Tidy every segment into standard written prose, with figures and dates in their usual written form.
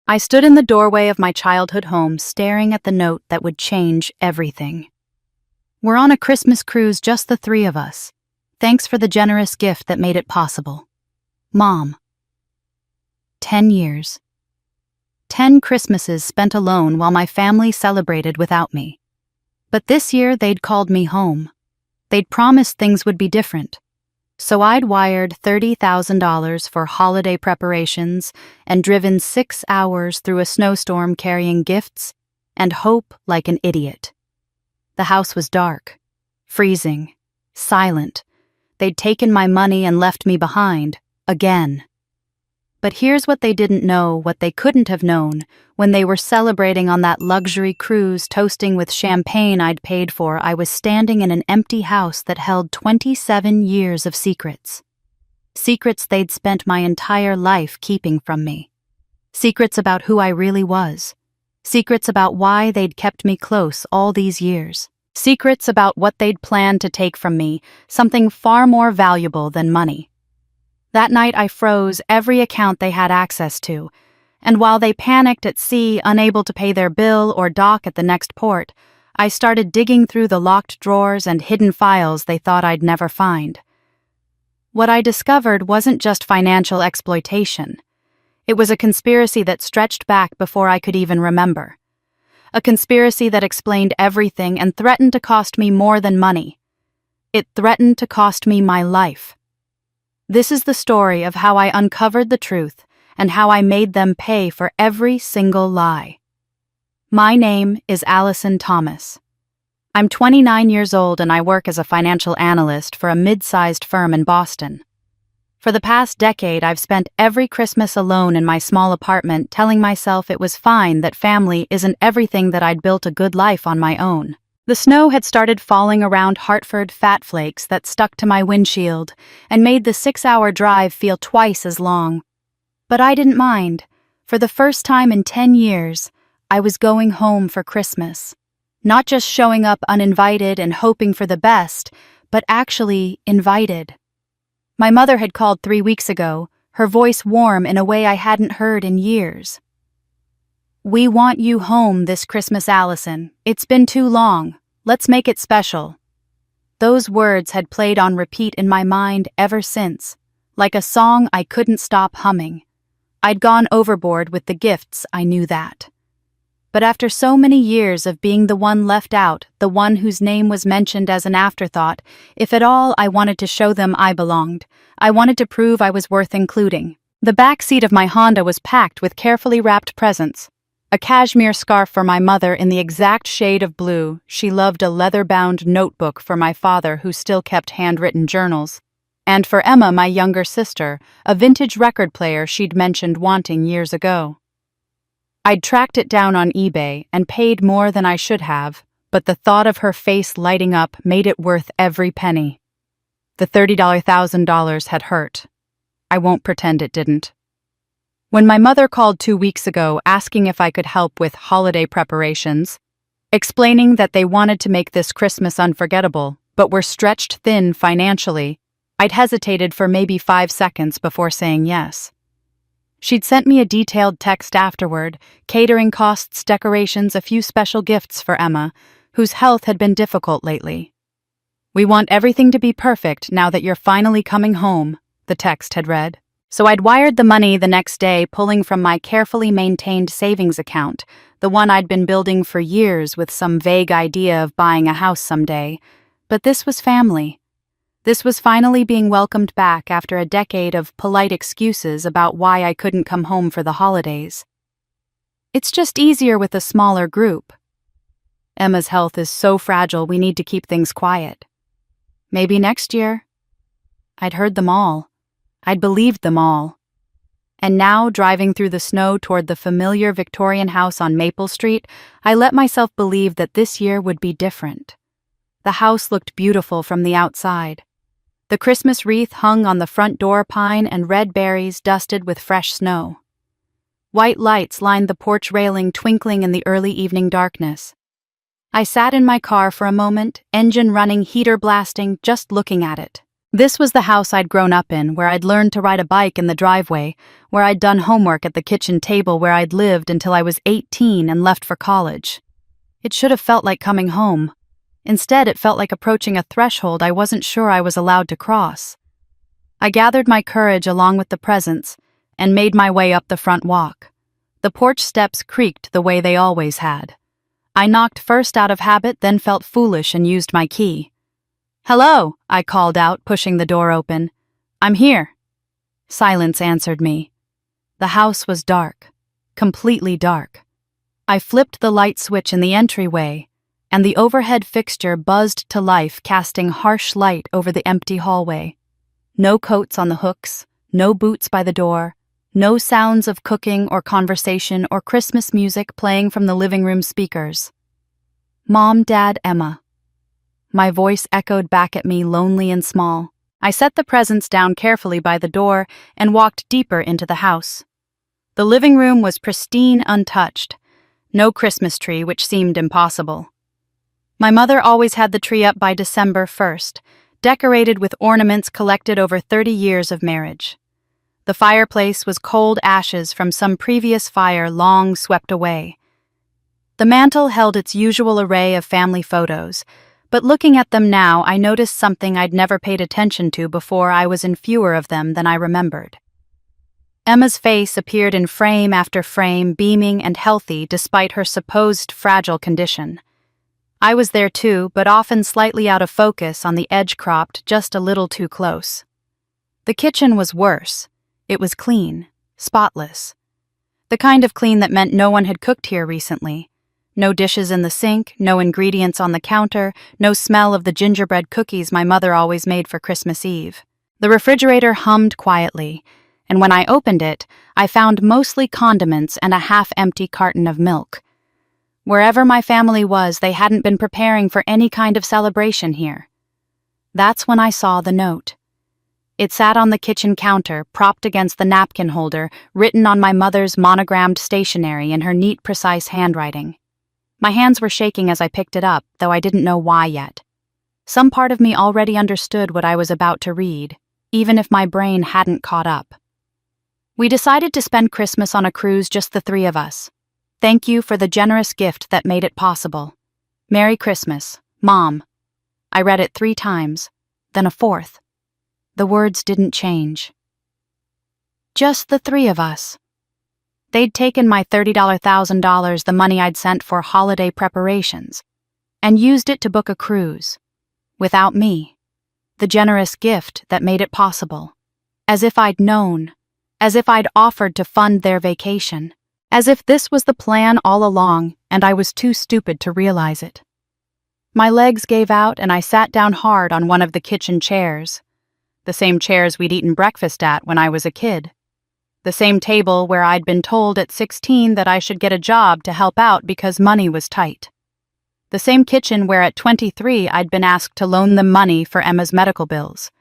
I stood in the doorway of my childhood home, staring at the note that would change everything. We're on a Christmas cruise, just the three of us. Thanks for the generous gift that made it possible. Mom. 10 years. 10 Christmases spent alone while my family celebrated without me. But this year they'd called me home. They'd promised things would be different. So I'd wired $30,000 for holiday preparations and driven 6 hours through a snowstorm carrying gifts and hope like an idiot. The house was dark, freezing, silent. They'd taken my money and left me behind, again. But here's what they didn't know, what they couldn't have known, when they were celebrating on that luxury cruise, toasting with champagne I'd paid for. I was standing in an empty house that held 27 years of secrets. Secrets they'd spent my entire life keeping from me. Secrets about who I really was. Secrets about why they'd kept me close all these years. Secrets about what they'd planned to take from me, something far more valuable than money. That night I froze every account they had access to, and while they panicked at sea, unable to pay their bill or dock at the next port, I started digging through the locked drawers and hidden files they thought I'd never find. What I discovered wasn't just financial exploitation. It was a conspiracy that stretched back before I could even remember. A conspiracy that explained everything and threatened to cost me more than money. It threatened to cost me my life. This is the story of how I uncovered the truth and how I made them pay for every single lie. My name is Allison Thomas. I'm 29 years old and I work as a financial analyst for a mid-sized firm in Boston. For the past decade, I've spent every Christmas alone in my small apartment telling myself it was fine, that family isn't everything, that I'd built a good life on my own. The snow had started falling around Hartford, fat flakes that stuck to my windshield and made the 6-hour drive feel twice as long. But I didn't mind. For the first time in 10 years, I was going home for Christmas. Not just showing up uninvited and hoping for the best, but actually invited. My mother had called 3 weeks ago, her voice warm in a way I hadn't heard in years. "We want you home this Christmas, Allison. It's been too long. Let's make it special." Those words had played on repeat in my mind ever since, like a song I couldn't stop humming. I'd gone overboard with the gifts, I knew that. But after so many years of being the one left out, the one whose name was mentioned as an afterthought, if at all, I wanted to show them I belonged. I wanted to prove I was worth including. The back seat of my Honda was packed with carefully wrapped presents. A cashmere scarf for my mother in the exact shade of blue. She loved a leather-bound notebook for my father, who still kept handwritten journals. And for Emma, my younger sister, a vintage record player she'd mentioned wanting years ago. I'd tracked it down on eBay and paid more than I should have, but the thought of her face lighting up made it worth every penny. The $30,000 had hurt. I won't pretend it didn't. When my mother called 2 weeks ago asking if I could help with holiday preparations, explaining that they wanted to make this Christmas unforgettable, but were stretched thin financially, I'd hesitated for maybe 5 seconds before saying yes. She'd sent me a detailed text afterward, catering costs, decorations, a few special gifts for Emma, whose health had been difficult lately. "We want everything to be perfect now that you're finally coming home," the text had read. So I'd wired the money the next day, pulling from my carefully maintained savings account, the one I'd been building for years with some vague idea of buying a house someday. But this was family. This was finally being welcomed back after a decade of polite excuses about why I couldn't come home for the holidays. It's just easier with a smaller group. Emma's health is so fragile, we need to keep things quiet. Maybe next year. I'd heard them all. I'd believed them all. And now, driving through the snow toward the familiar Victorian house on Maple Street, I let myself believe that this year would be different. The house looked beautiful from the outside. The Christmas wreath hung on the front door pine and red berries dusted with fresh snow. White lights lined the porch railing, twinkling in the early evening darkness. I sat in my car for a moment, engine running, heater blasting, just looking at it. This was the house I'd grown up in, where I'd learned to ride a bike in the driveway, where I'd done homework at the kitchen table, where I'd lived until I was 18 and left for college. It should have felt like coming home. Instead, it felt like approaching a threshold I wasn't sure I was allowed to cross. I gathered my courage along with the presents and made my way up the front walk. The porch steps creaked the way they always had. I knocked first out of habit, then felt foolish and used my key. "Hello," I called out, pushing the door open. "I'm here." Silence answered me. The house was dark, completely dark. I flipped the light switch in the entryway, and the overhead fixture buzzed to life, casting harsh light over the empty hallway. No coats on the hooks, no boots by the door, no sounds of cooking or conversation or Christmas music playing from the living room speakers. "Mom, Dad, Emma." My voice echoed back at me, lonely and small. I set the presents down carefully by the door and walked deeper into the house. The living room was pristine, untouched. No Christmas tree, which seemed impossible. My mother always had the tree up by December 1st, decorated with ornaments collected over 30 years of marriage. The fireplace was cold ashes from some previous fire long swept away. The mantel held its usual array of family photos, but looking at them now, I noticed something I'd never paid attention to before. I was in fewer of them than I remembered. Emma's face appeared in frame after frame, beaming and healthy despite her supposed fragile condition. I was there too, but often slightly out of focus, on the edge cropped just a little too close. The kitchen was worse. It was clean, spotless. The kind of clean that meant no one had cooked here recently. No dishes in the sink, no ingredients on the counter, no smell of the gingerbread cookies my mother always made for Christmas Eve. The refrigerator hummed quietly, and when I opened it, I found mostly condiments and a half-empty carton of milk. Wherever my family was, they hadn't been preparing for any kind of celebration here. That's when I saw the note. It sat on the kitchen counter, propped against the napkin holder, written on my mother's monogrammed stationery in her neat, precise handwriting. My hands were shaking as I picked it up, though I didn't know why yet. Some part of me already understood what I was about to read, even if my brain hadn't caught up. "We decided to spend Christmas on a cruise, just the three of us. Thank you for the generous gift that made it possible. Merry Christmas, Mom." I read it 3 times, then a 4th. The words didn't change. Just the 3 of us. They'd taken my $30,000, the money I'd sent for holiday preparations, and used it to book a cruise. Without me. The generous gift that made it possible. As if I'd known. As if I'd offered to fund their vacation. As if this was the plan all along, and I was too stupid to realize it. My legs gave out, and I sat down hard on one of the kitchen chairs. The same chairs we'd eaten breakfast at when I was a kid. The same table where I'd been told at 16 that I should get a job to help out because money was tight. The same kitchen where at 23 I'd been asked to loan them money for Emma's medical bills.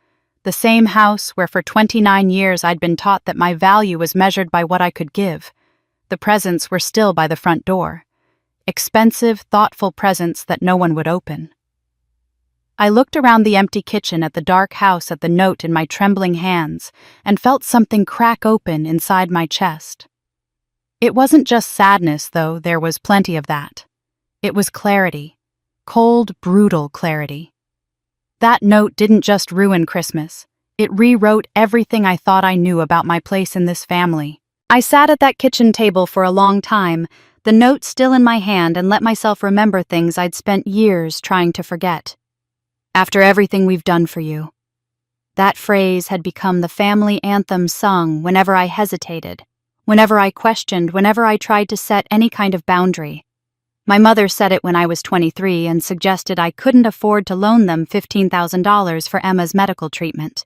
The same house where for 29 years I'd been taught that my value was measured by what I could give. The presents were still by the front door. Expensive, thoughtful presents that no one would open. I looked around the empty kitchen at the dark house, at the note in my trembling hands, and felt something crack open inside my chest. It wasn't just sadness, though there was plenty of that. It was clarity. Cold, brutal clarity. That note didn't just ruin Christmas. It rewrote everything I thought I knew about my place in this family. I sat at that kitchen table for a long time, the note still in my hand, and let myself remember things I'd spent years trying to forget. "After everything we've done for you." That phrase had become the family anthem sung whenever I hesitated, whenever I questioned, whenever I tried to set any kind of boundary. My mother said it when I was 23 and suggested I couldn't afford to loan them $15,000 for Emma's medical treatment.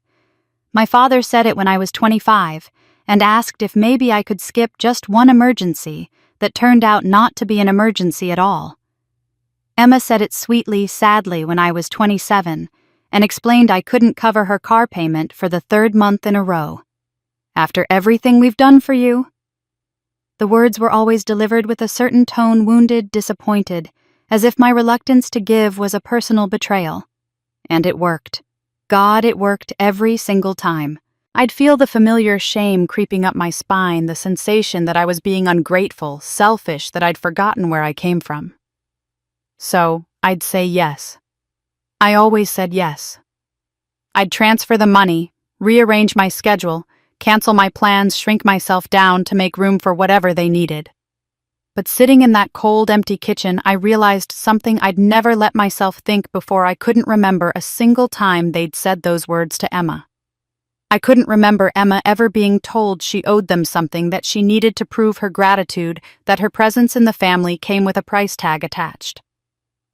My father said it when I was 25 and asked if maybe I could skip just one emergency that turned out not to be an emergency at all. Emma said it sweetly, sadly when I was 27 and explained I couldn't cover her car payment for the 3rd month in a row. "After everything we've done for you." The words were always delivered with a certain tone, wounded, disappointed, as if my reluctance to give was a personal betrayal. And it worked. God, it worked every single time. I'd feel the familiar shame creeping up my spine, the sensation that I was being ungrateful, selfish, that I'd forgotten where I came from. So, I'd say yes. I always said yes. I'd transfer the money, rearrange my schedule, cancel my plans, shrink myself down to make room for whatever they needed. But sitting in that cold, empty kitchen, I realized something I'd never let myself think before. I couldn't remember a single time they'd said those words to Emma. I couldn't remember Emma ever being told she owed them something, that she needed to prove her gratitude, that her presence in the family came with a price tag attached.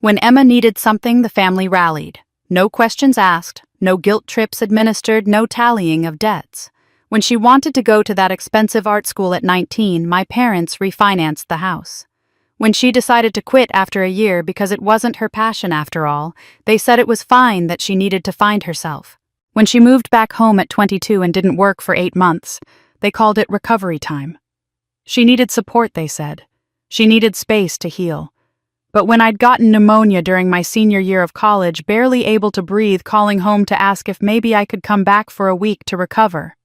When Emma needed something, the family rallied. No questions asked, no guilt trips administered, no tallying of debts. When she wanted to go to that expensive art school at 19, my parents refinanced the house. When she decided to quit after a year because it wasn't her passion after all, they said it was fine, that she needed to find herself. When she moved back home at 22 and didn't work for 8 months, they called it recovery time. She needed support, they said. She needed space to heal. But when I'd gotten pneumonia during my senior year of college, barely able to breathe, calling home to ask if maybe I could come back for a week to recover,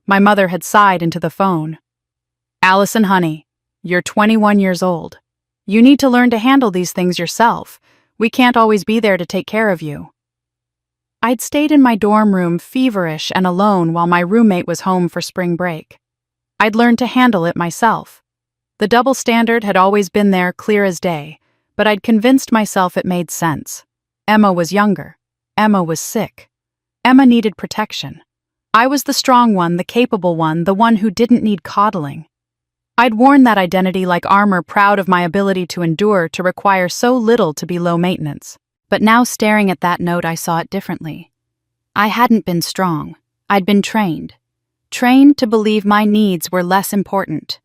my mother had sighed into the phone. "Allison, honey, you're 21 years old. You need to learn to handle these things yourself. We can't always be there to take care of you." I'd stayed in my dorm room, feverish and alone, while my roommate was home for spring break. I'd learned to handle it myself. The double standard had always been there, clear as day, but I'd convinced myself it made sense. Emma was younger. Emma was sick. Emma needed protection. I was the strong one, the capable one, the one who didn't need coddling. I'd worn that identity like armor, proud of my ability to endure, to require so little, to be low maintenance. But now, staring at that note, I saw it differently. I hadn't been strong. I'd been trained. Trained to believe my needs were less important.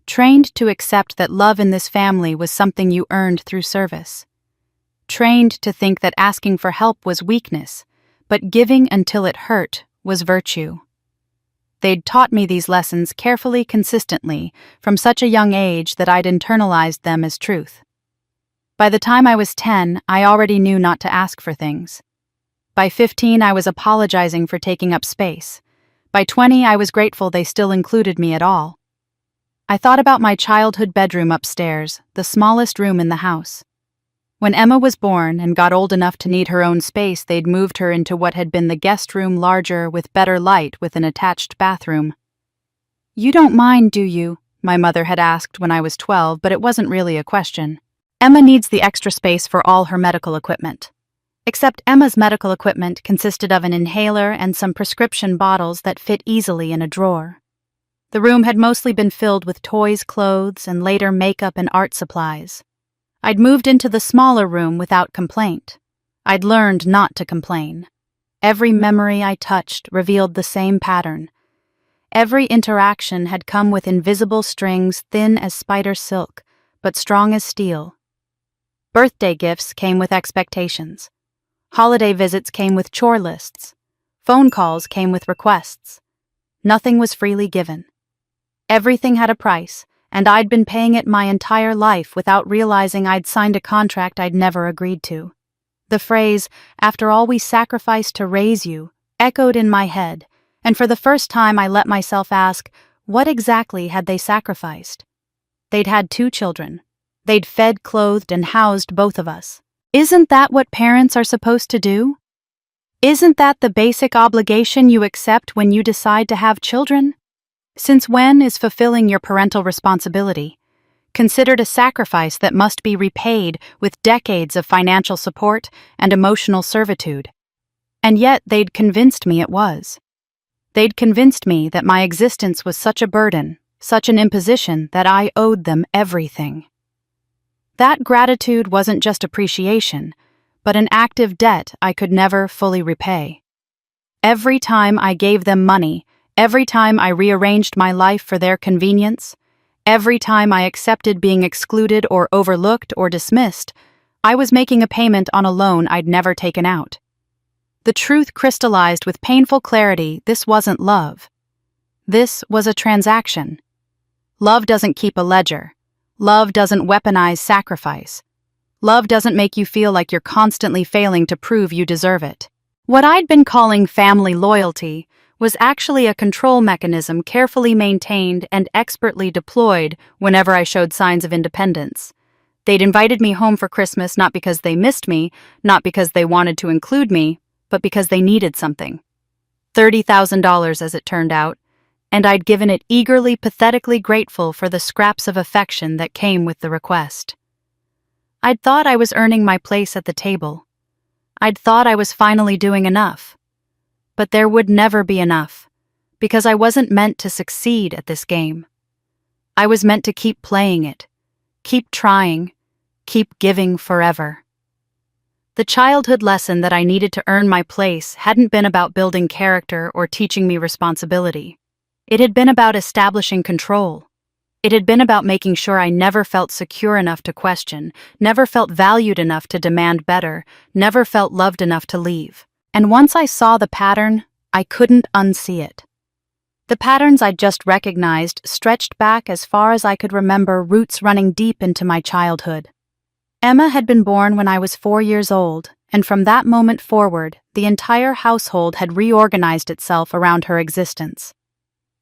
Trained to accept that love in this family was something you earned through service. Trained to think that asking for help was weakness, but giving until it hurt was virtue. They'd taught me these lessons carefully, consistently, from such a young age that I'd internalized them as truth. By the time I was 10, I already knew not to ask for things. By 15, I was apologizing for taking up space. By 20, I was grateful they still included me at all. I thought about my childhood bedroom upstairs, the smallest room in the house. When Emma was born and got old enough to need her own space, they'd moved her into what had been the guest room, larger, with better light, with an attached bathroom. "You don't mind, do you?" my mother had asked when I was 12, but it wasn't really a question. Emma needs the extra space for all her medical equipment. Except Emma's medical equipment consisted of an inhaler and some prescription bottles that fit easily in a drawer. The room had mostly been filled with toys, clothes, and later makeup and art supplies. I'd moved into the smaller room without complaint. I'd learned not to complain. Every memory I touched revealed the same pattern. Every interaction had come with invisible strings, thin as spider silk, but strong as steel. Birthday gifts came with expectations. Holiday visits came with chore lists. Phone calls came with requests. Nothing was freely given. Everything had a price, and I'd been paying it my entire life without realizing I'd signed a contract I'd never agreed to. The phrase, "after all we sacrificed to raise you," echoed in my head, and for the first time I let myself ask, what exactly had they sacrificed? They'd had 2 children. They'd fed, clothed, and housed both of us. Isn't that what parents are supposed to do? Isn't that the basic obligation you accept when you decide to have children? Since when is fulfilling your parental responsibility considered a sacrifice that must be repaid with decades of financial support and emotional servitude? And yet they'd convinced me it was. They'd convinced me that my existence was such a burden, such an imposition, that I owed them everything. That gratitude wasn't just appreciation, but an active debt I could never fully repay. Every time I gave them money, every time I rearranged my life for their convenience, every time I accepted being excluded or overlooked or dismissed, I was making a payment on a loan I'd never taken out. The truth crystallized with painful clarity: this wasn't love. This was a transaction. Love doesn't keep a ledger. Love doesn't weaponize sacrifice. Love doesn't make you feel like you're constantly failing to prove you deserve it. What I'd been calling family loyalty was actually a control mechanism carefully maintained and expertly deployed whenever I showed signs of independence. They'd invited me home for Christmas not because they missed me, not because they wanted to include me, but because they needed something. $30,000 as it turned out, and I'd given it eagerly, pathetically grateful for the scraps of affection that came with the request. I'd thought I was earning my place at the table. I'd thought I was finally doing enough. But there would never be enough, because I wasn't meant to succeed at this game. I was meant to keep playing it, keep trying, keep giving forever. The childhood lesson that I needed to earn my place hadn't been about building character or teaching me responsibility. It had been about establishing control. It had been about making sure I never felt secure enough to question, never felt valued enough to demand better, never felt loved enough to leave. And once I saw the pattern, I couldn't unsee it. The patterns I'd just recognized stretched back as far as I could remember, roots running deep into my childhood. Emma had been born when I was 4 years old, and from that moment forward, the entire household had reorganized itself around her existence.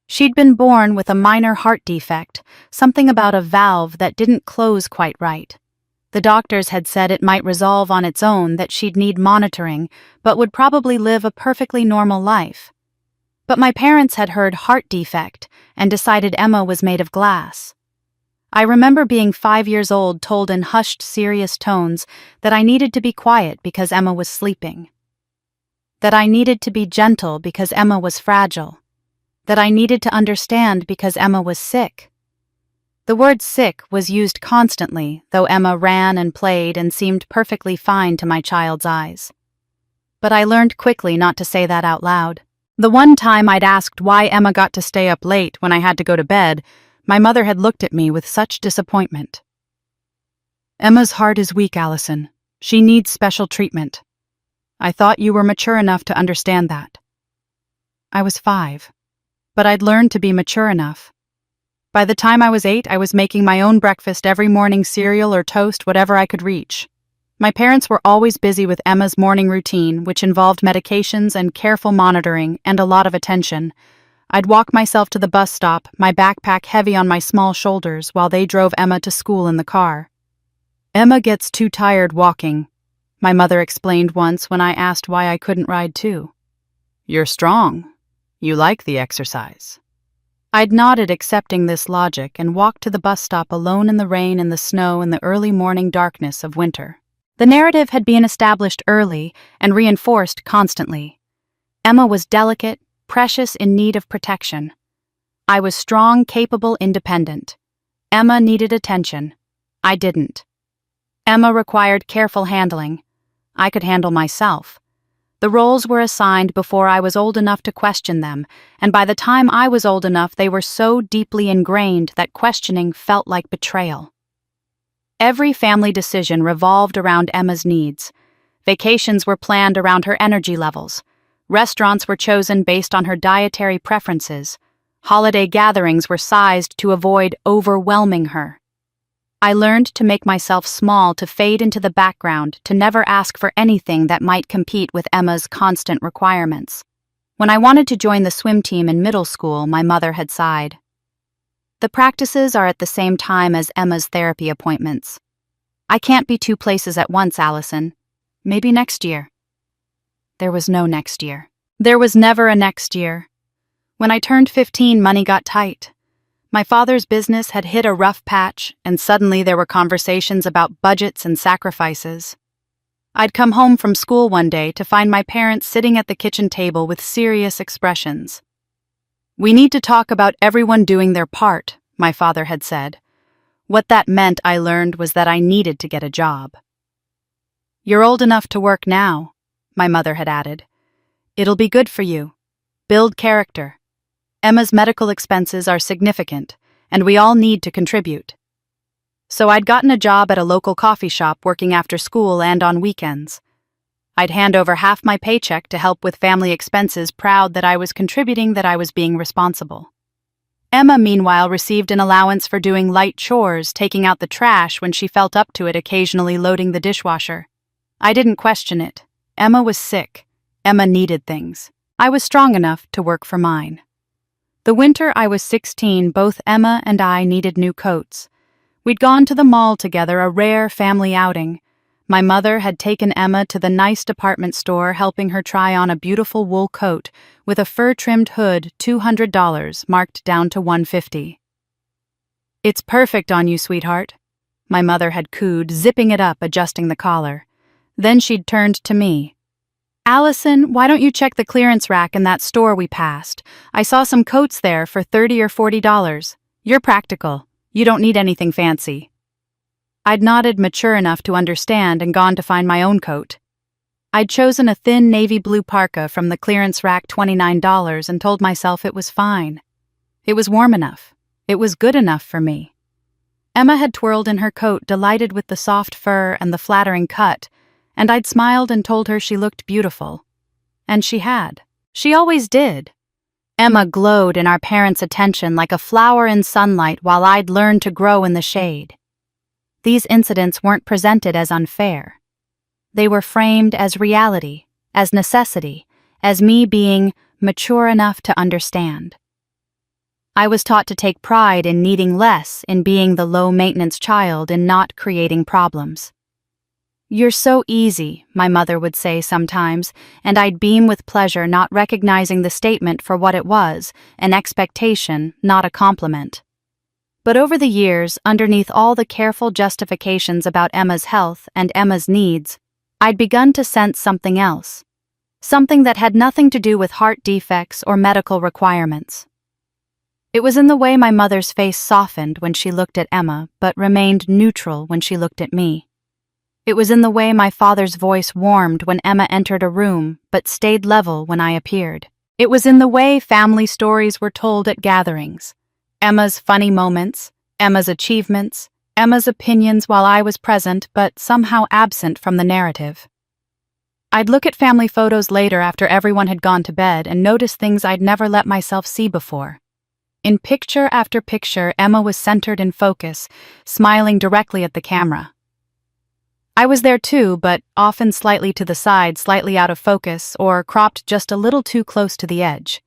She'd been born with a minor heart defect, something about a valve that didn't close quite right. The doctors had said it might resolve on its own, that she'd need monitoring, but would probably live a perfectly normal life. But my parents had heard heart defect and decided Emma was made of glass. I remember being 5 years old, told in hushed, serious tones that I needed to be quiet because Emma was sleeping. That I needed to be gentle because Emma was fragile. That I needed to understand because Emma was sick. The word sick was used constantly, though Emma ran and played and seemed perfectly fine to my child's eyes. But I learned quickly not to say that out loud. The one time I'd asked why Emma got to stay up late when I had to go to bed, my mother had looked at me with such disappointment. "Emma's heart is weak, Allison. She needs special treatment. I thought you were mature enough to understand that." I was 5, but I'd learned to be mature enough. By the time I was 8, I was making my own breakfast every morning, cereal or toast, whatever I could reach. My parents were always busy with Emma's morning routine, which involved medications and careful monitoring and a lot of attention. I'd walk myself to the bus stop, my backpack heavy on my small shoulders, while they drove Emma to school in the car. "Emma gets too tired walking," my mother explained once when I asked why I couldn't ride too. "You're strong. You like the exercise." I'd nodded, accepting this logic, and walked to the bus stop alone in the rain and the snow and the early morning darkness of winter. The narrative had been established early and reinforced constantly. Emma was delicate, precious, in need of protection. I was strong, capable, independent. Emma needed attention. I didn't. Emma required careful handling. I could handle myself. The roles were assigned before I was old enough to question them, and by the time I was old enough, they were so deeply ingrained that questioning felt like betrayal. Every family decision revolved around Emma's needs. Vacations were planned around her energy levels. Restaurants were chosen based on her dietary preferences. Holiday gatherings were sized to avoid overwhelming her. I learned to make myself small, to fade into the background, to never ask for anything that might compete with Emma's constant requirements. When I wanted to join the swim team in middle school, my mother had sighed. "The practices are at the same time as Emma's therapy appointments. I can't be 2 places at once, Allison. Maybe next year." There was no next year. There was never a next year. When I turned 15, money got tight. My father's business had hit a rough patch, and suddenly there were conversations about budgets and sacrifices. I'd come home from school one day to find my parents sitting at the kitchen table with serious expressions. "We need to talk about everyone doing their part," my father had said. What that meant, I learned, was that I needed to get a job. "You're old enough to work now," my mother had added. "It'll be good for you. Build character. Emma's medical expenses are significant, and we all need to contribute." So I'd gotten a job at a local coffee shop, working after school and on weekends. I'd hand over half my paycheck to help with family expenses, proud that I was contributing, that I was being responsible. Emma, meanwhile, received an allowance for doing light chores, taking out the trash when she felt up to it, occasionally loading the dishwasher. I didn't question it. Emma was sick. Emma needed things. I was strong enough to work for mine. The winter I was 16, both Emma and I needed new coats. We'd gone to the mall together, a rare family outing. My mother had taken Emma to the nice department store, helping her try on a beautiful wool coat with a fur-trimmed hood, $200, marked down to $150. "It's perfect on you, sweetheart," my mother had cooed, zipping it up, adjusting the collar. Then she'd turned to me. "Allison, why don't you check the clearance rack in that store we passed? I saw some coats there for $30 or $40. You're practical. You don't need anything fancy." I'd nodded, mature enough to understand, and gone to find my own coat. I'd chosen a thin navy blue parka from the clearance rack, $29, and told myself it was fine. It was warm enough. It was good enough for me. Emma had twirled in her coat, delighted with the soft fur and the flattering cut, and I'd smiled and told her she looked beautiful. And she had. She always did. Emma glowed in our parents' attention like a flower in sunlight, while I'd learned to grow in the shade. These incidents weren't presented as unfair. They were framed as reality, as necessity, as me being mature enough to understand. I was taught to take pride in needing less, in being the low-maintenance child, in not creating problems. "You're so easy," my mother would say sometimes, and I'd beam with pleasure, not recognizing the statement for what it was, an expectation, not a compliment. But over the years, underneath all the careful justifications about Emma's health and Emma's needs, I'd begun to sense something else. Something that had nothing to do with heart defects or medical requirements. It was in the way my mother's face softened when she looked at Emma, but remained neutral when she looked at me. It was in the way my father's voice warmed when Emma entered a room, but stayed level when I appeared. It was in the way family stories were told at gatherings. Emma's funny moments, Emma's achievements, Emma's opinions while I was present but somehow absent from the narrative. I'd look at family photos later after everyone had gone to bed and notice things I'd never let myself see before. In picture after picture, Emma was centered in focus, smiling directly at the camera. I was there too, but often slightly to the side, slightly out of focus, or cropped just a little too close to the edge.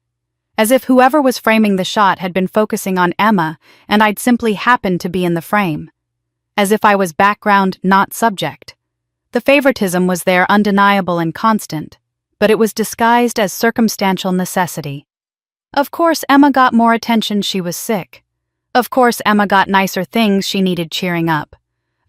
As if whoever was framing the shot had been focusing on Emma, and I'd simply happened to be in the frame. As if I was background, not subject. The favoritism was there, undeniable and constant, but it was disguised as circumstantial necessity. Of course Emma got more attention, she was sick. Of course Emma got nicer things, she needed cheering up.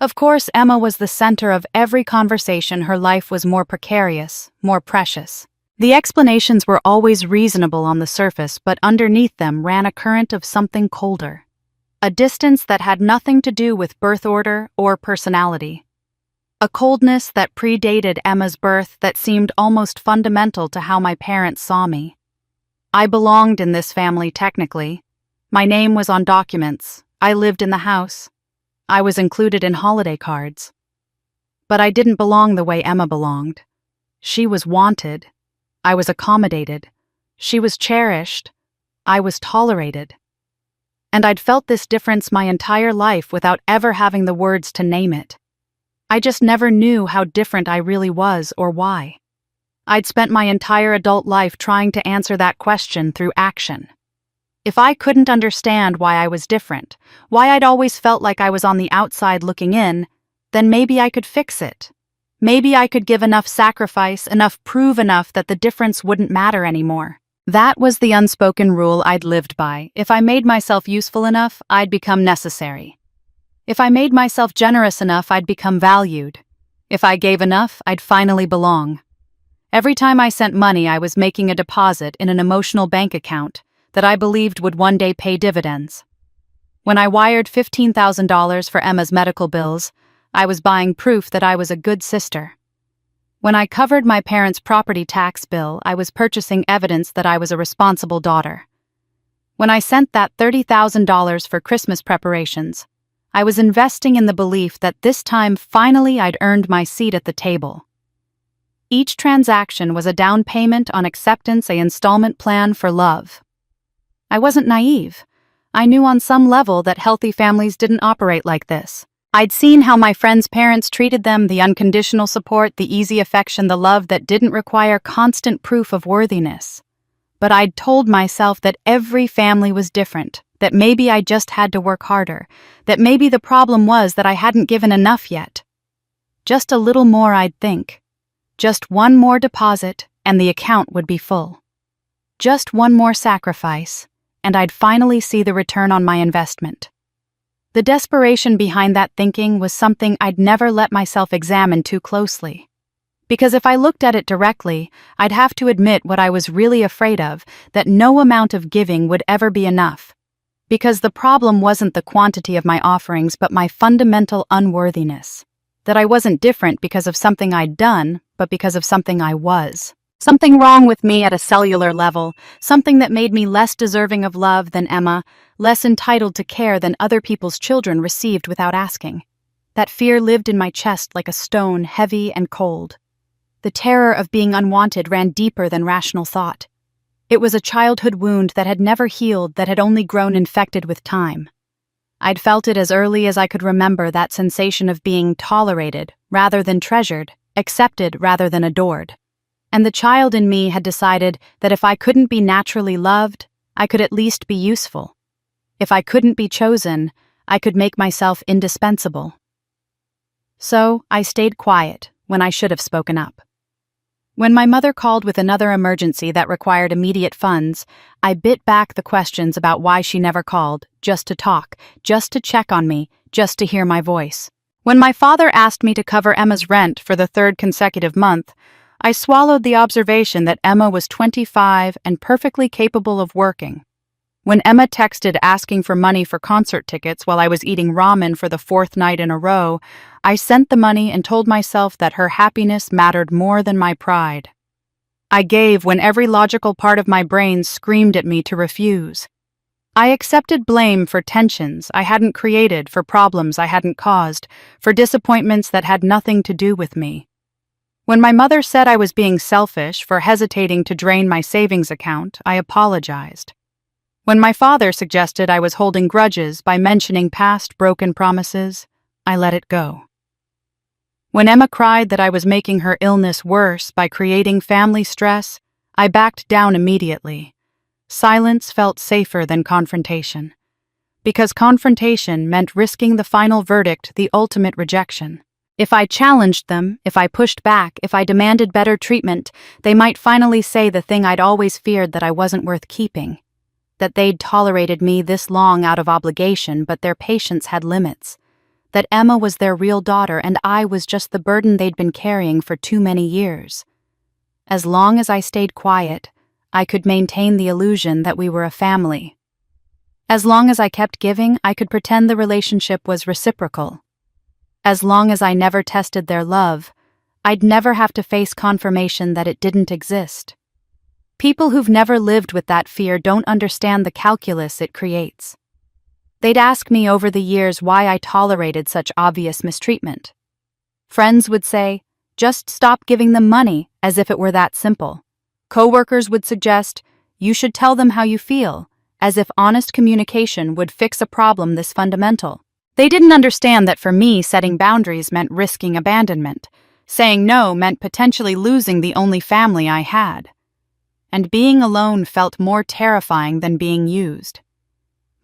Of course Emma was the center of every conversation, her life was more precarious, more precious. The explanations were always reasonable on the surface, but underneath them ran a current of something colder. A distance that had nothing to do with birth order or personality. A coldness that predated Emma's birth that seemed almost fundamental to how my parents saw me. I belonged in this family technically. My name was on documents. I lived in the house. I was included in holiday cards. But I didn't belong the way Emma belonged. She was wanted. I was accommodated. She was cherished. I was tolerated. And I'd felt this difference my entire life without ever having the words to name it. I just never knew how different I really was or why. I'd spent my entire adult life trying to answer that question through action. If I couldn't understand why I was different, why I'd always felt like I was on the outside looking in, then maybe I could fix it. Maybe I could give enough sacrifice, enough prove enough that the difference wouldn't matter anymore. That was the unspoken rule I'd lived by. If I made myself useful enough, I'd become necessary. If I made myself generous enough, I'd become valued. If I gave enough, I'd finally belong. Every time I sent money, I was making a deposit in an emotional bank account that I believed would one day pay dividends. When I wired $15,000 for Emma's medical bills, I was buying proof that I was a good sister. When I covered my parents' property tax bill, I was purchasing evidence that I was a responsible daughter. When I sent that $30,000 for Christmas preparations, I was investing in the belief that this time finally I'd earned my seat at the table. Each transaction was a down payment on acceptance, an installment plan for love. I wasn't naive. I knew on some level that healthy families didn't operate like this. I'd seen how my friends' parents treated them, the unconditional support, the easy affection, the love that didn't require constant proof of worthiness. But I'd told myself that every family was different, that maybe I just had to work harder, that maybe the problem was that I hadn't given enough yet. Just a little more, I'd think. Just one more deposit, and the account would be full. Just one more sacrifice, and I'd finally see the return on my investment. The desperation behind that thinking was something I'd never let myself examine too closely. Because if I looked at it directly, I'd have to admit what I was really afraid of, that no amount of giving would ever be enough. Because the problem wasn't the quantity of my offerings but my fundamental unworthiness. That I wasn't different because of something I'd done, but because of something I was. Something wrong with me at a cellular level, something that made me less deserving of love than Emma, less entitled to care than other people's children received without asking. That fear lived in my chest like a stone, heavy and cold. The terror of being unwanted ran deeper than rational thought. It was a childhood wound that had never healed, that had only grown infected with time. I'd felt it as early as I could remember, that sensation of being tolerated rather than treasured, accepted rather than adored. And the child in me had decided that if I couldn't be naturally loved, I could at least be useful. If I couldn't be chosen, I could make myself indispensable. So I stayed quiet when I should have spoken up. When my mother called with another emergency that required immediate funds, I bit back the questions about why she never called, just to talk, just to check on me, just to hear my voice. When my father asked me to cover Emma's rent for the third consecutive month, I swallowed the observation that Emma was 25 and perfectly capable of working. When Emma texted asking for money for concert tickets while I was eating ramen for the fourth night in a row, I sent the money and told myself that her happiness mattered more than my pride. I gave when every logical part of my brain screamed at me to refuse. I accepted blame for tensions I hadn't created, for problems I hadn't caused, for disappointments that had nothing to do with me. When my mother said I was being selfish for hesitating to drain my savings account, I apologized. When my father suggested I was holding grudges by mentioning past broken promises, I let it go. When Emma cried that I was making her illness worse by creating family stress, I backed down immediately. Silence felt safer than confrontation. Because confrontation meant risking the final verdict, the ultimate rejection. If I challenged them, if I pushed back, if I demanded better treatment, they might finally say the thing I'd always feared, that I wasn't worth keeping. That they'd tolerated me this long out of obligation, but their patience had limits. That Emma was their real daughter and I was just the burden they'd been carrying for too many years. As long as I stayed quiet, I could maintain the illusion that we were a family. As long as I kept giving, I could pretend the relationship was reciprocal. As long as I never tested their love, I'd never have to face confirmation that it didn't exist. People who've never lived with that fear don't understand the calculus it creates. They'd ask me over the years why I tolerated such obvious mistreatment. Friends would say, "Just stop giving them money," as if it were that simple. Coworkers would suggest, "You should tell them how you feel," as if honest communication would fix a problem this fundamental. They didn't understand that for me, setting boundaries meant risking abandonment. Saying no meant potentially losing the only family I had. And being alone felt more terrifying than being used.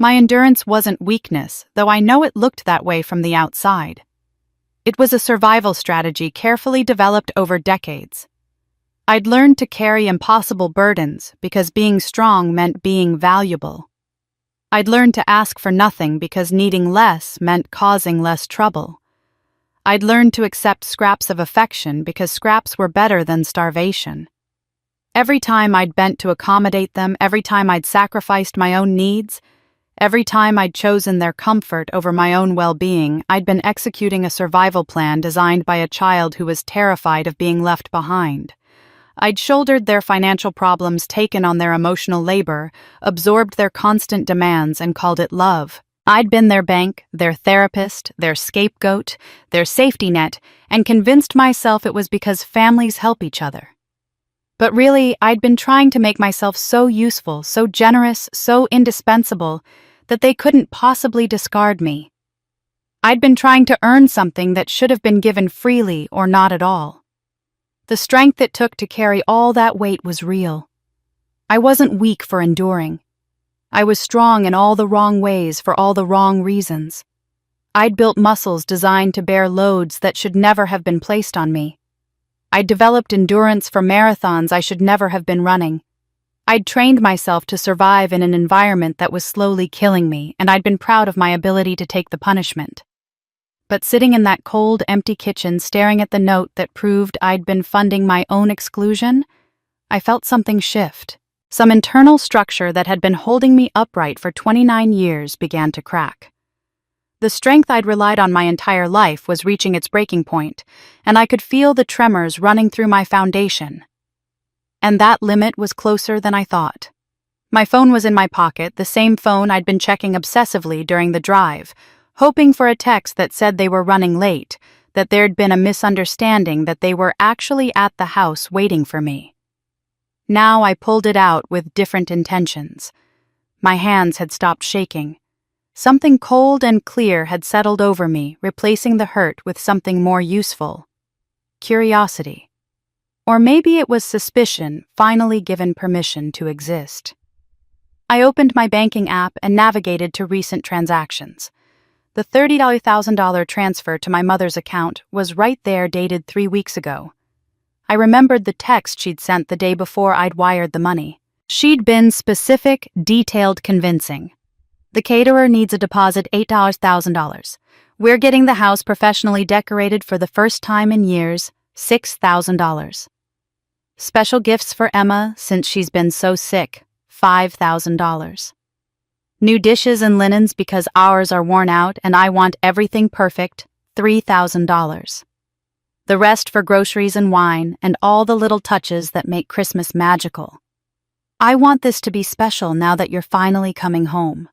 My endurance wasn't weakness, though I know it looked that way from the outside. It was a survival strategy carefully developed over decades. I'd learned to carry impossible burdens because being strong meant being valuable. I'd learned to ask for nothing because needing less meant causing less trouble. I'd learned to accept scraps of affection because scraps were better than starvation. Every time I'd bent to accommodate them, every time I'd sacrificed my own needs, every time I'd chosen their comfort over my own well-being, I'd been executing a survival plan designed by a child who was terrified of being left behind. I'd shouldered their financial problems, taken on their emotional labor, absorbed their constant demands, and called it love. I'd been their bank, their therapist, their scapegoat, their safety net, and convinced myself it was because families help each other. But really, I'd been trying to make myself so useful, so generous, so indispensable, that they couldn't possibly discard me. I'd been trying to earn something that should have been given freely or not at all. The strength it took to carry all that weight was real. I wasn't weak for enduring. I was strong in all the wrong ways for all the wrong reasons. I'd built muscles designed to bear loads that should never have been placed on me. I'd developed endurance for marathons I should never have been running. I'd trained myself to survive in an environment that was slowly killing me, and I'd been proud of my ability to take the punishment. But sitting in that cold, empty kitchen staring at the note that proved I'd been funding my own exclusion, I felt something shift. Some internal structure that had been holding me upright for 29 years began to crack. The strength I'd relied on my entire life was reaching its breaking point, and I could feel the tremors running through my foundation. And that limit was closer than I thought. My phone was in my pocket, the same phone I'd been checking obsessively during the drive, hoping for a text that said they were running late, that there'd been a misunderstanding, that they were actually at the house waiting for me. Now I pulled it out with different intentions. My hands had stopped shaking. Something cold and clear had settled over me, replacing the hurt with something more useful. Curiosity. Or maybe it was suspicion, finally given permission to exist. I opened my banking app and navigated to recent transactions. The $30,000 transfer to my mother's account was right there, dated 3 weeks ago. I remembered the text she'd sent the day before I'd wired the money. She'd been specific, detailed, convincing. The caterer needs a deposit $8,000. We're getting the house professionally decorated for the first time in years, $6,000. Special gifts for Emma since she's been so sick, $5,000. New dishes and linens because ours are worn out and I want everything perfect, $3,000. The rest for groceries and wine and all the little touches that make Christmas magical. I want this to be special now that you're finally coming home.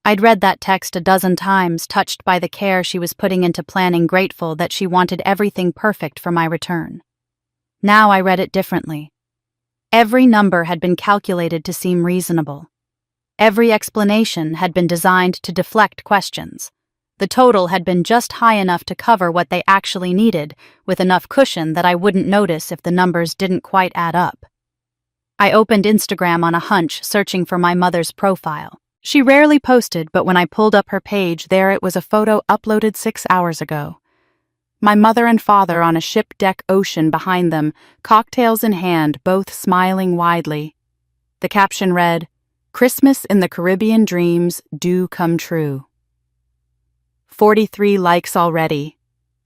I'd read that text a dozen times, touched by the care she was putting into planning, grateful that she wanted everything perfect for my return. Now I read it differently. Every number had been calculated to seem reasonable. Every explanation had been designed to deflect questions. The total had been just high enough to cover what they actually needed, with enough cushion that I wouldn't notice if the numbers didn't quite add up. I opened Instagram on a hunch, searching for my mother's profile. She rarely posted, but when I pulled up her page, there it was, a photo uploaded 6 hours ago. My mother and father on a ship deck, ocean behind them, cocktails in hand, both smiling widely. The caption read, "Christmas in the Caribbean dreams do come true." 43 likes already.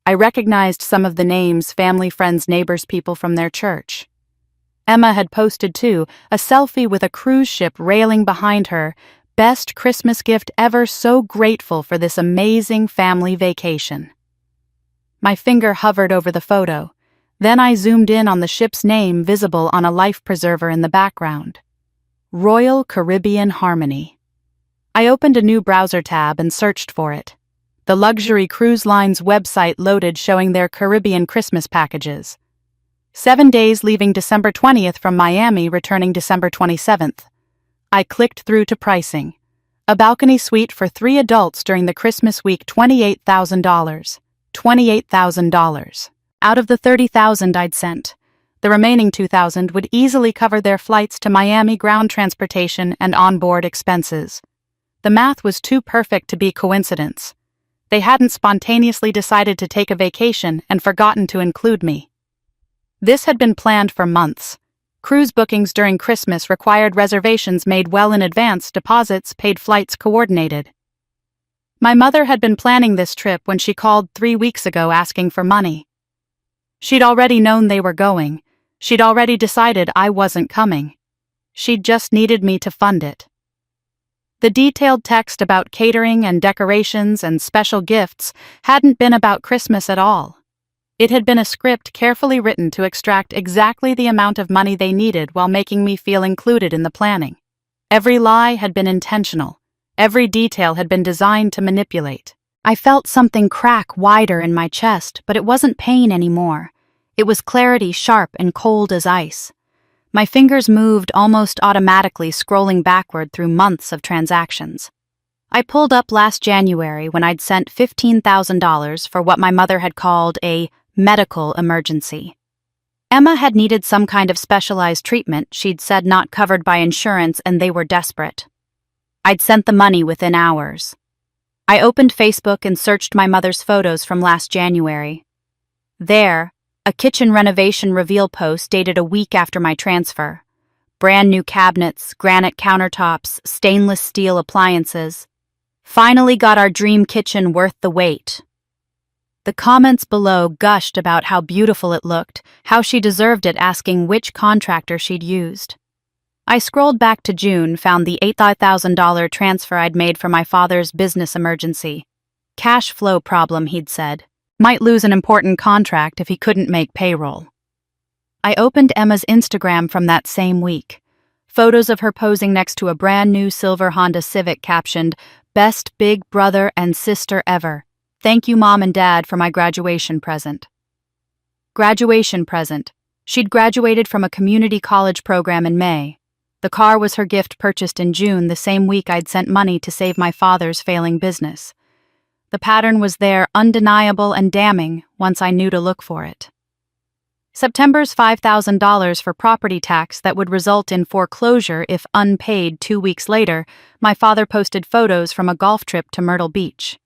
I recognized some of the names, family, friends, neighbors, people from their church. Emma had posted too, a selfie with a cruise ship railing behind her. Best Christmas gift ever, so grateful for this amazing family vacation. My finger hovered over the photo. Then I zoomed in on the ship's name visible on a life preserver in the background. Royal Caribbean Harmony. I opened a new browser tab and searched for it. The luxury cruise line's website loaded, showing their Caribbean Christmas packages. 7 days leaving December 20th from Miami, returning December 27th. I clicked through to pricing. A balcony suite for 3 adults during the Christmas week, $28,000. $28,000. Out of the $30,000 I'd sent. The remaining $2,000 would easily cover their flights to Miami, ground transportation, and onboard expenses. The math was too perfect to be coincidence. They hadn't spontaneously decided to take a vacation and forgotten to include me. This had been planned for months. Cruise bookings during Christmas required reservations made well in advance, deposits paid, flights coordinated. My mother had been planning this trip when she called 3 weeks ago asking for money. She'd already known they were going. She'd already decided I wasn't coming. She'd just needed me to fund it. The detailed text about catering and decorations and special gifts hadn't been about Christmas at all. It had been a script carefully written to extract exactly the amount of money they needed while making me feel included in the planning. Every lie had been intentional. Every detail had been designed to manipulate. I felt something crack wider in my chest, but it wasn't pain anymore. It was clarity, sharp and cold as ice. My fingers moved almost automatically, scrolling backward through months of transactions. I pulled up last January when I'd sent $15,000 for what my mother had called a medical emergency. Emma had needed some kind of specialized treatment she'd said not covered by insurance, and they were desperate. I'd sent the money within hours. I opened Facebook and searched my mother's photos from last January. There, a kitchen renovation reveal post dated a week after my transfer. Brand new cabinets, granite countertops, stainless steel appliances. Finally got our dream kitchen worth the wait. The comments below gushed about how beautiful it looked, how she deserved it, asking which contractor she'd used. I scrolled back to June, found the $8,000 transfer I'd made for my father's business emergency. Cash flow problem, he'd said. Might lose an important contract if he couldn't make payroll. I opened Emma's Instagram from that same week. Photos of her posing next to a brand new silver Honda Civic captioned, "Best big brother and sister ever. Thank you, Mom and Dad, for my graduation present." Graduation present. She'd graduated from a community college program in May. The car was her gift, purchased in June, the same week I'd sent money to save my father's failing business. The pattern was there, undeniable and damning, once I knew to look for it. September's $5,000 for property tax that would result in foreclosure if unpaid 2 weeks later, my father posted photos from a golf trip to Myrtle Beach.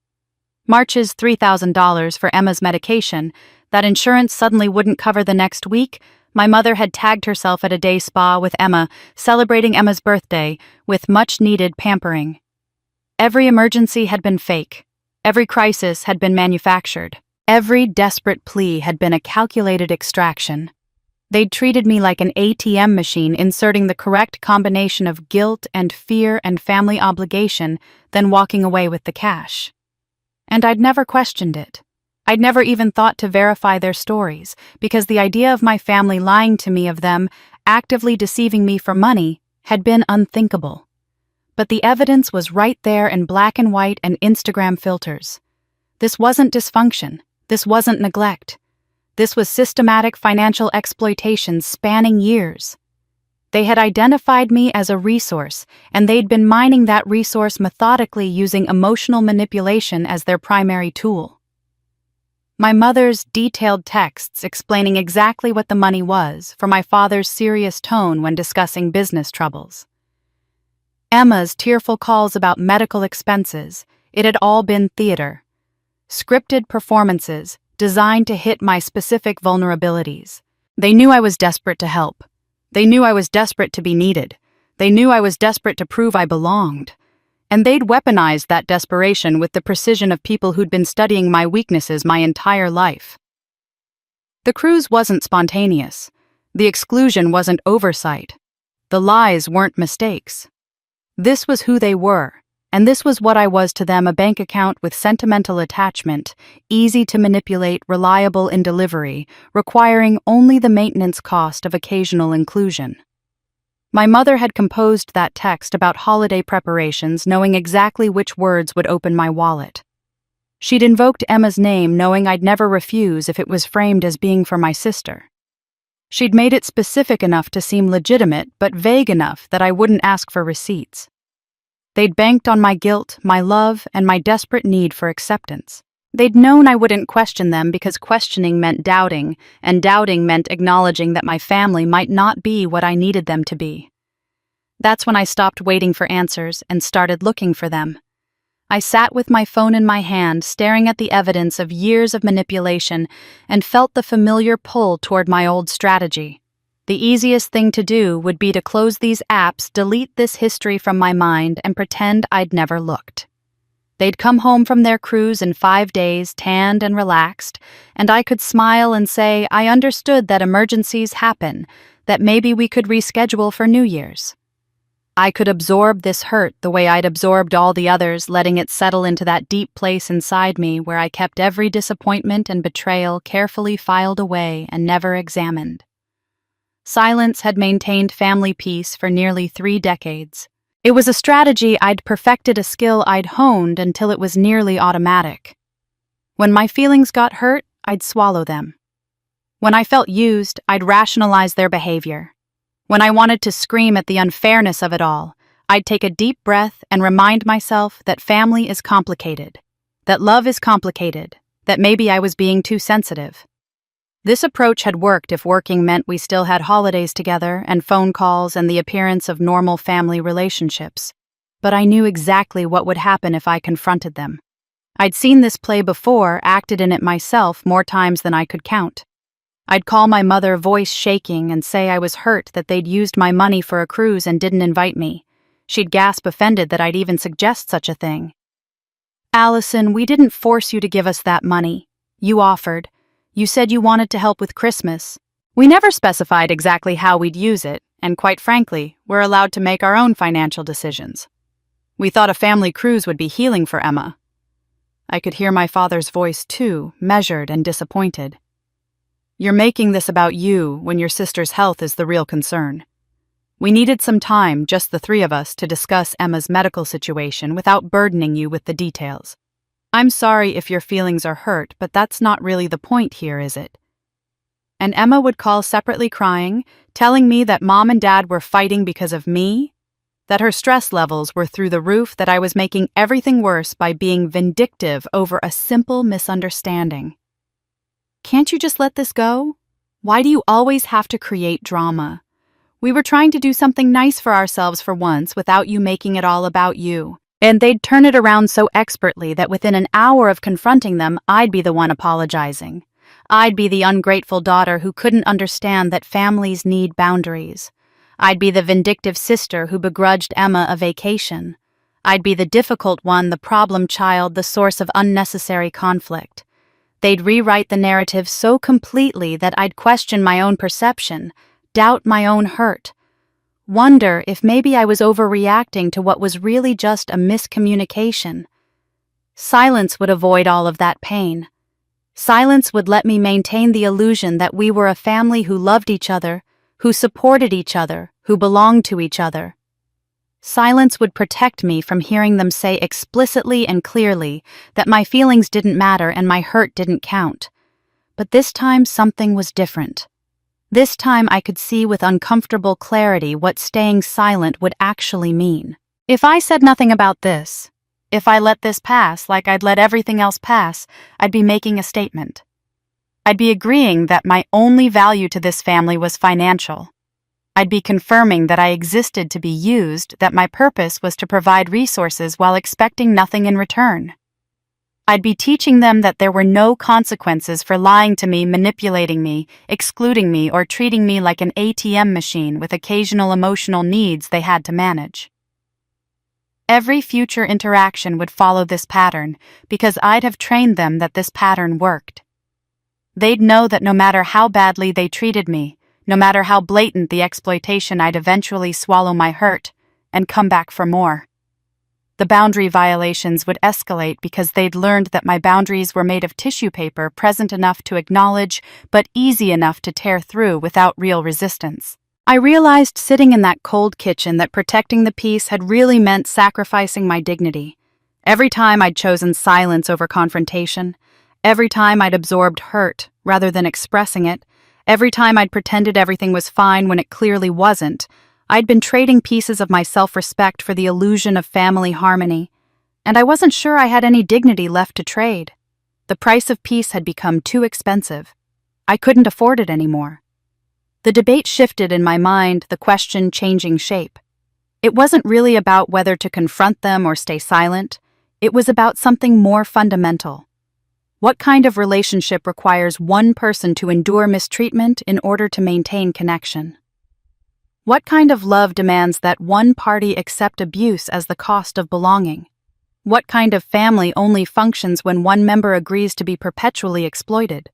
March's $3,000 for Emma's medication, that insurance suddenly wouldn't cover the next week. My mother had tagged herself at a day spa with Emma, celebrating Emma's birthday, with much-needed pampering. Every emergency had been fake. Every crisis had been manufactured. Every desperate plea had been a calculated extraction. They'd treated me like an ATM machine, inserting the correct combination of guilt and fear and family obligation, then walking away with the cash. And I'd never questioned it. I'd never even thought to verify their stories, because the idea of my family lying to me, of them actively deceiving me for money, had been unthinkable. But the evidence was right there in black and white and Instagram filters. This wasn't dysfunction. This wasn't neglect. This was systematic financial exploitation spanning years. They had identified me as a resource, and they'd been mining that resource methodically, using emotional manipulation as their primary tool. My mother's detailed texts explaining exactly what the money was, for my father's serious tone when discussing business troubles. Emma's tearful calls about medical expenses, it had all been theater. Scripted performances designed to hit my specific vulnerabilities. They knew I was desperate to help. They knew I was desperate to be needed. They knew I was desperate to prove I belonged. And they'd weaponized that desperation with the precision of people who'd been studying my weaknesses my entire life. The cruise wasn't spontaneous. The exclusion wasn't oversight. The lies weren't mistakes. This was who they were. And this was what I was to them: a bank account with sentimental attachment, easy to manipulate, reliable in delivery, requiring only the maintenance cost of occasional inclusion. My mother had composed that text about holiday preparations, knowing exactly which words would open my wallet. She'd invoked Emma's name, knowing I'd never refuse if it was framed as being for my sister. She'd made it specific enough to seem legitimate, but vague enough that I wouldn't ask for receipts. They'd banked on my guilt, my love, and my desperate need for acceptance. They'd known I wouldn't question them, because questioning meant doubting, and doubting meant acknowledging that my family might not be what I needed them to be. That's when I stopped waiting for answers and started looking for them. I sat with my phone in my hand, staring at the evidence of years of manipulation, and felt the familiar pull toward my old strategy. The easiest thing to do would be to close these apps, delete this history from my mind, and pretend I'd never looked. They'd come home from their cruise in 5 days, tanned and relaxed, and I could smile and say I understood that emergencies happen, that maybe we could reschedule for New Year's. I could absorb this hurt the way I'd absorbed all the others, letting it settle into that deep place inside me where I kept every disappointment and betrayal carefully filed away and never examined. Silence had maintained family peace for nearly 3 decades. It was a strategy I'd perfected, a skill I'd honed until it was nearly automatic. When my feelings got hurt, I'd swallow them. When I felt used, I'd rationalize their behavior. When I wanted to scream at the unfairness of it all, I'd take a deep breath and remind myself that family is complicated, that love is complicated, that maybe I was being too sensitive. This approach had worked if working meant we still had holidays together and phone calls and the appearance of normal family relationships. But I knew exactly what would happen if I confronted them. I'd seen this play before, acted in it myself more times than I could count. I'd call my mother, voice shaking, and say I was hurt that they'd used my money for a cruise and didn't invite me. She'd gasp offended that I'd even suggest such a thing. "Allison, we didn't force you to give us that money. You offered. You said you wanted to help with Christmas. We never specified exactly how we'd use it, and quite frankly, we're allowed to make our own financial decisions. We thought a family cruise would be healing for Emma." I could hear my father's voice too, measured and disappointed. "You're making this about you when your sister's health is the real concern. We needed some time, just the three of us, to discuss Emma's medical situation without burdening you with the details. I'm sorry if your feelings are hurt, but that's not really the point here, is it?" And Emma would call separately crying, telling me that Mom and Dad were fighting because of me, that her stress levels were through the roof, that I was making everything worse by being vindictive over a simple misunderstanding. "Can't you just let this go? Why do you always have to create drama? We were trying to do something nice for ourselves for once without you making it all about you." And they'd turn it around so expertly that within an hour of confronting them, I'd be the one apologizing. I'd be the ungrateful daughter who couldn't understand that families need boundaries. I'd be the vindictive sister who begrudged Emma a vacation. I'd be the difficult one, the problem child, the source of unnecessary conflict. They'd rewrite the narrative so completely that I'd question my own perception, doubt my own hurt, wonder if maybe I was overreacting to what was really just a miscommunication. Silence would avoid all of that pain. Silence would let me maintain the illusion that we were a family who loved each other, who supported each other, who belonged to each other. Silence would protect me from hearing them say explicitly and clearly that my feelings didn't matter and my hurt didn't count. But this time something was different. This time I could see with uncomfortable clarity what staying silent would actually mean. If I said nothing about this, if I let this pass like I'd let everything else pass, I'd be making a statement. I'd be agreeing that my only value to this family was financial. I'd be confirming that I existed to be used, that my purpose was to provide resources while expecting nothing in return. I'd be teaching them that there were no consequences for lying to me, manipulating me, excluding me, or treating me like an ATM machine with occasional emotional needs they had to manage. Every future interaction would follow this pattern because I'd have trained them that this pattern worked. They'd know that no matter how badly they treated me, no matter how blatant the exploitation, I'd eventually swallow my hurt and come back for more. The boundary violations would escalate because they'd learned that my boundaries were made of tissue paper, present enough to acknowledge, but easy enough to tear through without real resistance. I realized sitting in that cold kitchen that protecting the peace had really meant sacrificing my dignity. Every time I'd chosen silence over confrontation, every time I'd absorbed hurt rather than expressing it, every time I'd pretended everything was fine when it clearly wasn't, I'd been trading pieces of my self-respect for the illusion of family harmony, and I wasn't sure I had any dignity left to trade. The price of peace had become too expensive. I couldn't afford it anymore. The debate shifted in my mind, the question changing shape. It wasn't really about whether to confront them or stay silent. It was about something more fundamental. What kind of relationship requires one person to endure mistreatment in order to maintain connection? What kind of love demands that one party accept abuse as the cost of belonging? What kind of family only functions when one member agrees to be perpetually exploited?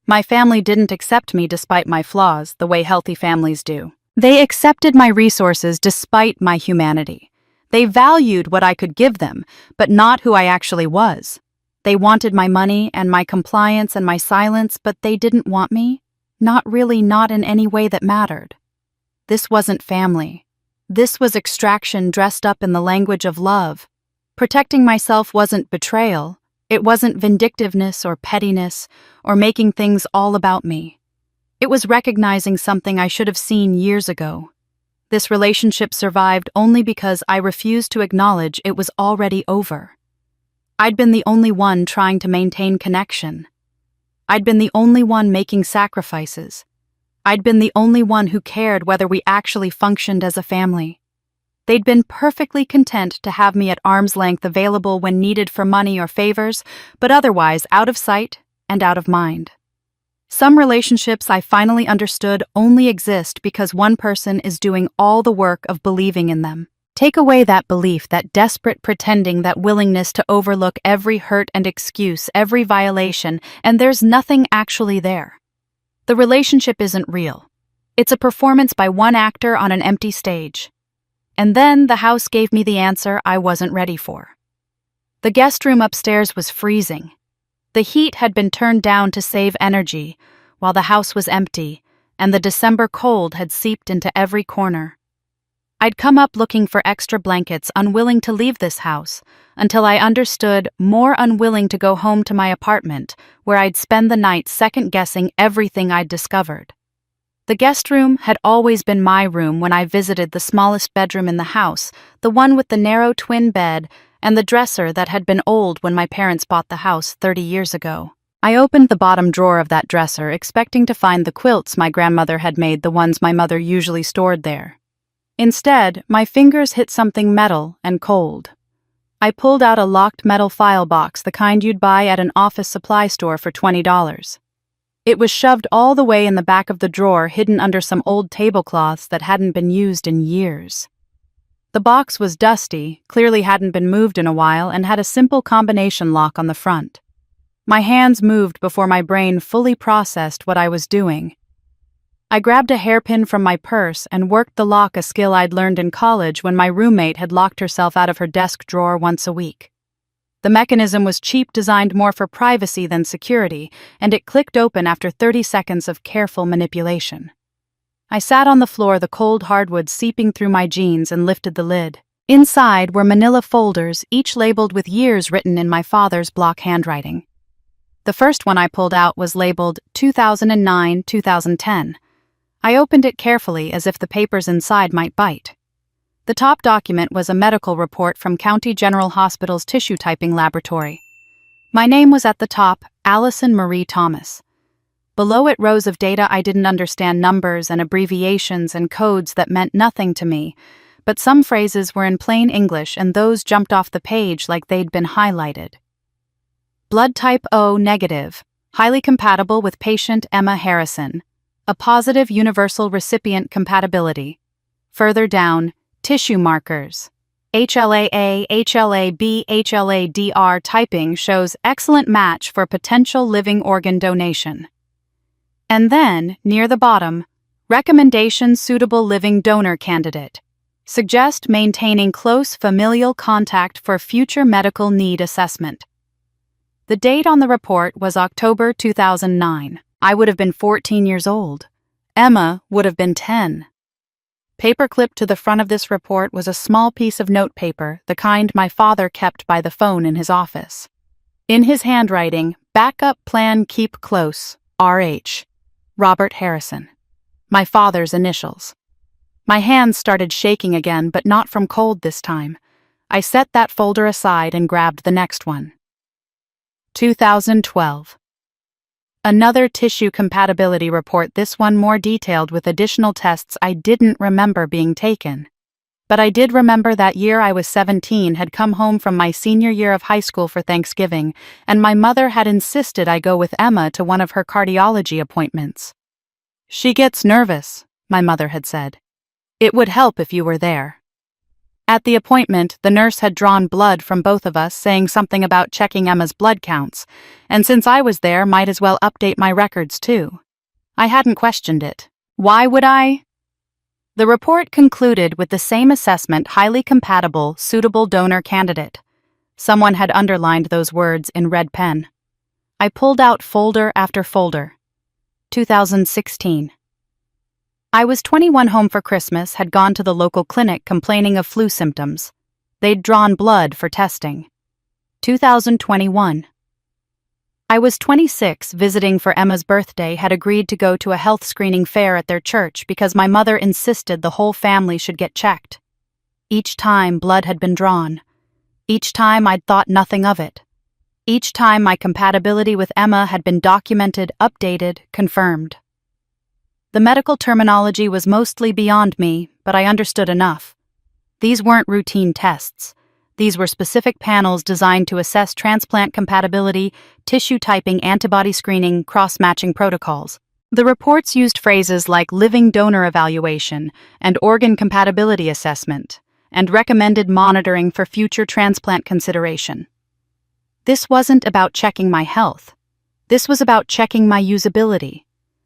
My family didn't accept me despite my flaws, the way healthy families do. They accepted my resources despite my humanity. They valued what I could give them, but not who I actually was. They wanted my money and my compliance and my silence, but they didn't want me. Not really, not in any way that mattered. This wasn't family. This was extraction dressed up in the language of love. Protecting myself wasn't betrayal. It wasn't vindictiveness or pettiness or making things all about me. It was recognizing something I should have seen years ago. This relationship survived only because I refused to acknowledge it was already over. I'd been the only one trying to maintain connection. I'd been the only one making sacrifices. I'd been the only one who cared whether we actually functioned as a family. They'd been perfectly content to have me at arm's length, available when needed for money or favors, but otherwise out of sight and out of mind. Some relationships, I finally understood, only exist because one person is doing all the work of believing in them. Take away that belief, that desperate pretending, that willingness to overlook every hurt and excuse, every violation, and there's nothing actually there. The relationship isn't real. It's a performance by one actor on an empty stage. And then the house gave me the answer I wasn't ready for. The guest room upstairs was freezing. The heat had been turned down to save energy, while the house was empty, and the December cold had seeped into every corner. I'd come up looking for extra blankets, unwilling to leave this house, until I understood, more unwilling to go home to my apartment, where I'd spend the night second-guessing everything I'd discovered. The guest room had always been my room when I visited the smallest bedroom in the house, the one with the narrow twin bed and the dresser that had been old when my parents bought the house 30 years ago. I opened the bottom drawer of that dresser, expecting to find the quilts my grandmother had made, the ones my mother usually stored there. Instead, my fingers hit something metal and cold. I pulled out a locked metal file box, the kind you'd buy at an office supply store for $20. It was shoved all the way in the back of the drawer, hidden under some old tablecloths that hadn't been used in years. The box was dusty, clearly hadn't been moved in a while, and had a simple combination lock on the front. My hands moved before my brain fully processed what I was doing. I grabbed a hairpin from my purse and worked the lock, a skill I'd learned in college when my roommate had locked herself out of her desk drawer once a week. The mechanism was cheap, designed more for privacy than security, and it clicked open after 30 seconds of careful manipulation. I sat on the floor, the cold hardwood seeping through my jeans, and lifted the lid. Inside were manila folders, each labeled with years written in my father's block handwriting. The first one I pulled out was labeled 2009-2010. I opened it carefully, as if the papers inside might bite. The top document was a medical report from County General Hospital's tissue typing laboratory. My name was at the top, Allison Marie Thomas. Below it, rows of data I didn't understand, numbers and abbreviations and codes that meant nothing to me, but some phrases were in plain English and those jumped off the page like they'd been highlighted. Blood type O negative, highly compatible with patient Emma Harrison, a positive universal recipient compatibility. Further down, tissue markers. HLA-A, HLA-B, HLA-DR typing shows excellent match for potential living organ donation. And then, near the bottom, recommendation suitable living donor candidate. Suggest maintaining close familial contact for future medical need assessment. The date on the report was October 2009. I would have been 14 years old. Emma would have been 10. Paperclipped to the front of this report was a small piece of notepaper, the kind my father kept by the phone in his office. In his handwriting, backup plan keep close, RH. Robert Harrison. My father's initials. My hands started shaking again, but not from cold this time. I set that folder aside and grabbed the next one. 2012. Another tissue compatibility report, this one more detailed with additional tests I didn't remember being taken. But I did remember that year I was 17, had come home from my senior year of high school for Thanksgiving, and my mother had insisted I go with Emma to one of her cardiology appointments. "She gets nervous," my mother had said. "It would help if you were there." At the appointment, the nurse had drawn blood from both of us, saying something about checking Emma's blood counts, and since I was there, might as well update my records too. I hadn't questioned it. Why would I? The report concluded with the same assessment: highly compatible, suitable donor candidate. Someone had underlined those words in red pen. I pulled out folder after folder. 2016. I was 21, home for Christmas, had gone to the local clinic complaining of flu symptoms. They'd drawn blood for testing. 2021. I was 26, visiting for Emma's birthday, had agreed to go to a health screening fair at their church because my mother insisted the whole family should get checked. Each time blood had been drawn. Each time I'd thought nothing of it. Each time my compatibility with Emma had been documented, updated, confirmed. The medical terminology was mostly beyond me, but I understood enough. These weren't routine tests. These were specific panels designed to assess transplant compatibility, tissue typing, antibody screening, cross-matching protocols. The reports used phrases like living donor evaluation and organ compatibility assessment, and recommended monitoring for future transplant consideration. This wasn't about checking my health. This was about checking my usability.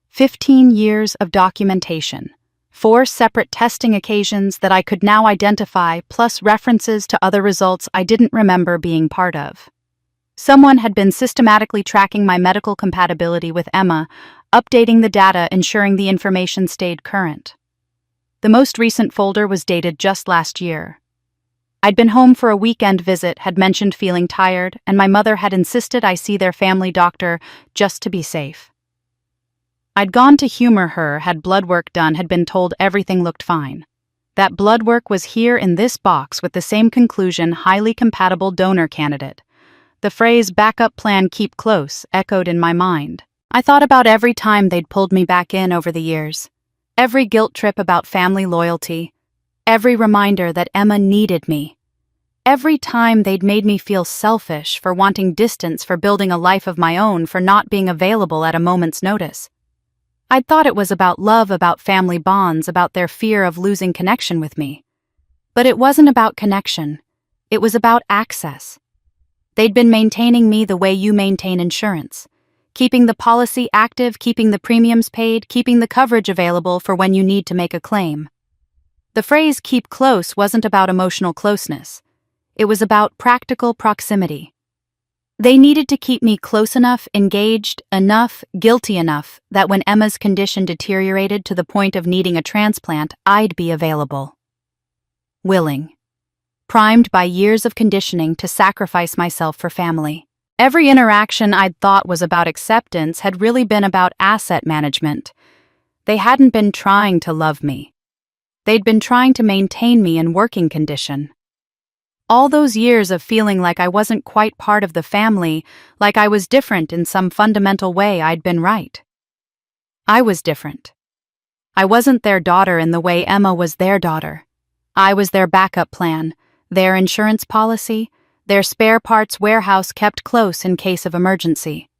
15 years of documentation. 4 separate testing occasions that I could now identify, plus references to other results I didn't remember being part of. Someone had been systematically tracking my medical compatibility with Emma, updating the data, ensuring the information stayed current. The most recent folder was dated just last year. I'd been home for a weekend visit, had mentioned feeling tired, and my mother had insisted I see their family doctor just to be safe. I'd gone to humor her, had blood work done, had been told everything looked fine. That blood work was here in this box with the same conclusion: highly compatible donor candidate. The phrase "backup plan, keep close" echoed in my mind. I thought about every time they'd pulled me back in over the years. Every guilt trip about family loyalty. Every reminder that Emma needed me. Every time they'd made me feel selfish for wanting distance, for building a life of my own, for not being available at a moment's notice. I'd thought it was about love, about family bonds, about their fear of losing connection with me. But it wasn't about connection. It was about access. They'd been maintaining me the way you maintain insurance. Keeping the policy active, keeping the premiums paid, keeping the coverage available for when you need to make a claim. The phrase "keep close" wasn't about emotional closeness. It was about practical proximity. They needed to keep me close enough, engaged enough, guilty enough, that when Emma's condition deteriorated to the point of needing a transplant, I'd be available. Willing. Primed by years of conditioning to sacrifice myself for family. Every interaction I'd thought was about acceptance had really been about asset management. They hadn't been trying to love me. They'd been trying to maintain me in working condition. All those years of feeling like I wasn't quite part of the family, like I was different in some fundamental way, I'd been right. I was different. I wasn't their daughter in the way Emma was their daughter. I was their backup plan, their insurance policy, their spare parts warehouse kept close in case of emergency.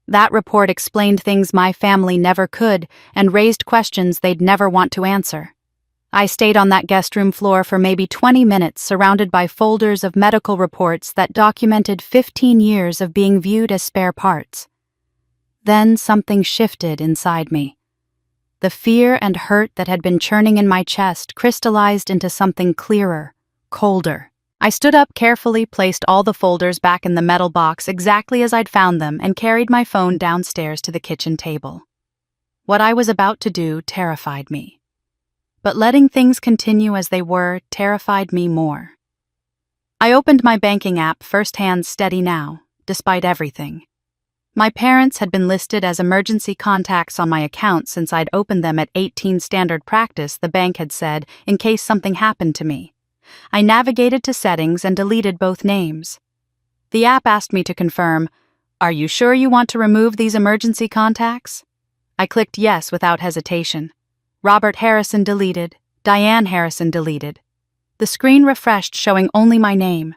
That report explained things my family never could and raised questions they'd never want to answer. I stayed on that guest room floor for maybe 20 minutes, surrounded by folders of medical reports that documented 15 years of being viewed as spare parts. Then something shifted inside me. The fear and hurt that had been churning in my chest crystallized into something clearer, colder. I stood up carefully, placed all the folders back in the metal box exactly as I'd found them, and carried my phone downstairs to the kitchen table. What I was about to do terrified me. But letting things continue as they were terrified me more. I opened my banking app, first hand steady now, despite everything. My parents had been listed as emergency contacts on my account since I'd opened them at 18 standard practice, the bank had said, in case something happened to me. I navigated to settings and deleted both names. The app asked me to confirm, "Are you sure you want to remove these emergency contacts?" I clicked yes without hesitation. Robert Harrison deleted, Diane Harrison deleted. The screen refreshed, showing only my name.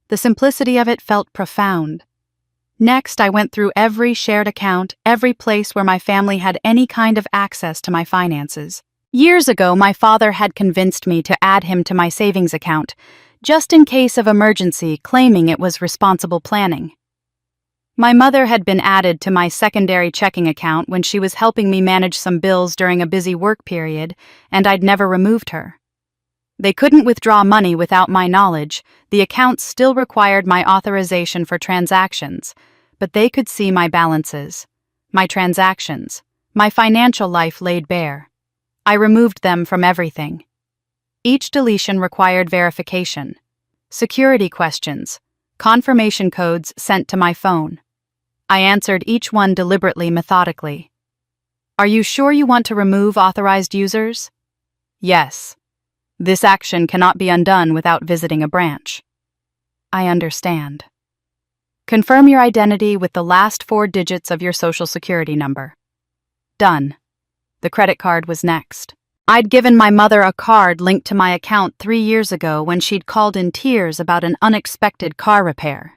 The simplicity of it felt profound. Next, I went through every shared account, every place where my family had any kind of access to my finances. Years ago, my father had convinced me to add him to my savings account, just in case of emergency, claiming it was responsible planning. My mother had been added to my secondary checking account when she was helping me manage some bills during a busy work period, and I'd never removed her. They couldn't withdraw money without my knowledge. The account still required my authorization for transactions, but they could see my balances, my transactions, my financial life laid bare. I removed them from everything. Each deletion required verification, security questions, confirmation codes sent to my phone. I answered each one deliberately, methodically. Are you sure you want to remove authorized users? Yes. This action cannot be undone without visiting a branch. I understand. Confirm your identity with the last 4 digits of your social security number. Done. The credit card was next. I'd given my mother a card linked to my account 3 years ago when she'd called in tears about an unexpected car repair.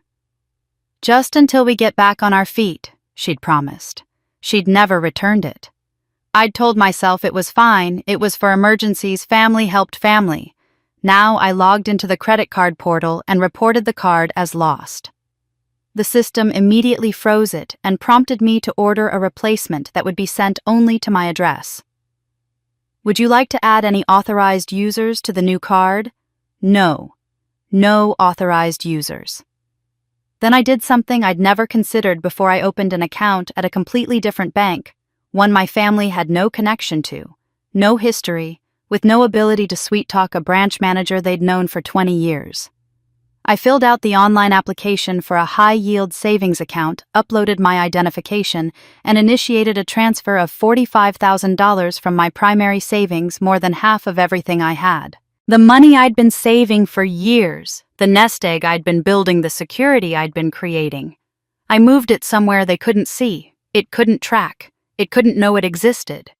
Just until we get back on our feet, she'd promised. She'd never returned it. I'd told myself it was fine, it was for emergencies, family helped family. Now I logged into the credit card portal and reported the card as lost. The system immediately froze it and prompted me to order a replacement that would be sent only to my address. Would you like to add any authorized users to the new card? No. No authorized users. Then I did something I'd never considered before I opened an account at a completely different bank, one my family had no connection to, no history, with no ability to sweet-talk a branch manager they'd known for 20 years. I filled out the online application for a high-yield savings account, uploaded my identification, and initiated a transfer of $45,000 from my primary savings, more than half of everything I had. The money I'd been saving for years, the nest egg I'd been building, the security I'd been creating. I moved it somewhere they couldn't see, it couldn't track, it couldn't know it existed.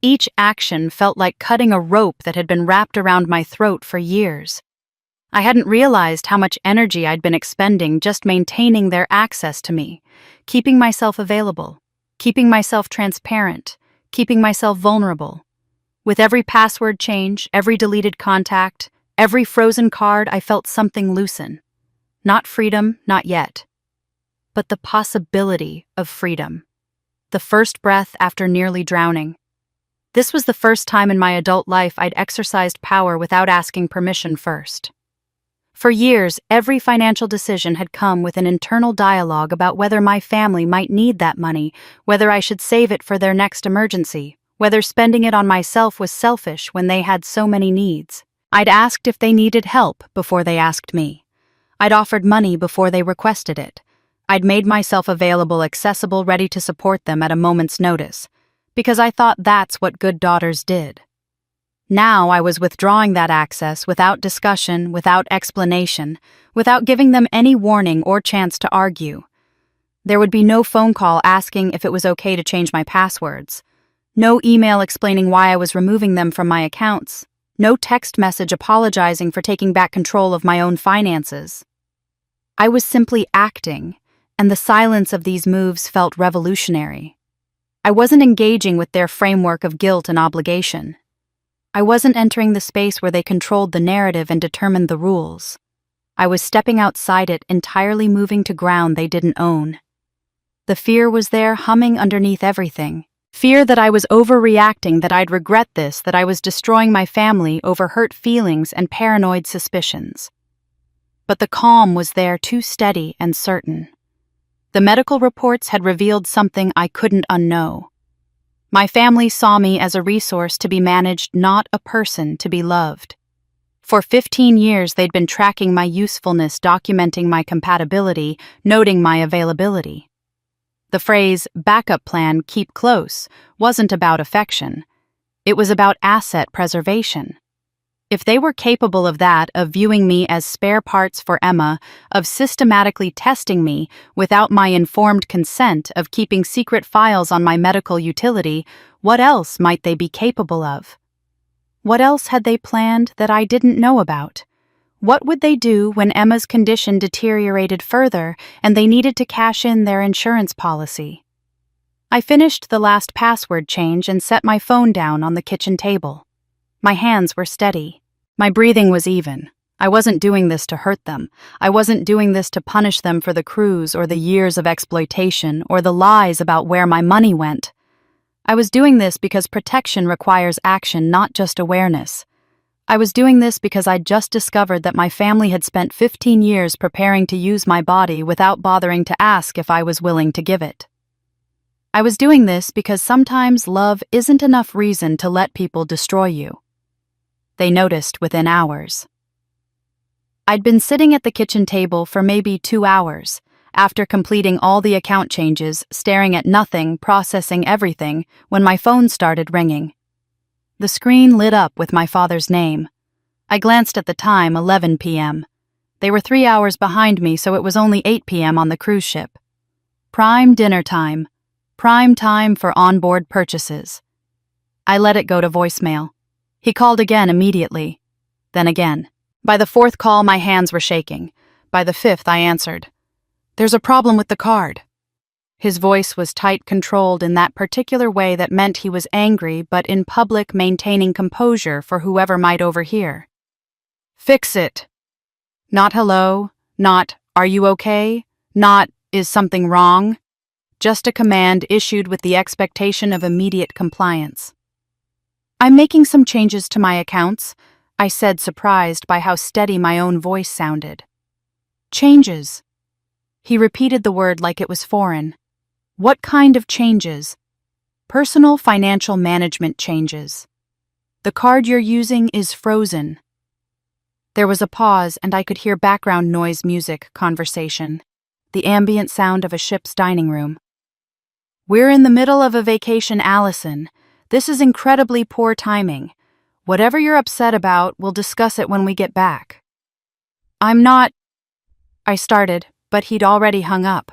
Each action felt like cutting a rope that had been wrapped around my throat for years. I hadn't realized how much energy I'd been expending just maintaining their access to me, keeping myself available, keeping myself transparent, keeping myself vulnerable. With every password change, every deleted contact, every frozen card, I felt something loosen. Not freedom, not yet. But the possibility of freedom. The first breath after nearly drowning. This was the first time in my adult life I'd exercised power without asking permission first. For years, every financial decision had come with an internal dialogue about whether my family might need that money, whether I should save it for their next emergency, whether spending it on myself was selfish when they had so many needs. I'd asked if they needed help before they asked me. I'd offered money before they requested it. I'd made myself available, accessible, ready to support them at a moment's notice, because I thought that's what good daughters did. Now I was withdrawing that access without discussion, without explanation, without giving them any warning or chance to argue. There would be no phone call asking if it was okay to change my passwords, no email explaining why I was removing them from my accounts, no text message apologizing for taking back control of my own finances. I was simply acting, and the silence of these moves felt revolutionary. I wasn't engaging with their framework of guilt and obligation. I wasn't entering the space where they controlled the narrative and determined the rules. I was stepping outside it, entirely moving to ground they didn't own. The fear was there, humming underneath everything. Fear that I was overreacting, that I'd regret this, that I was destroying my family over hurt feelings and paranoid suspicions. But the calm was there, too steady and certain. The medical reports had revealed something I couldn't unknow. My family saw me as a resource to be managed, not a person to be loved. For 15 years, they'd been tracking my usefulness, documenting my compatibility, noting my availability. The phrase, backup plan, keep close, wasn't about affection. It was about asset preservation. If they were capable of that, of viewing me as spare parts for Emma, of systematically testing me without my informed consent, of keeping secret files on my medical utility, what else might they be capable of? What else had they planned that I didn't know about? What would they do when Emma's condition deteriorated further and they needed to cash in their insurance policy? I finished the last password change and set my phone down on the kitchen table. My hands were steady. My breathing was even. I wasn't doing this to hurt them. I wasn't doing this to punish them for the cruise or the years of exploitation or the lies about where my money went. I was doing this because protection requires action, not just awareness. I was doing this because I'd just discovered that my family had spent 15 years preparing to use my body without bothering to ask if I was willing to give it. I was doing this because sometimes love isn't enough reason to let people destroy you. They noticed within hours. I'd been sitting at the kitchen table for maybe 2 hours, after completing all the account changes, staring at nothing, processing everything, when my phone started ringing. The screen lit up with my father's name. I glanced at the time, 11 p.m. They were 3 hours behind me, so it was only 8 p.m. on the cruise ship. Prime dinner time. Prime time for onboard purchases. I let it go to voicemail. He called again immediately. Then again. By the fourth call, my hands were shaking. By the fifth, I answered. "There's a problem with the card." His voice was tight, controlled in that particular way that meant he was angry, but in public maintaining composure for whoever might overhear. "Fix it." Not hello, not are you okay, not is something wrong. Just a command issued with the expectation of immediate compliance. "I'm making some changes to my accounts," I said, surprised by how steady my own voice sounded. "Changes." He repeated the word like it was foreign. "What kind of changes?" "Personal financial management changes. The card you're using is frozen." There was a pause, and I could hear background noise, music, conversation, the ambient sound of a ship's dining room. "We're in the middle of a vacation, Allison. This is incredibly poor timing. Whatever you're upset about, we'll discuss it when we get back." "I'm not—" I started, but he'd already hung up.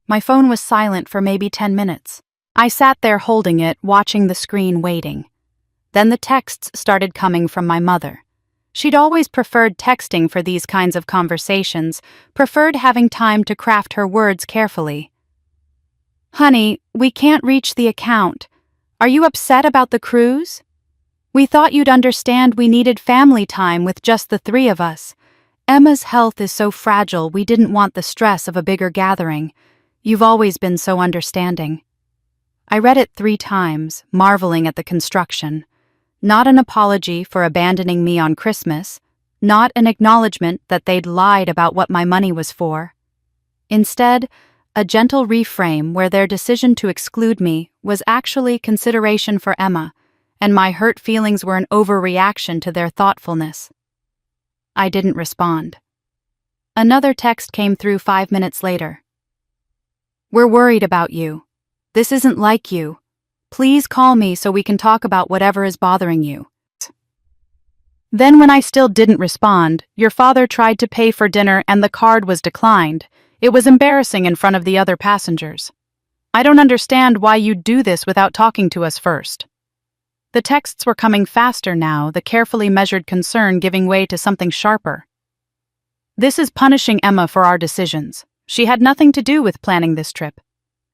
My phone was silent for maybe 10 minutes. I sat there holding it, watching the screen, waiting. Then the texts started coming from my mother. She'd always preferred texting for these kinds of conversations, preferred having time to craft her words carefully. "Honey, we can't reach the account. Are you upset about the cruise? We thought you'd understand we needed family time with just the three of us. Emma's health is so fragile, we didn't want the stress of a bigger gathering. You've always been so understanding." I read it 3 times, marveling at the construction. Not an apology for abandoning me on Christmas, not an acknowledgement that they'd lied about what my money was for. Instead, a gentle reframe where their decision to exclude me was actually consideration for Emma, and my hurt feelings were an overreaction to their thoughtfulness. I didn't respond. Another text came through 5 minutes later. "We're worried about you. This isn't like you. Please call me so we can talk about whatever is bothering you." Then when I still didn't respond, your father tried to pay for dinner and the card was declined. It was embarrassing in front of the other passengers. "I don't understand why you'd do this without talking to us first." The texts were coming faster now, the carefully measured concern giving way to something sharper. "This is punishing Emma for our decisions. She had nothing to do with planning this trip.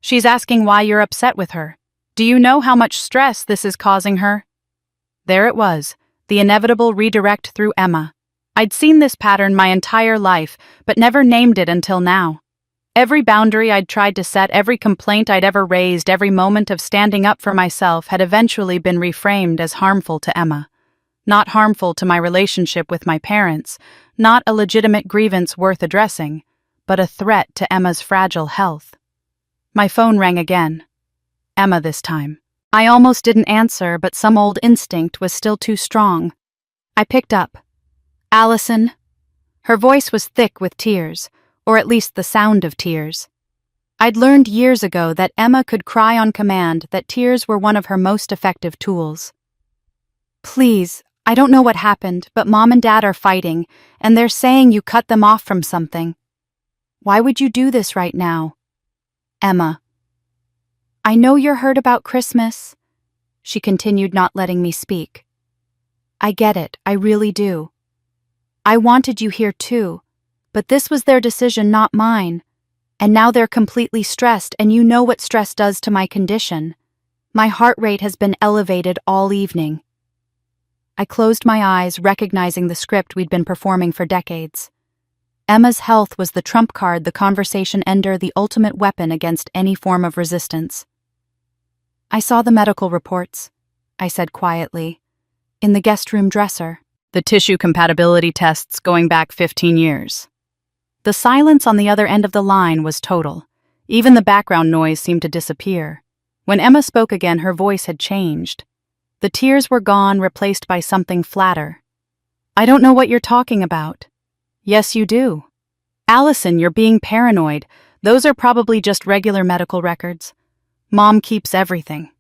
She's asking why you're upset with her. Do you know how much stress this is causing her?" There it was, the inevitable redirect through Emma. I'd seen this pattern my entire life, but never named it until now. Every boundary I'd tried to set, every complaint I'd ever raised, every moment of standing up for myself had eventually been reframed as harmful to Emma. Not harmful to my relationship with my parents, not a legitimate grievance worth addressing, but a threat to Emma's fragile health. My phone rang again. Emma this time. I almost didn't answer, but some old instinct was still too strong. I picked up. "Allison." Her voice was thick with tears, or at least the sound of tears. I'd learned years ago that Emma could cry on command, that tears were one of her most effective tools. "Please, I don't know what happened, but Mom and Dad are fighting, and they're saying you cut them off from something. Why would you do this right now?" Emma. "I know you're hurt about Christmas." She continued, not letting me speak. "I get it, I really do. I wanted you here too, but this was their decision, not mine. And now they're completely stressed, and you know what stress does to my condition. My heart rate has been elevated all evening." I closed my eyes, recognizing the script we'd been performing for decades. Emma's health was the trump card, the conversation ender, the ultimate weapon against any form of resistance. "I saw the medical reports," I said quietly. "In the guest room dresser." "The tissue compatibility tests going back 15 years. The silence on the other end of the line was total. Even the background noise seemed to disappear. When Emma spoke again, her voice had changed. The tears were gone, replaced by something flatter. "I don't know what you're talking about." "Yes, you do. Allison, you're being paranoid. Those are probably just regular medical records. Mom keeps everything.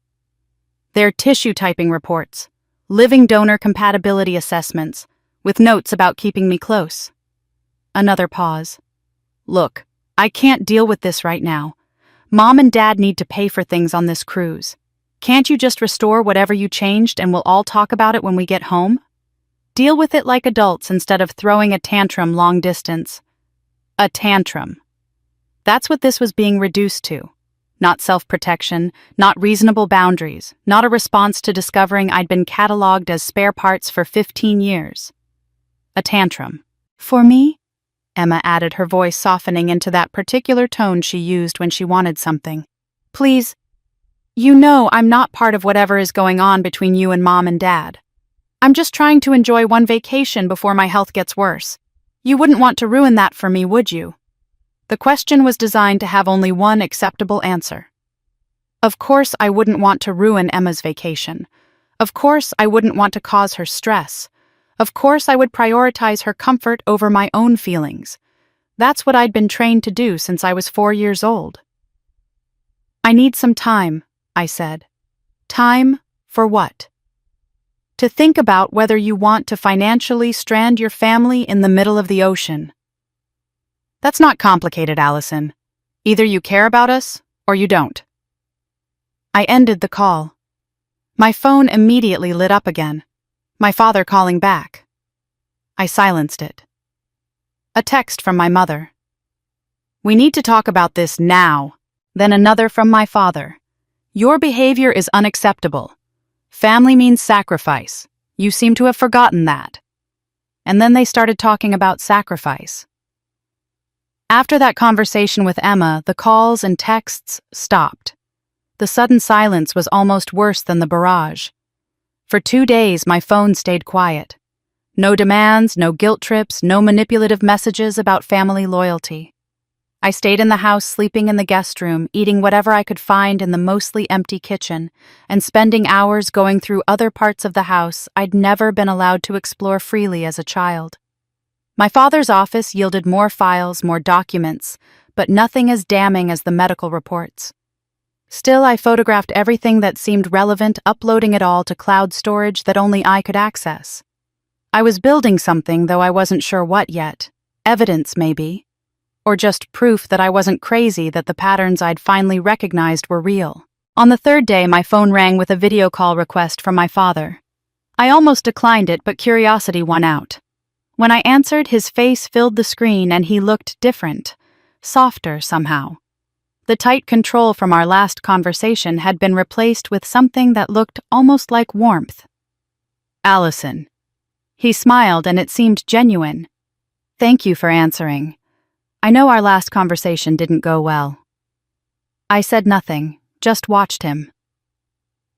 They're tissue typing reports, living donor compatibility assessments, with notes about keeping me close. Another pause. Look, I can't deal with this right now. Mom and Dad need to pay for things on this cruise. Can't you just restore whatever you changed and we'll all talk about it when we get home? Deal with it like adults instead of throwing a tantrum long distance. A tantrum. That's what this was being reduced to. Not self-protection, not reasonable boundaries, not a response to discovering I'd been cataloged as spare parts for 15 years. A tantrum. For me? Emma added, her voice softening into that particular tone she used when she wanted something. Please, you know I'm not part of whatever is going on between you and Mom and Dad. I'm just trying to enjoy one vacation before my health gets worse. You wouldn't want to ruin that for me, would you? The question was designed to have only one acceptable answer. Of course I wouldn't want to ruin Emma's vacation. Of course I wouldn't want to cause her stress. Of course I would prioritize her comfort over my own feelings. That's what I'd been trained to do since I was 4 years old. I need some time, I said. Time for what? To think about whether you want to financially strand your family in the middle of the ocean. That's not complicated, Allison. Either you care about us, or you don't. I ended the call. My phone immediately lit up again. My father calling back. I silenced it. A text from my mother. We need to talk about this now. Then another from my father. Your behavior is unacceptable. Family means sacrifice. You seem to have forgotten that. And then they started talking about sacrifice. After that conversation with Emma, the calls and texts stopped. The sudden silence was almost worse than the barrage. For 2 days, my phone stayed quiet. No demands, no guilt trips, no manipulative messages about family loyalty. I stayed in the house, sleeping in the guest room, eating whatever I could find in the mostly empty kitchen, and spending hours going through other parts of the house I'd never been allowed to explore freely as a child. My father's office yielded more files, more documents, but nothing as damning as the medical reports. Still, I photographed everything that seemed relevant, uploading it all to cloud storage that only I could access. I was building something, though I wasn't sure what yet. Evidence, maybe. Or just proof that I wasn't crazy, that the patterns I'd finally recognized were real. On the 3rd day, my phone rang with a video call request from my father. I almost declined it, but curiosity won out. When I answered, his face filled the screen and he looked different, softer somehow. The tight control from our last conversation had been replaced with something that looked almost like warmth. Allison. He smiled and it seemed genuine. Thank you for answering. I know our last conversation didn't go well. I said nothing, just watched him.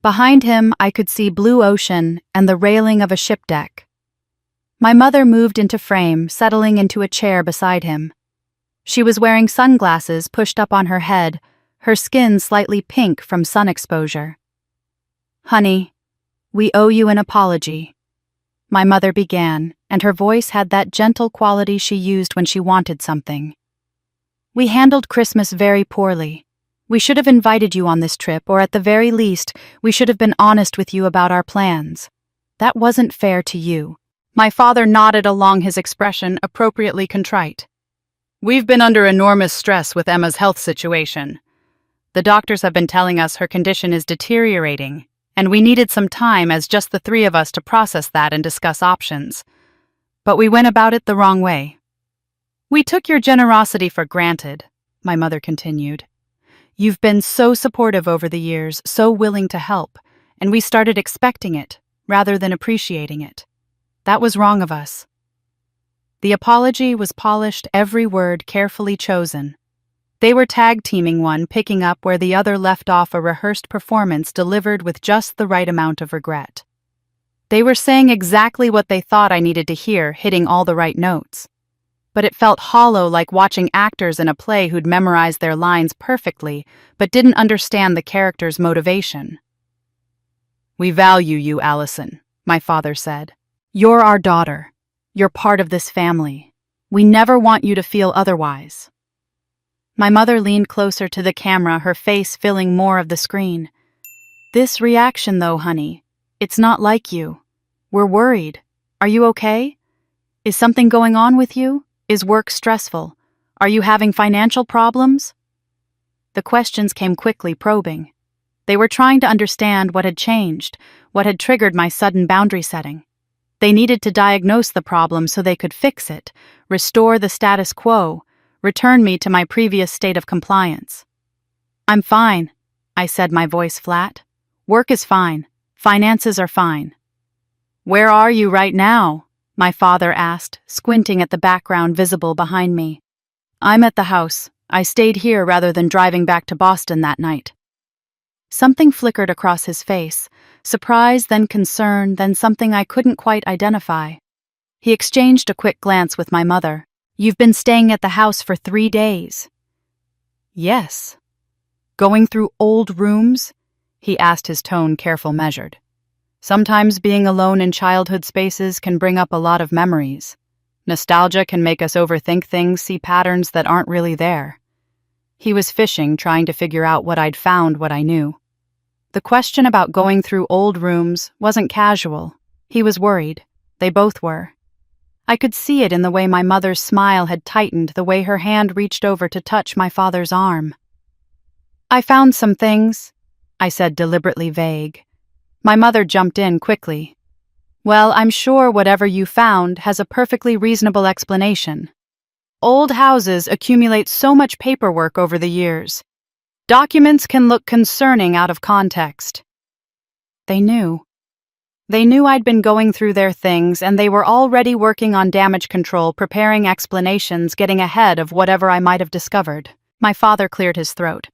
Behind him, I could see blue ocean and the railing of a ship deck. My mother moved into frame, settling into a chair beside him. She was wearing sunglasses pushed up on her head, her skin slightly pink from sun exposure. Honey, we owe you an apology. My mother began, and her voice had that gentle quality she used when she wanted something. We handled Christmas very poorly. We should have invited you on this trip, or at the very least, we should have been honest with you about our plans. That wasn't fair to you. My father nodded along his expression, appropriately contrite. We've been under enormous stress with Emma's health situation. The doctors have been telling us her condition is deteriorating, and we needed some time as just the 3 of us to process that and discuss options. But we went about it the wrong way. We took your generosity for granted, my mother continued. You've been so supportive over the years, so willing to help, and we started expecting it, rather than appreciating it. That was wrong of us. The apology was polished, every word carefully chosen. They were tag-teaming one, picking up where the other left off, a rehearsed performance delivered with just the right amount of regret. They were saying exactly what they thought I needed to hear, hitting all the right notes. But it felt hollow, like watching actors in a play who'd memorized their lines perfectly, but didn't understand the character's motivation. We value you, Allison, my father said. You're our daughter. You're part of this family. We never want you to feel otherwise. My mother leaned closer to the camera, her face filling more of the screen. "This reaction, though, honey, it's not like you. We're worried. Are you okay? Is something going on with you? Is work stressful? Are you having financial problems?" The questions came quickly, probing. They were trying to understand what had changed, what had triggered my sudden boundary setting. They needed to diagnose the problem so they could fix it, restore the status quo, return me to my previous state of compliance. "I'm fine," I said, my voice flat. "Work is fine. Finances are fine." "Where are you right now?" my father asked, squinting at the background visible behind me. "I'm at the house. I stayed here rather than driving back to Boston that night." Something flickered across his face, surprise, then concern, then something I couldn't quite identify. He exchanged a quick glance with my mother. "You've been staying at the house for 3 days." "Yes." "Going through old rooms?" he asked, his tone careful, measured. "Sometimes being alone in childhood spaces can bring up a lot of memories. Nostalgia can make us overthink things, see patterns that aren't really there." He was fishing, trying to figure out what I'd found, what I knew. The question about going through old rooms wasn't casual. He was worried. They both were. I could see it in the way my mother's smile had tightened, the way her hand reached over to touch my father's arm. "I found some things," I said, deliberately vague. My mother jumped in quickly. "Well, I'm sure whatever you found has a perfectly reasonable explanation. Old houses accumulate so much paperwork over the years. Documents can look concerning out of context." They knew. They knew I'd been going through their things, and they were already working on damage control, preparing explanations, getting ahead of whatever I might have discovered. My father cleared his throat.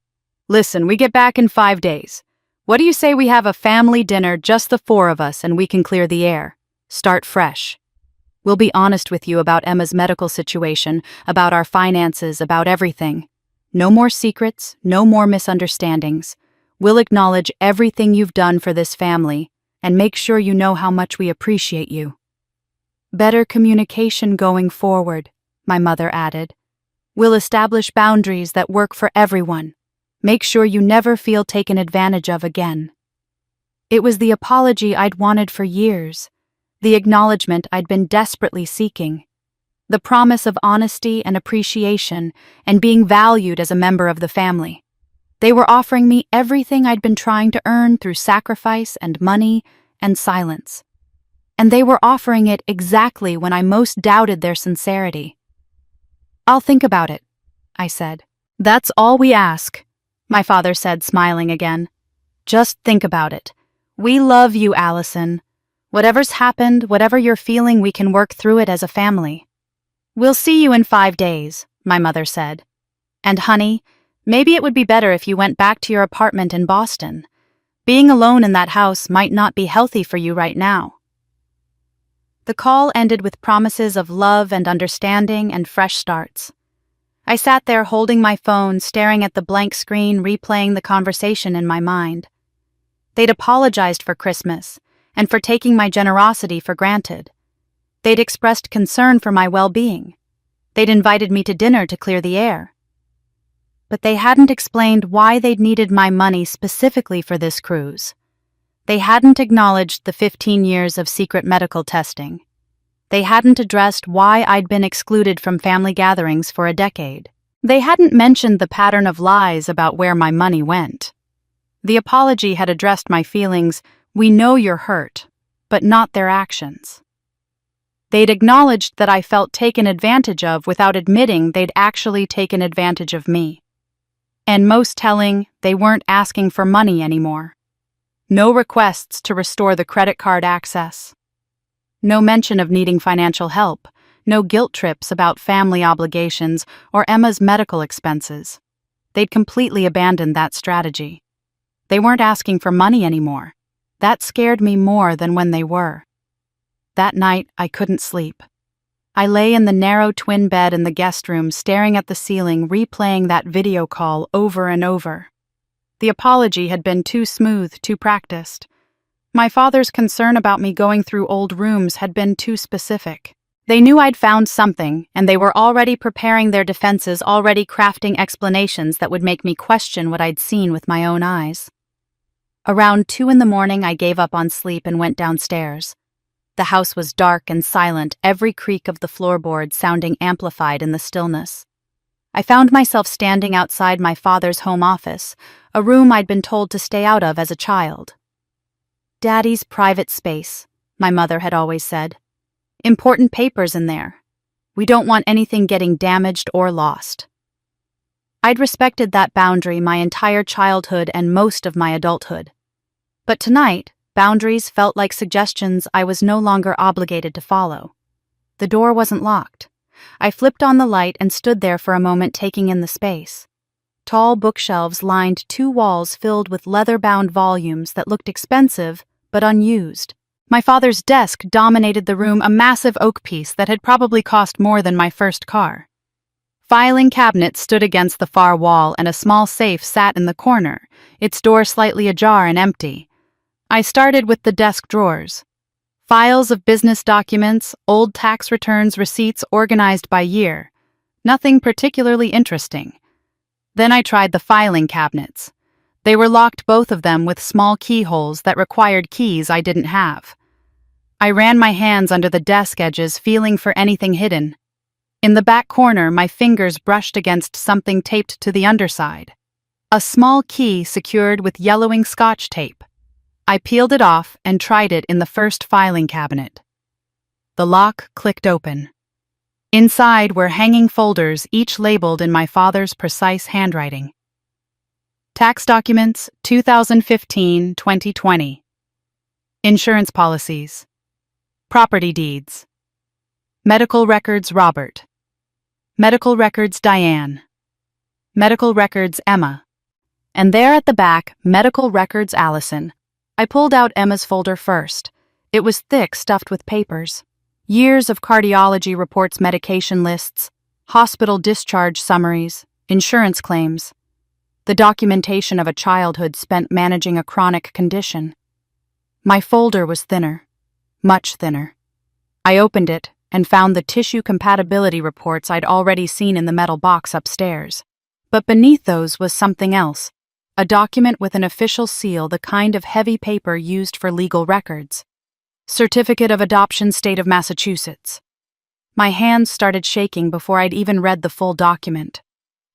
"Listen, we get back in 5 days. What do you say we have a family dinner, just the 4 of us, and we can clear the air? Start fresh. We'll be honest with you about Emma's medical situation, about our finances, about everything. No more secrets, no more misunderstandings. We'll acknowledge everything you've done for this family, and make sure you know how much we appreciate you. Better communication going forward," my mother added. "We'll establish boundaries that work for everyone. Make sure you never feel taken advantage of again." It was the apology I'd wanted for years, the acknowledgement I'd been desperately seeking, the promise of honesty and appreciation and being valued as a member of the family. They were offering me everything I'd been trying to earn through sacrifice and money and silence. And they were offering it exactly when I most doubted their sincerity. "I'll think about it," I said. "That's all we ask," my father said, smiling again. "Just think about it. We love you, Allison. Whatever's happened, whatever you're feeling, we can work through it as a family." "We'll see you in 5 days," my mother said. "And honey, maybe it would be better if you went back to your apartment in Boston. Being alone in that house might not be healthy for you right now." The call ended with promises of love and understanding and fresh starts. I sat there holding my phone, staring at the blank screen, replaying the conversation in my mind. They'd apologized for Christmas and for taking my generosity for granted. They'd expressed concern for my well-being. They'd invited me to dinner to clear the air. But they hadn't explained why they'd needed my money specifically for this cruise. They hadn't acknowledged the 15 years of secret medical testing. They hadn't addressed why I'd been excluded from family gatherings for a decade. They hadn't mentioned the pattern of lies about where my money went. The apology had addressed my feelings, "We know you're hurt," but not their actions. They'd acknowledged that I felt taken advantage of without admitting they'd actually taken advantage of me. And most telling, they weren't asking for money anymore. No requests to restore the credit card access. No mention of needing financial help. No guilt trips about family obligations or Emma's medical expenses. They'd completely abandoned that strategy. They weren't asking for money anymore. That scared me more than when they were. That night, I couldn't sleep. I lay in the narrow twin bed in the guest room, staring at the ceiling, replaying that video call over and over. The apology had been too smooth, too practiced. My father's concern about me going through old rooms had been too specific. They knew I'd found something, and they were already preparing their defenses, already crafting explanations that would make me question what I'd seen with my own eyes. Around 2 in the morning, I gave up on sleep and went downstairs. The house was dark and silent, every creak of the floorboard sounding amplified in the stillness. I found myself standing outside my father's home office, a room I'd been told to stay out of as a child. Daddy's private space, my mother had always said. Important papers in there. We don't want anything getting damaged or lost. I'd respected that boundary my entire childhood and most of my adulthood. But tonight, boundaries felt like suggestions I was no longer obligated to follow. The door wasn't locked. I flipped on the light and stood there for a moment, taking in the space. Tall bookshelves lined 2 walls filled with leather-bound volumes that looked expensive but unused. My father's desk dominated the room, a massive oak piece that had probably cost more than my first car. Filing cabinets stood against the far wall, and a small safe sat in the corner, its door slightly ajar and empty. I started with the desk drawers. Files of business documents, old tax returns, receipts organized by year. Nothing particularly interesting. Then I tried the filing cabinets. They were locked, both of them with small keyholes that required keys I didn't have. I ran my hands under the desk edges, feeling for anything hidden. In the back corner, my fingers brushed against something taped to the underside. A small key secured with yellowing Scotch tape. I peeled it off and tried it in the first filing cabinet. The lock clicked open. Inside were hanging folders, each labeled in my father's precise handwriting. Tax documents, 2015-2020. Insurance policies. Property deeds. Medical records, Robert. Medical records, Diane. Medical records, Emma. And there at the back, medical records, Allison. I pulled out Emma's folder first. It was thick, stuffed with papers. Years of cardiology reports, medication lists, hospital discharge summaries, insurance claims. The documentation of a childhood spent managing a chronic condition. My folder was thinner. Much thinner. I opened it and found the tissue compatibility reports I'd already seen in the metal box upstairs. But beneath those was something else, a document with an official seal, the kind of heavy paper used for legal records. Certificate of Adoption, State of Massachusetts. My hands started shaking before I'd even read the full document.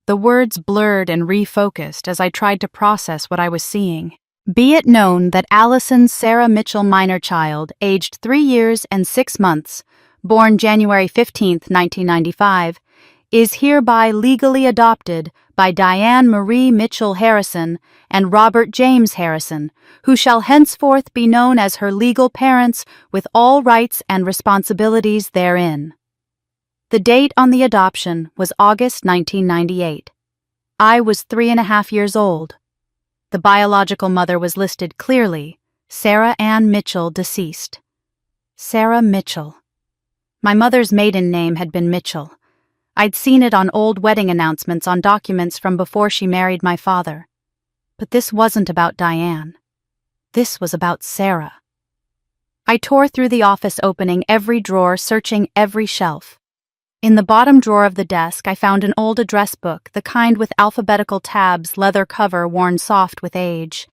The words blurred and refocused as I tried to process what I was seeing. Be it known that Allison Sarah Mitchell, minor child, aged 3 years and 6 months, born January 15, 1995, is hereby legally adopted by Diane Marie Mitchell Harrison and Robert James Harrison, who shall henceforth be known as her legal parents with all rights and responsibilities therein. The date on the adoption was August 1998. I was 3.5 years old. The biological mother was listed clearly, Sarah Ann Mitchell, deceased. Sarah Mitchell. My mother's maiden name had been Mitchell. I'd seen it on old wedding announcements on documents from before she married my father. But this wasn't about Diane. This was about Sarah. I tore through the office, opening every drawer, searching every shelf. In the bottom drawer of the desk, I found an old address book, the kind with alphabetical tabs, leather cover worn soft with age.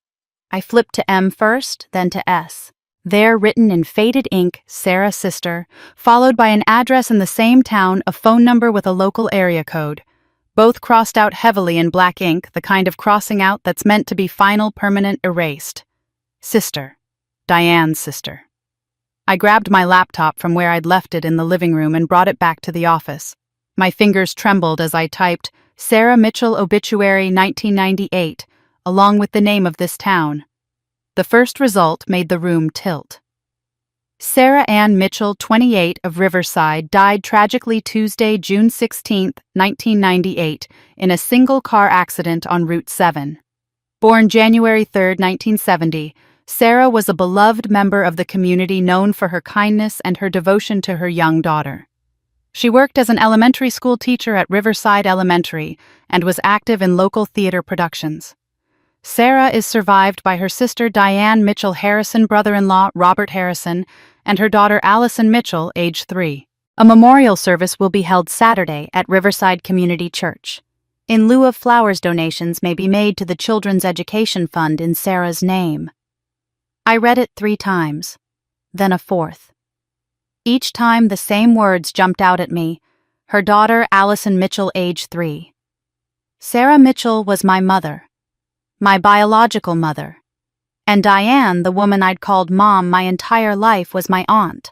I flipped to M first, then to S. There, written in faded ink, Sarah, sister, followed by an address in the same town, a phone number with a local area code. Both crossed out heavily in black ink, the kind of crossing out that's meant to be final, permanent, erased. Sister. Diane's sister. I grabbed my laptop from where I'd left it in the living room and brought it back to the office. My fingers trembled as I typed, Sarah Mitchell obituary 1998, along with the name of this town. The first result made the room tilt. Sarah Ann Mitchell, 28, of Riverside, died tragically Tuesday, June 16, 1998, in a single-car accident on Route 7. Born January 3, 1970, Sarah was a beloved member of the community, known for her kindness and her devotion to her young daughter. She worked as an elementary school teacher at Riverside Elementary and was active in local theater productions. Sarah is survived by her sister Diane Mitchell Harrison, brother-in-law Robert Harrison, and her daughter Allison Mitchell, age 3. A memorial service will be held Saturday at Riverside Community Church. In lieu of flowers, donations may be made to the Children's Education Fund in Sarah's name. I read it 3 times, then a 4th. Each time the same words jumped out at me. Her daughter, Allison Mitchell, age 3. Sarah Mitchell was my mother, my biological mother. And Diane, the woman I'd called Mom my entire life, was my aunt,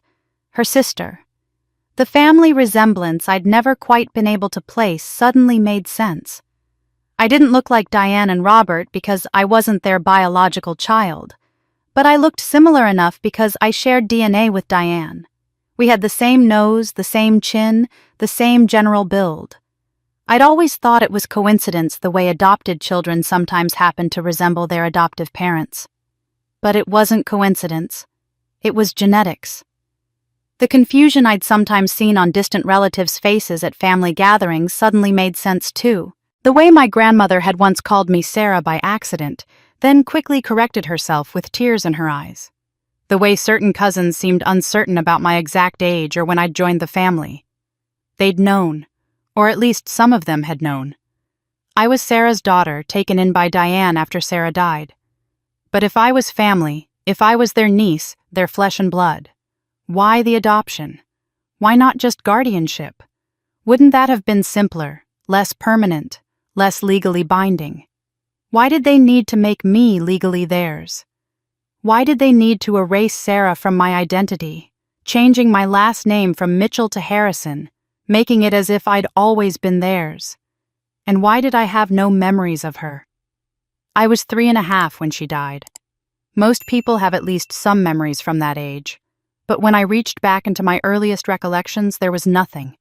her sister. The family resemblance I'd never quite been able to place suddenly made sense. I didn't look like Diane and Robert because I wasn't their biological child, but I looked similar enough because I shared DNA with Diane. We had the same nose, the same chin, the same general build. I'd always thought it was coincidence the way adopted children sometimes happen to resemble their adoptive parents. But it wasn't coincidence. It was genetics. The confusion I'd sometimes seen on distant relatives' faces at family gatherings suddenly made sense too. The way my grandmother had once called me Sarah by accident, then quickly corrected herself with tears in her eyes. The way certain cousins seemed uncertain about my exact age or when I'd joined the family. They'd known, or at least some of them had known. I was Sarah's daughter, taken in by Diane after Sarah died. But if I was family, if I was their niece, their flesh and blood, why the adoption? Why not just guardianship? Wouldn't that have been simpler, less permanent, less legally binding? Why did they need to make me legally theirs? Why did they need to erase Sarah from my identity, changing my last name from Mitchell to Harrison, making it as if I'd always been theirs? And why did I have no memories of her? I was 3.5 when she died. Most people have at least some memories from that age, but when I reached back into my earliest recollections, there was nothing.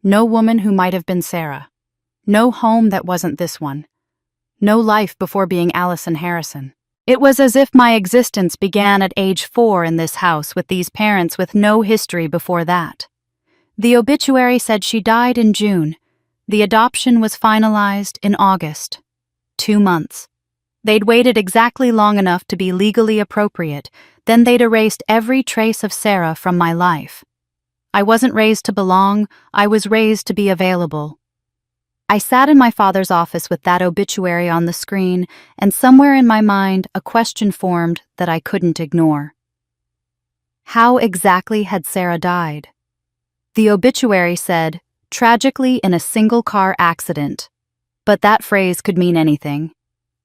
No woman who might have been Sarah. No home that wasn't this one. No life before being Allison Harrison. It was as if my existence began at age 4 in this house with these parents with no history before that. The obituary said she died in June. The adoption was finalized in August. 2 months. They'd waited exactly long enough to be legally appropriate, then they'd erased every trace of Sarah from my life. I wasn't raised to belong, I was raised to be available. I sat in my father's office with that obituary on the screen, and somewhere in my mind a question formed that I couldn't ignore. How exactly had Sarah died? The obituary said, tragically in a single-car accident. But that phrase could mean anything.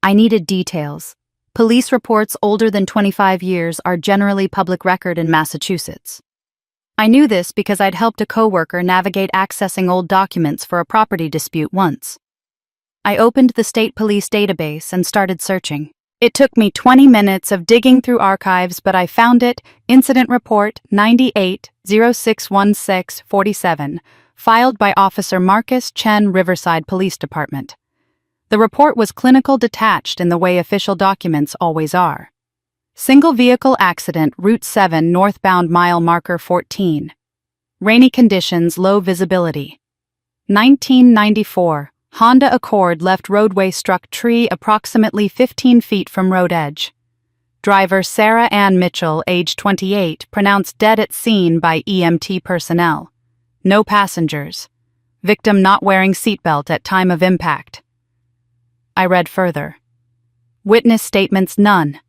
I needed details. Police reports older than 25 years are generally public record in Massachusetts. I knew this because I'd helped a coworker navigate accessing old documents for a property dispute once. I opened the state police database and started searching. It took me 20 minutes of digging through archives, but I found it, Incident Report 98-0616-47, filed by Officer Marcus Chen, Riverside Police Department. The report was clinical detached in the way official documents always are. Single vehicle accident, Route 7 northbound mile marker 14. Rainy conditions, low visibility. 1994, Honda Accord left roadway, struck tree approximately 15 feet from road edge. Driver Sarah Ann Mitchell, age 28, pronounced dead at scene by EMT personnel. No passengers. Victim not wearing seatbelt at time of impact. I read further. Witness statements none.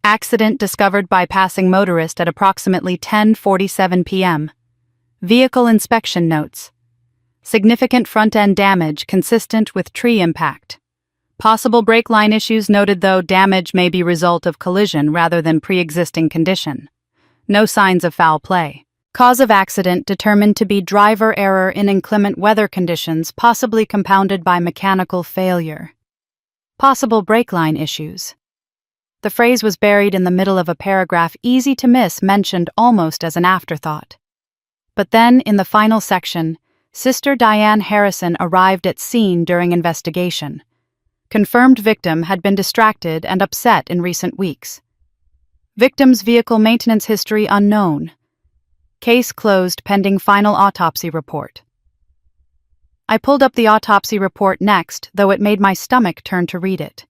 Accident discovered by passing motorist at approximately 10:47 p.m. Vehicle inspection notes. Significant front-end damage consistent with tree impact. Possible brake line issues noted, though damage may be result of collision rather than pre-existing condition. No signs of foul play. Cause of accident determined to be driver error in inclement weather conditions, possibly compounded by mechanical failure. Possible brake line issues. The phrase was buried in the middle of a paragraph easy to miss, mentioned almost as an afterthought. But then, in the final section, Sister Diane Harrison arrived at scene during investigation. Confirmed victim had been distracted and upset in recent weeks. Victim's vehicle maintenance history unknown. Case closed pending final autopsy report. I pulled up the autopsy report next, though it made my stomach turn to read it.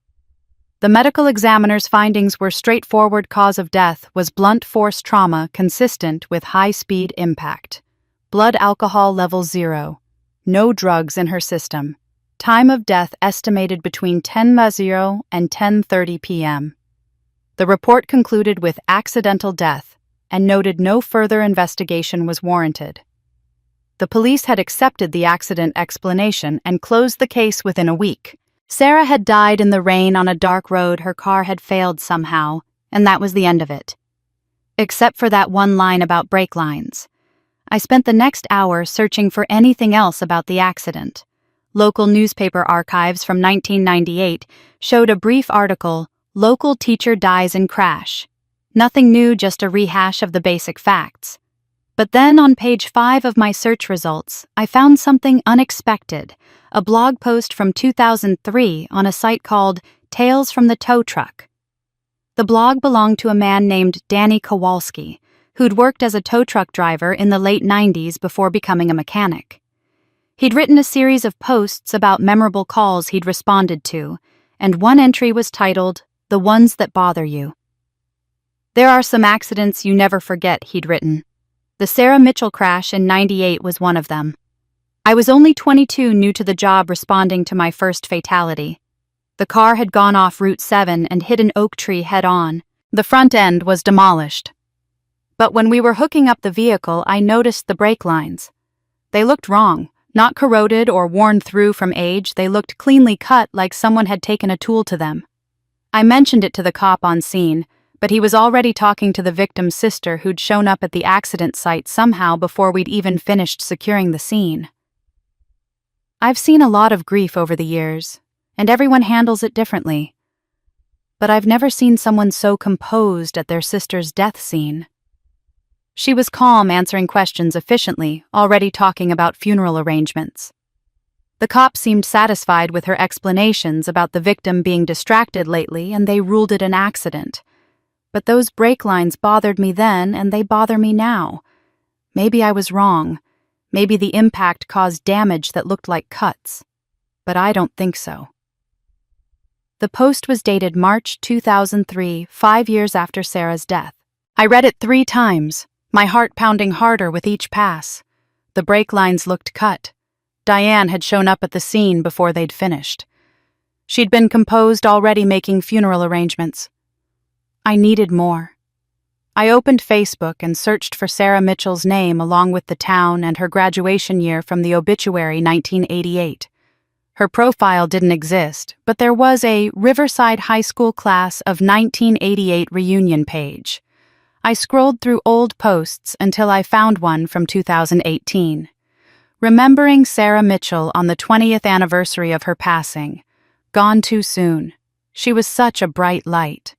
The medical examiner's findings were straightforward. Cause of death was blunt force trauma consistent with high-speed impact. Blood alcohol level 0. No drugs in her system. Time of death estimated between 10:00 and 10:30 p.m. The report concluded with accidental death and noted no further investigation was warranted. The police had accepted the accident explanation and closed the case within a week. Sarah had died in the rain on a dark road. Her car had failed somehow, and that was the end of it. Except for that one line about brake lines. I spent the next hour searching for anything else about the accident. Local newspaper archives from 1998 showed a brief article, "Local Teacher Dies in Crash." Nothing new, just a rehash of the basic facts. But then on page 5 of my search results, I found something unexpected, a blog post from 2003 on a site called Tales from the Tow Truck. The blog belonged to a man named Danny Kowalski, who'd worked as a tow truck driver in the late 90s before becoming a mechanic. He'd written a series of posts about memorable calls he'd responded to, and one entry was titled, "The Ones That Bother You." "There are some accidents you never forget," he'd written. The Sarah Mitchell crash in '98 was one of them. I was only 22, new to the job, responding to my first fatality. The car had gone off Route 7 and hit an oak tree head-on. The front end was demolished. But when we were hooking up the vehicle, I noticed the brake lines. They looked wrong, not corroded or worn through from age. They looked cleanly cut, like someone had taken a tool to them. I mentioned it to the cop on scene, but he was already talking to the victim's sister, who'd shown up at the accident site somehow before we'd even finished securing the scene. I've seen a lot of grief over the years, and everyone handles it differently. But I've never seen someone so composed at their sister's death scene. She was calm, answering questions efficiently, already talking about funeral arrangements. The cop seemed satisfied with her explanations about the victim being distracted lately, and they ruled it an accident. But those brake lines bothered me then, and they bother me now. Maybe I was wrong. Maybe the impact caused damage that looked like cuts. But I don't think so. The post was dated March 2003, 5 years after Sarah's death. I read it 3 times, my heart pounding harder with each pass. The brake lines looked cut. Diane had shown up at the scene before they'd finished. She'd been composed, already making funeral arrangements. I needed more. I opened Facebook and searched for Sarah Mitchell's name along with the town and her graduation year from the obituary 1988. Her profile didn't exist, but there was a Riverside High School class of 1988 reunion page. I scrolled through old posts until I found one from 2018. Remembering Sarah Mitchell on the 20th anniversary of her passing. Gone too soon. She was such a bright light.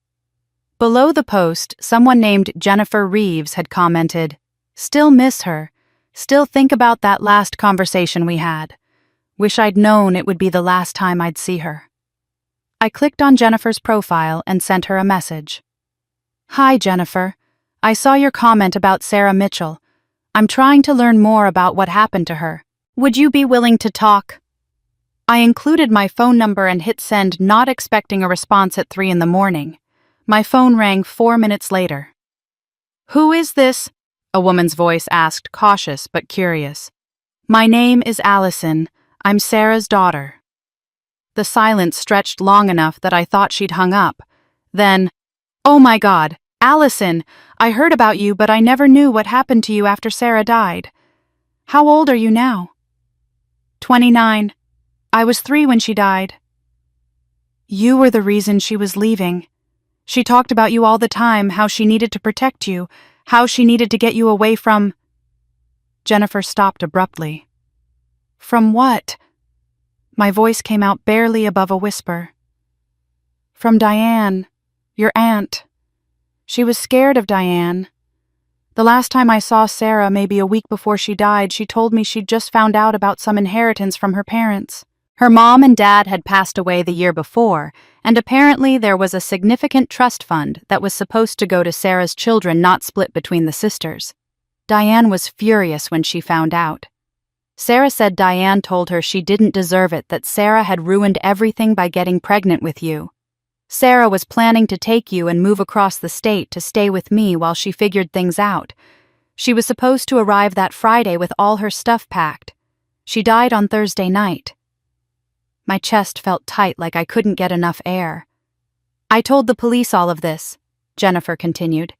Below the post, someone named Jennifer Reeves had commented, "Still miss her. Still think about that last conversation we had. Wish I'd known it would be the last time I'd see her." I clicked on Jennifer's profile and sent her a message. "Hi, Jennifer. I saw your comment about Sarah Mitchell. I'm trying to learn more about what happened to her. Would you be willing to talk?" I included my phone number and hit send, not expecting a response at 3 in the morning. My phone rang 4 minutes later. "Who is this?" a woman's voice asked, cautious but curious. "My name is Allison. I'm Sarah's daughter." The silence stretched long enough that I thought she'd hung up. Then, "Oh my God, Allison, I heard about you, but I never knew what happened to you after Sarah died. How old are you now?" 29. I was 3 when she died." "You were the reason she was leaving. She talked about you all the time, how she needed to protect you, how she needed to get you away from—" Jennifer stopped abruptly. "From what?" My voice came out barely above a whisper. "From Diane, your aunt. She was scared of Diane. The last time I saw Sarah, maybe a week before she died, she told me she'd just found out about some inheritance from her parents. Her mom and dad had passed away the year before, and apparently there was a significant trust fund that was supposed to go to Sarah's children, not split between the sisters. Diane was furious when she found out. Sarah said Diane told her she didn't deserve it, that Sarah had ruined everything by getting pregnant with you. Sarah was planning to take you and move across the state to stay with me while she figured things out. She was supposed to arrive that Friday with all her stuff packed. She died on Thursday night. My chest felt tight, like I couldn't get enough air. I told the police all of this, Jennifer continued.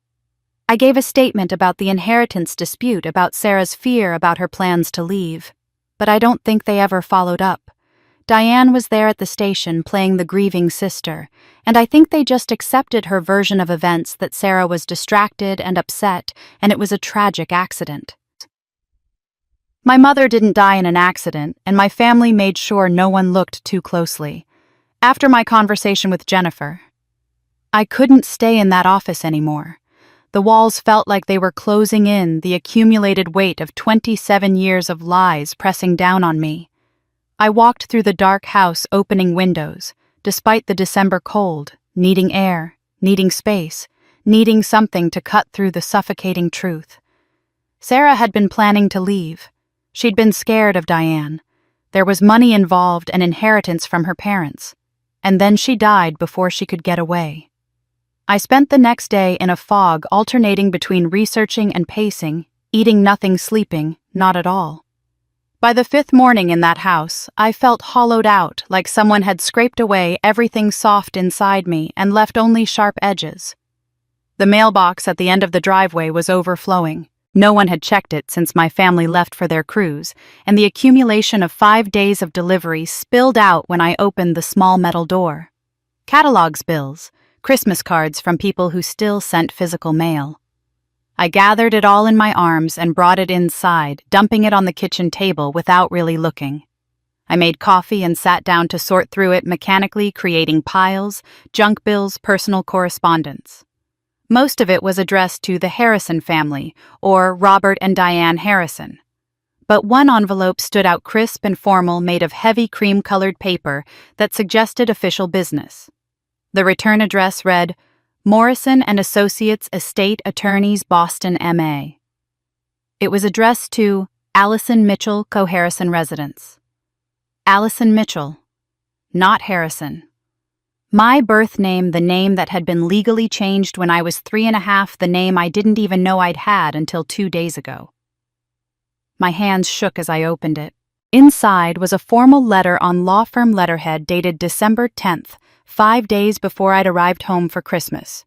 I gave a statement about the inheritance dispute, about Sarah's fear about her plans to leave. But I don't think they ever followed up. Diane was there at the station playing the grieving sister, and I think they just accepted her version of events, that Sarah was distracted and upset, and it was a tragic accident. My mother didn't die in an accident, and my family made sure no one looked too closely. After my conversation with Jennifer, I couldn't stay in that office anymore. The walls felt like they were closing in, the accumulated weight of 27 years of lies pressing down on me. I walked through the dark house, opening windows, despite the December cold, needing air, needing space, needing something to cut through the suffocating truth. Sarah had been planning to leave. She'd been scared of Diane. There was money involved, an inheritance from her parents. And then she died before she could get away. I spent the next day in a fog, alternating between researching and pacing, eating nothing, sleeping not at all. By the 5th morning in that house, I felt hollowed out, like someone had scraped away everything soft inside me and left only sharp edges. The mailbox at the end of the driveway was overflowing. No one had checked it since my family left for their cruise, and the accumulation of 5 days of delivery spilled out when I opened the small metal door. Catalogs, bills, Christmas cards from people who still sent physical mail. I gathered it all in my arms and brought it inside, dumping it on the kitchen table without really looking. I made coffee and sat down to sort through it mechanically, creating piles, junk bills, personal correspondence. Most of it was addressed to the Harrison family, or Robert and Diane Harrison. But one envelope stood out, crisp and formal, made of heavy cream-colored paper that suggested official business. The return address read, Morrison and Associates, Estate Attorneys, Boston, MA. It was addressed to Allison Mitchell, Co-Harrison Residence. Allison Mitchell, not Harrison. My birth name, the name that had been legally changed when I was 3.5, the name I didn't even know I'd had until 2 days ago. My hands shook as I opened it. Inside was a formal letter on law firm letterhead dated December 10th, 5 days before I'd arrived home for Christmas.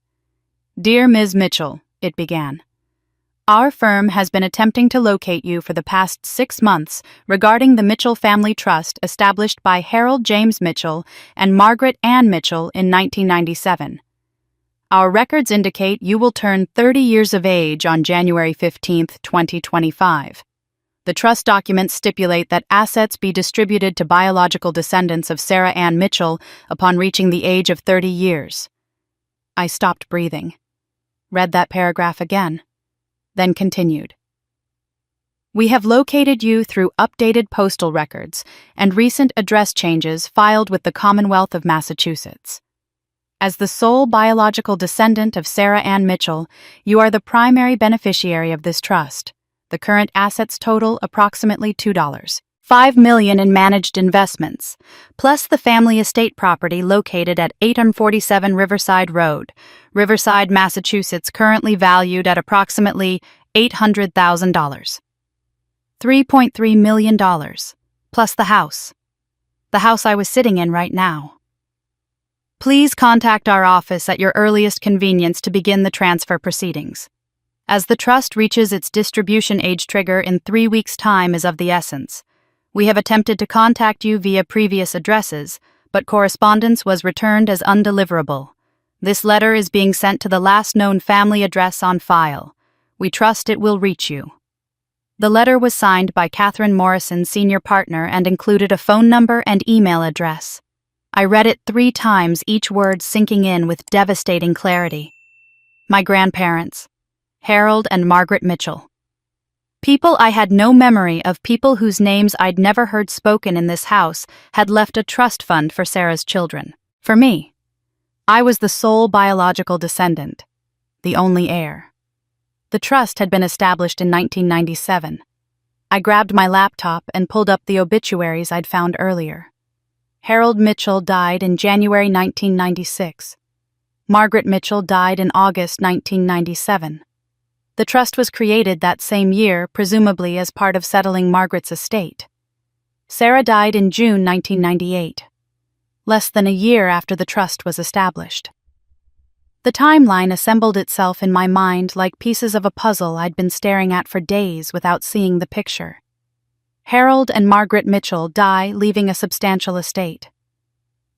Dear Ms. Mitchell, it began. Our firm has been attempting to locate you for the past 6 months regarding the Mitchell Family Trust established by Harold James Mitchell and Margaret Ann Mitchell in 1997. Our records indicate you will turn 30 years of age on January 15, 2025. The trust documents stipulate that assets be distributed to biological descendants of Sarah Ann Mitchell upon reaching the age of 30 years. I stopped breathing, read that paragraph again, then continued. We have located you through updated postal records and recent address changes filed with the Commonwealth of Massachusetts. As the sole biological descendant of Sarah Ann Mitchell, you are the primary beneficiary of this trust. The current assets total approximately $5 million in managed investments, plus the family estate property located at 847 Riverside Road, Riverside, Massachusetts, currently valued at approximately $800,000. $3.3 million, plus the house I was sitting in right now. Please contact our office at your earliest convenience to begin the transfer proceedings. As the trust reaches its distribution age trigger in 3 weeks' time is of the essence. We have attempted to contact you via previous addresses, but correspondence was returned as undeliverable. This letter is being sent to the last known family address on file. We trust it will reach you. The letter was signed by Catherine Morrison, senior partner, and included a phone number and email address. I read it 3 times, each word sinking in with devastating clarity. My grandparents, Harold and Margaret Mitchell. People I had no memory of, people whose names I'd never heard spoken in this house, had left a trust fund for Sarah's children. For me, I was the sole biological descendant, the only heir. The trust had been established in 1997. I grabbed my laptop and pulled up the obituaries I'd found earlier. Harold Mitchell died in January 1996. Margaret Mitchell died in August 1997. The trust was created that same year, presumably as part of settling Margaret's estate. Sarah died in June 1998, less than a year after the trust was established. The timeline assembled itself in my mind like pieces of a puzzle I'd been staring at for days without seeing the picture. Harold and Margaret Mitchell die, leaving a substantial estate.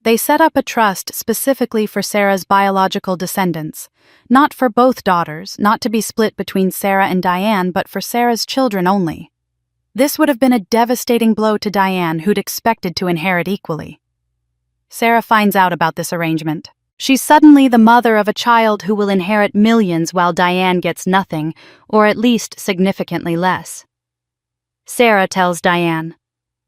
They set up a trust specifically for Sarah's biological descendants, not for both daughters, not to be split between Sarah and Diane, but for Sarah's children only. This would have been a devastating blow to Diane, who'd expected to inherit equally. Sarah finds out about this arrangement. She's suddenly the mother of a child who will inherit millions while Diane gets nothing, or at least significantly less. Sarah tells Diane.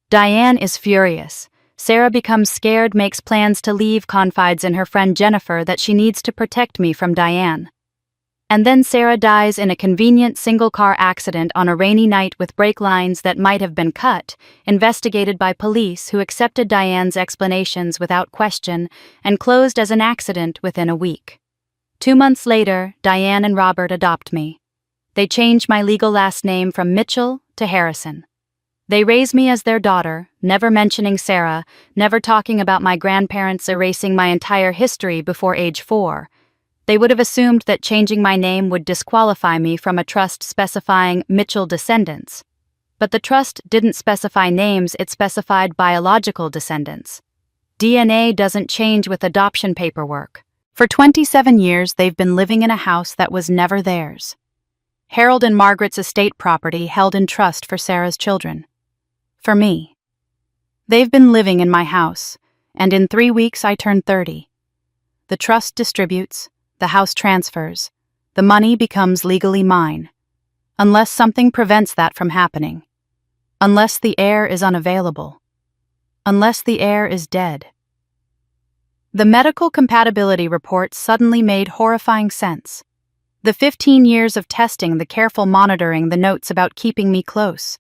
Diane is furious. Sarah becomes scared, makes plans to leave, confides in her friend Jennifer that she needs to protect me from Diane. And then Sarah dies in a convenient single-car accident on a rainy night with brake lines that might have been cut, investigated by police who accepted Diane's explanations without question and closed as an accident within a week. 2 months later, Diane and Robert adopt me. They change my legal last name from Mitchell to Harrison. They raise me as their daughter, never mentioning Sarah, never talking about my grandparents erasing my entire history before age 4. They would have assumed that changing my name would disqualify me from a trust specifying Mitchell descendants. But the trust didn't specify names, it specified biological descendants. DNA doesn't change with adoption paperwork. For 27 years, they've been living in a house that was never theirs. Harold and Margaret's estate property held in trust for Sarah's children. For me. They've been living in my house, and in 3 weeks I turn 30. The trust distributes, the house transfers, the money becomes legally mine. Unless something prevents that from happening. Unless the heir is unavailable. Unless the heir is dead. The medical compatibility report suddenly made horrifying sense. The 15 years of testing, the careful monitoring, the notes about keeping me close.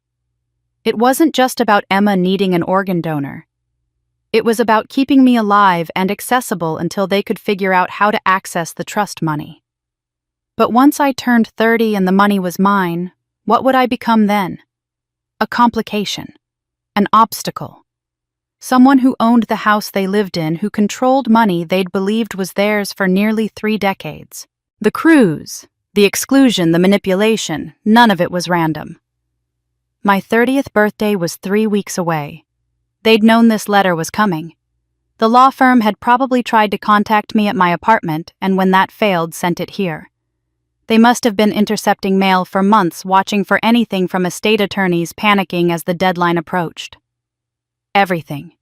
It wasn't just about Emma needing an organ donor. It was about keeping me alive and accessible until they could figure out how to access the trust money. But once I turned 30 and the money was mine, what would I become then? A complication. An obstacle. Someone who owned the house they lived in, who controlled money they'd believed was theirs for nearly 3 decades. The cruise, the exclusion, the manipulation, none of it was random. My 30th birthday was 3 weeks away. They'd known this letter was coming. The law firm had probably tried to contact me at my apartment, and when that failed, sent it here. They must have been intercepting mail for months, watching for anything from estate attorneys panicking as the deadline approached. Everything.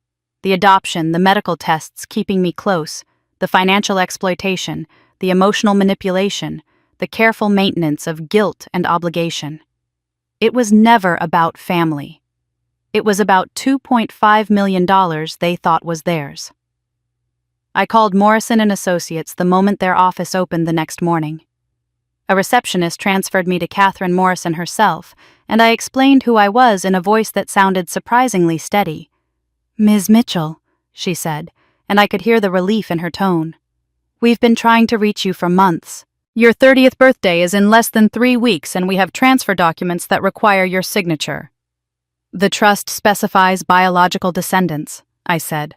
The adoption, the medical tests keeping me close, the financial exploitation, the emotional manipulation, the careful maintenance of guilt and obligation. It was never about family. It was about $2.5 million they thought was theirs. I called Morrison & Associates the moment their office opened the next morning. A receptionist transferred me to Catherine Morrison herself, and I explained who I was in a voice that sounded surprisingly steady. "Ms. Mitchell," she said, and I could hear the relief in her tone. "We've been trying to reach you for months. Your 30th birthday is in less than 3 weeks, and we have transfer documents that require your signature." "The trust specifies biological descendants," I said.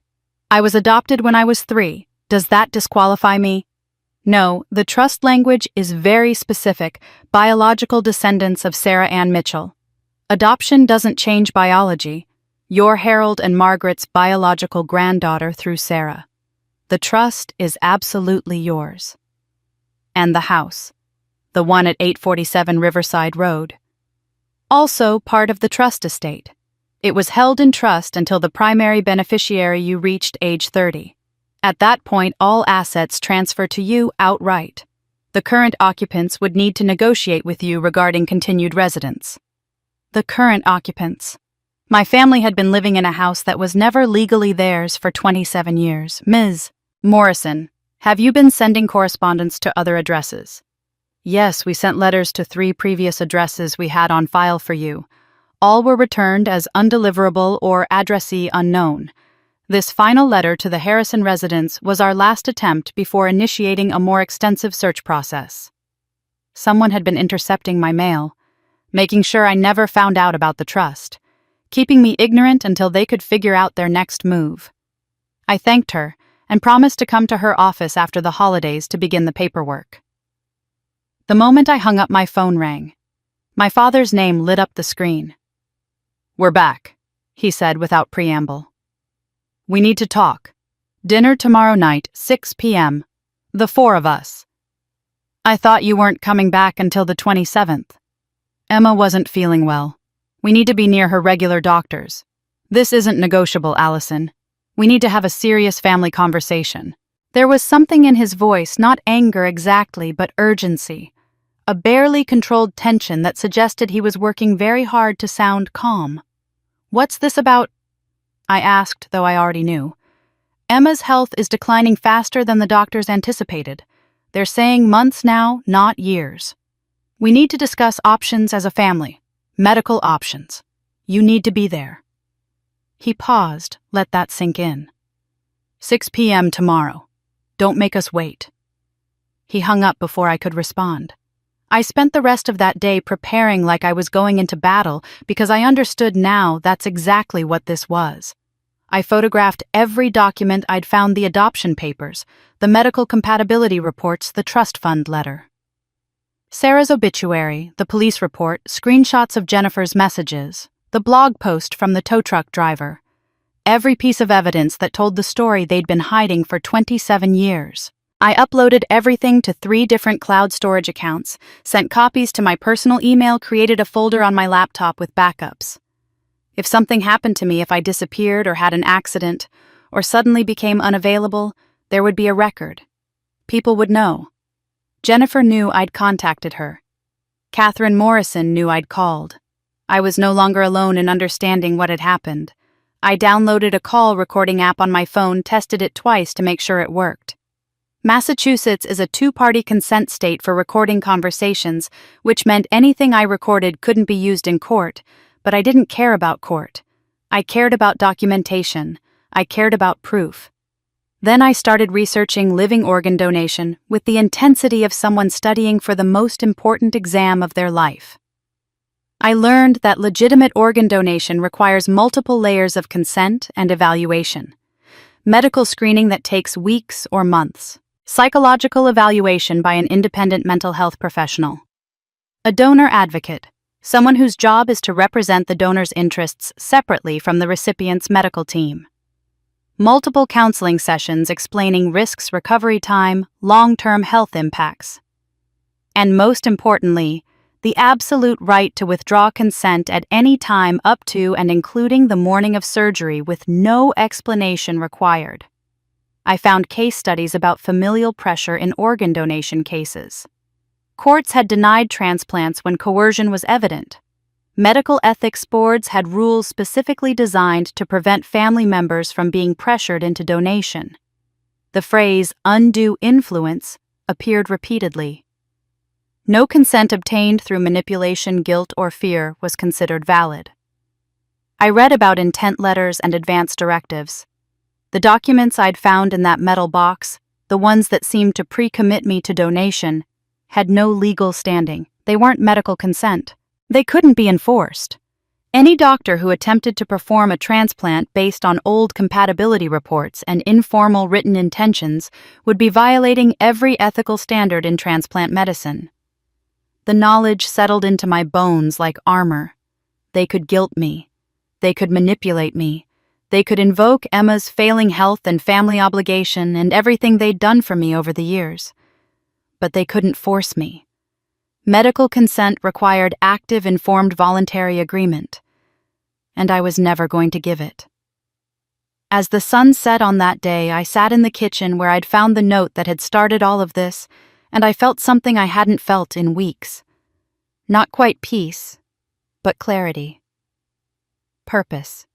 "I was adopted when I was 3. Does that disqualify me?" "No, the trust language is very specific, biological descendants of Sarah Ann Mitchell. Adoption doesn't change biology. You're Harold and Margaret's biological granddaughter through Sarah. The trust is absolutely yours." And the house, the one at 847 Riverside Road. Also part of the trust estate. It was held in trust until the primary beneficiary you reached age 30. At that point, all assets transfer to you outright. The current occupants would need to negotiate with you regarding continued residence. The current occupants. My family had been living in a house that was never legally theirs for 27 years. "Ms. Morrison, have you been sending correspondence to other addresses?" "Yes, we sent letters to 3 previous addresses we had on file for you. All were returned as undeliverable or addressee unknown. This final letter to the Harrison residence was our last attempt before initiating a more extensive search process." Someone had been intercepting my mail, making sure I never found out about the trust, keeping me ignorant until they could figure out their next move. I thanked her and promised to come to her office after the holidays to begin the paperwork. The moment I hung up, my phone rang. My father's name lit up the screen. "We're back," he said without preamble. "We need to talk. Dinner tomorrow night, 6 p.m. The four of us." "I thought you weren't coming back until the 27th. Emma wasn't feeling well. We need to be near her regular doctors. This isn't negotiable, Allison. We need to have a serious family conversation." There was something in his voice, not anger exactly, but urgency. A barely controlled tension that suggested he was working very hard to sound calm. "What's this about?" I asked, though I already knew. "Emma's health is declining faster than the doctors anticipated. They're saying months now, not years. We need to discuss options as a family. Medical options. You need to be there." He paused, let that sink in. 6 p.m. tomorrow. Don't make us wait." He hung up before I could respond. I spent the rest of that day preparing like I was going into battle because I understood now that's exactly what this was. I photographed every document I'd found: the adoption papers, the medical compatibility reports, the trust fund letter. Sarah's obituary, the police report, screenshots of Jennifer's messages, the blog post from the tow truck driver. Every piece of evidence that told the story they'd been hiding for 27 years. I uploaded everything to 3 different cloud storage accounts, sent copies to my personal email, created a folder on my laptop with backups. If something happened to me, if I disappeared or had an accident, or suddenly became unavailable, there would be a record. People would know. Jennifer knew I'd contacted her. Catherine Morrison knew I'd called. I was no longer alone in understanding what had happened. I downloaded a call recording app on my phone, tested it twice to make sure it worked. Massachusetts is a 2-party consent state for recording conversations, which meant anything I recorded couldn't be used in court, but I didn't care about court. I cared about documentation. I cared about proof. Then I started researching living organ donation with the intensity of someone studying for the most important exam of their life. I learned that legitimate organ donation requires multiple layers of consent and evaluation. Medical screening that takes weeks or months. Psychological evaluation by an independent mental health professional. A donor advocate, someone whose job is to represent the donor's interests separately from the recipient's medical team. Multiple counseling sessions explaining risks, recovery time, long-term health impacts. And most importantly, the absolute right to withdraw consent at any time up to and including the morning of surgery with no explanation required. I found case studies about familial pressure in organ donation cases. Courts had denied transplants when coercion was evident. Medical ethics boards had rules specifically designed to prevent family members from being pressured into donation. The phrase undue influence appeared repeatedly. No consent obtained through manipulation, guilt, or fear was considered valid. I read about intent letters and advance directives. The documents I'd found in that metal box, the ones that seemed to pre-commit me to donation, had no legal standing. They weren't medical consent. They couldn't be enforced. Any doctor who attempted to perform a transplant based on old compatibility reports and informal written intentions would be violating every ethical standard in transplant medicine. The knowledge settled into my bones like armor. They could guilt me. They could manipulate me. They could invoke Emma's failing health and family obligation and everything they'd done for me over the years. But they couldn't force me. Medical consent required active, informed, voluntary agreement. And I was never going to give it. As the sun set on that day, I sat in the kitchen where I'd found the note that had started all of this, and I felt something I hadn't felt in weeks. Not quite peace, but clarity. Purpose.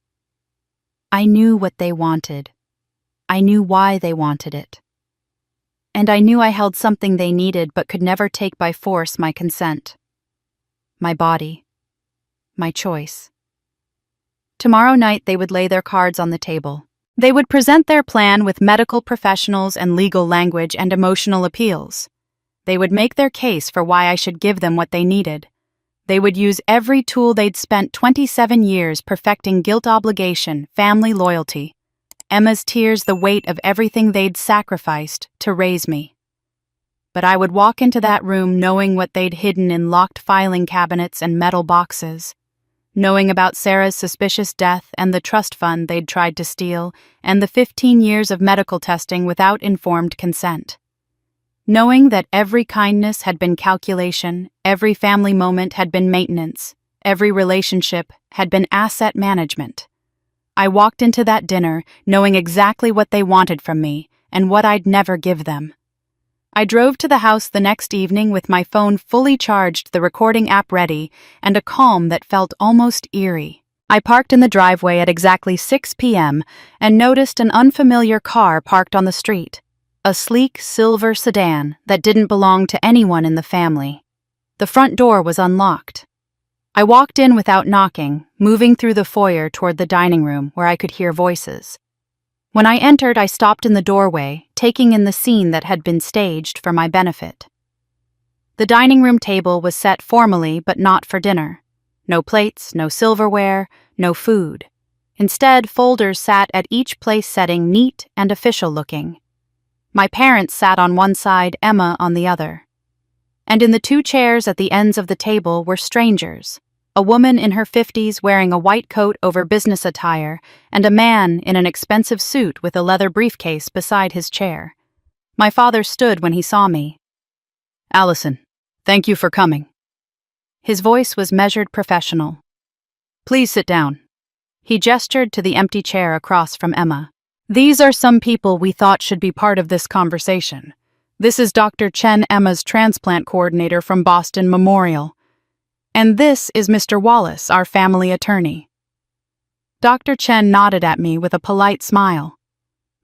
I knew what they wanted. I knew why they wanted it. And I knew I held something they needed but could never take by force: my consent. My body. My choice. Tomorrow night they would lay their cards on the table. They would present their plan with medical professionals and legal language and emotional appeals. They would make their case for why I should give them what they needed. They would use every tool they'd spent 27 years perfecting: guilt, obligation, family loyalty. Emma's tears, the weight of everything they'd sacrificed to raise me. But I would walk into that room knowing what they'd hidden in locked filing cabinets and metal boxes, knowing about Sarah's suspicious death and the trust fund they'd tried to steal, and the 15 years of medical testing without informed consent. Knowing that every kindness had been calculation, every family moment had been maintenance, every relationship had been asset management. I walked into that dinner knowing exactly what they wanted from me and what I'd never give them. I drove to the house the next evening with my phone fully charged, the recording app ready, and a calm that felt almost eerie. I parked in the driveway at exactly 6 p.m. and noticed an unfamiliar car parked on the street. A sleek silver sedan that didn't belong to anyone in the family. The front door was unlocked. I walked in without knocking, moving through the foyer toward the dining room where I could hear voices. When I entered, I stopped in the doorway, taking in the scene that had been staged for my benefit. The dining room table was set formally, but not for dinner. No plates, no silverware, no food. Instead, folders sat at each place setting neat and official-looking. My parents sat on one side, Emma on the other. And in the two chairs at the ends of the table were strangers, a woman in her 50s wearing a white coat over business attire, and a man in an expensive suit with a leather briefcase beside his chair. My father stood when he saw me. "Allison, thank you for coming." His voice was measured, professional. "Please sit down." He gestured to the empty chair across from Emma. "These are some people we thought should be part of this conversation. This is Dr. Chen, Emma's transplant coordinator from Boston Memorial. And this is Mr. Wallace, our family attorney." Dr. Chen nodded at me with a polite smile.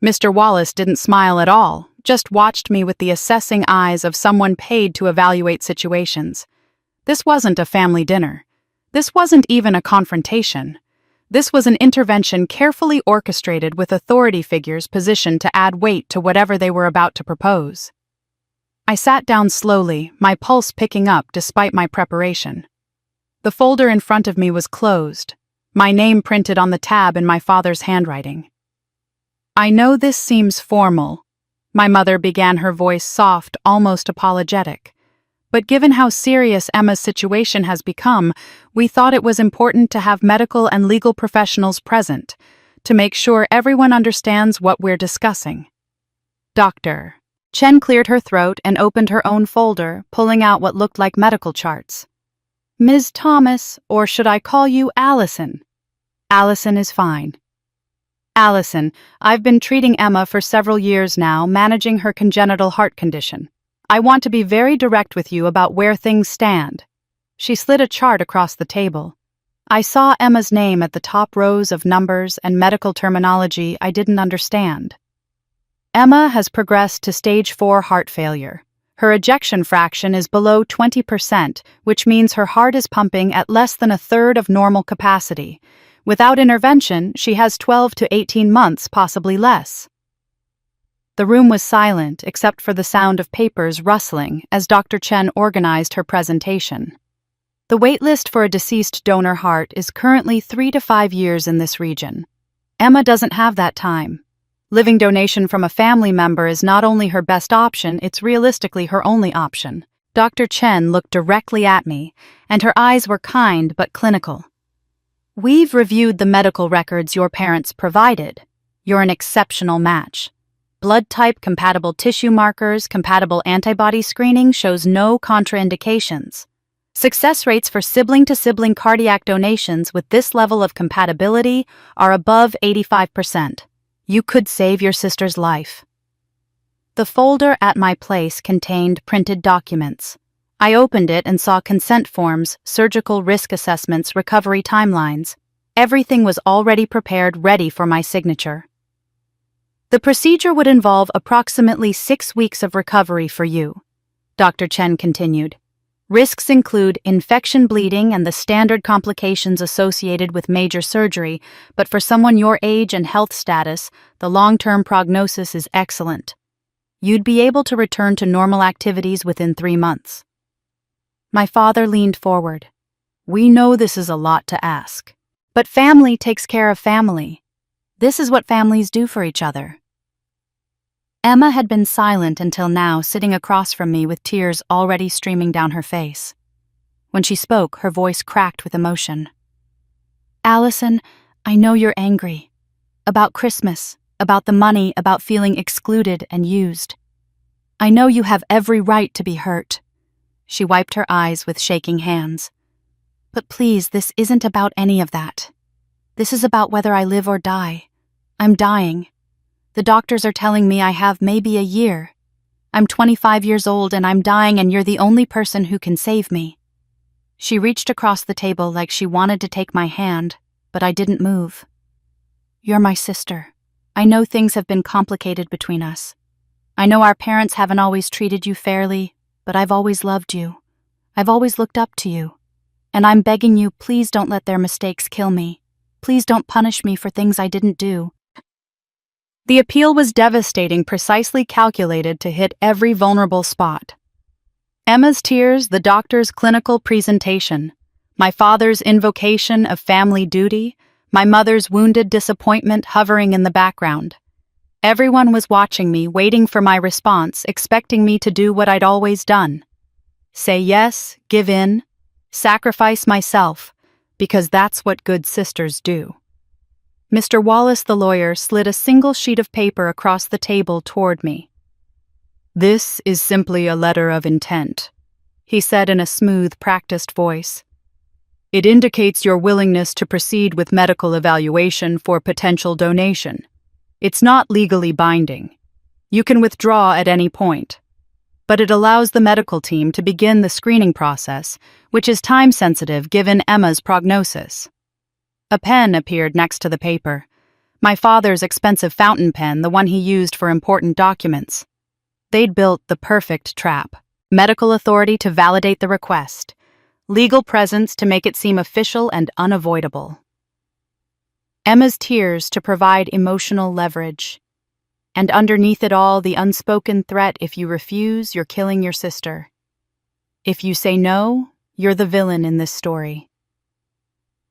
Mr. Wallace didn't smile at all, just watched me with the assessing eyes of someone paid to evaluate situations. This wasn't a family dinner. This wasn't even a confrontation. This was an intervention carefully orchestrated with authority figures positioned to add weight to whatever they were about to propose. I sat down slowly, my pulse picking up despite my preparation. The folder in front of me was closed, my name printed on the tab in my father's handwriting. "I know this seems formal," my mother began, her voice soft, almost apologetic. "But given how serious Emma's situation has become, we thought it was important to have medical and legal professionals present to make sure everyone understands what we're discussing." "Doctor." Chen cleared her throat and opened her own folder, pulling out what looked like medical charts. "Ms. Thomas, or should I call you Allison?" "Allison is fine." "Allison, I've been treating Emma for several years now, managing her congenital heart condition. I want to be very direct with you about where things stand." She slid a chart across the table. I saw Emma's name at the top rows of numbers and medical terminology I didn't understand. Emma has progressed to stage 4 heart failure. Her ejection fraction is below 20%, which means her heart is pumping at less than a third of normal capacity. Without intervention, she has 12 to 18 months, possibly less. The room was silent except for the sound of papers rustling as Dr. Chen organized her presentation. The waitlist for a deceased donor heart is currently 3 to 5 years in this region. Emma doesn't have that time. Living donation from a family member is not only her best option, it's realistically her only option. Dr. Chen looked directly at me, and her eyes were kind but clinical. "We've reviewed the medical records your parents provided. You're an exceptional match. Blood type, compatible tissue markers, compatible antibody screening shows no contraindications. Success rates for sibling-to-sibling cardiac donations with this level of compatibility are above 85%. You could save your sister's life." The folder at my place contained printed documents. I opened it and saw consent forms, surgical risk assessments, recovery timelines. Everything was already prepared, ready for my signature. "The procedure would involve approximately 6 weeks of recovery for you," Dr. Chen continued. "Risks include infection, bleeding, and the standard complications associated with major surgery, but for someone your age and health status, the long-term prognosis is excellent." You'd be able to return to normal activities within 3 months. My father leaned forward. We know this is a lot to ask. But family takes care of family. This is what families do for each other. Emma had been silent until now, sitting across from me with tears already streaming down her face. When she spoke, her voice cracked with emotion. Allison, I know you're angry. About Christmas, about the money, about feeling excluded and used. I know you have every right to be hurt. She wiped her eyes with shaking hands. But please, this isn't about any of that. This is about whether I live or die. I'm dying. The doctors are telling me I have maybe a year. I'm 25 years old and I'm dying, and you're the only person who can save me. She reached across the table like she wanted to take my hand, but I didn't move. You're my sister. I know things have been complicated between us. I know our parents haven't always treated you fairly, but I've always loved you. I've always looked up to you. And I'm begging you, please don't let their mistakes kill me. Please don't punish me for things I didn't do. The appeal was devastating, precisely calculated to hit every vulnerable spot. Emma's tears, the doctor's clinical presentation, my father's invocation of family duty, my mother's wounded disappointment hovering in the background. Everyone was watching me, waiting for my response, expecting me to do what I'd always done. Say yes, give in, sacrifice myself, because that's what good sisters do. Mr. Wallace, the lawyer, slid a single sheet of paper across the table toward me. This is simply a letter of intent, he said in a smooth, practiced voice. It indicates your willingness to proceed with medical evaluation for potential donation. It's not legally binding. You can withdraw at any point. But it allows the medical team to begin the screening process, which is time-sensitive given Emma's prognosis. A pen appeared next to the paper. My father's expensive fountain pen, the one he used for important documents. They'd built the perfect trap. Medical authority to validate the request. Legal presence to make it seem official and unavoidable. Emma's tears to provide emotional leverage. And underneath it all, the unspoken threat: if you refuse, you're killing your sister. If you say no, you're the villain in this story.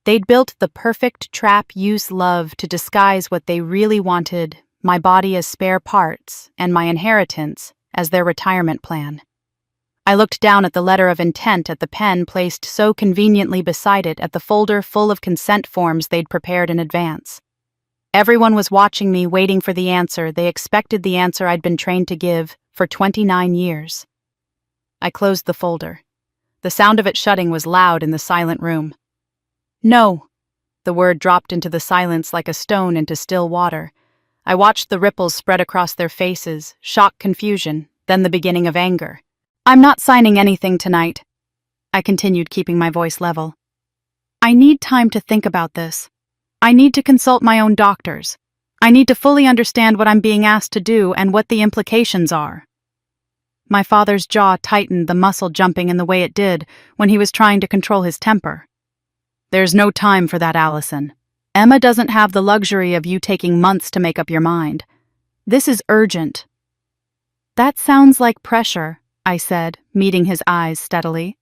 They'd built the perfect trap, use love to disguise what they really wanted, my body as spare parts and my inheritance as their retirement plan. I looked down at the letter of intent, at the pen placed so conveniently beside it, at the folder full of consent forms they'd prepared in advance. Everyone was watching me, waiting for the answer. They expected the answer I'd been trained to give for 29 years. I closed the folder. The sound of it shutting was loud in the silent room. No. The word dropped into the silence like a stone into still water. I watched the ripples spread across their faces, shock, confusion, then the beginning of anger. I'm not signing anything tonight. I continued, keeping my voice level. I need time to think about this. I need to consult my own doctors. I need to fully understand what I'm being asked to do and what the implications are. My father's jaw tightened, the muscle jumping in the way it did when he was trying to control his temper. There's no time for that, Allison. Emma doesn't have the luxury of you taking months to make up your mind. This is urgent. That sounds like pressure, I said, meeting his eyes steadily.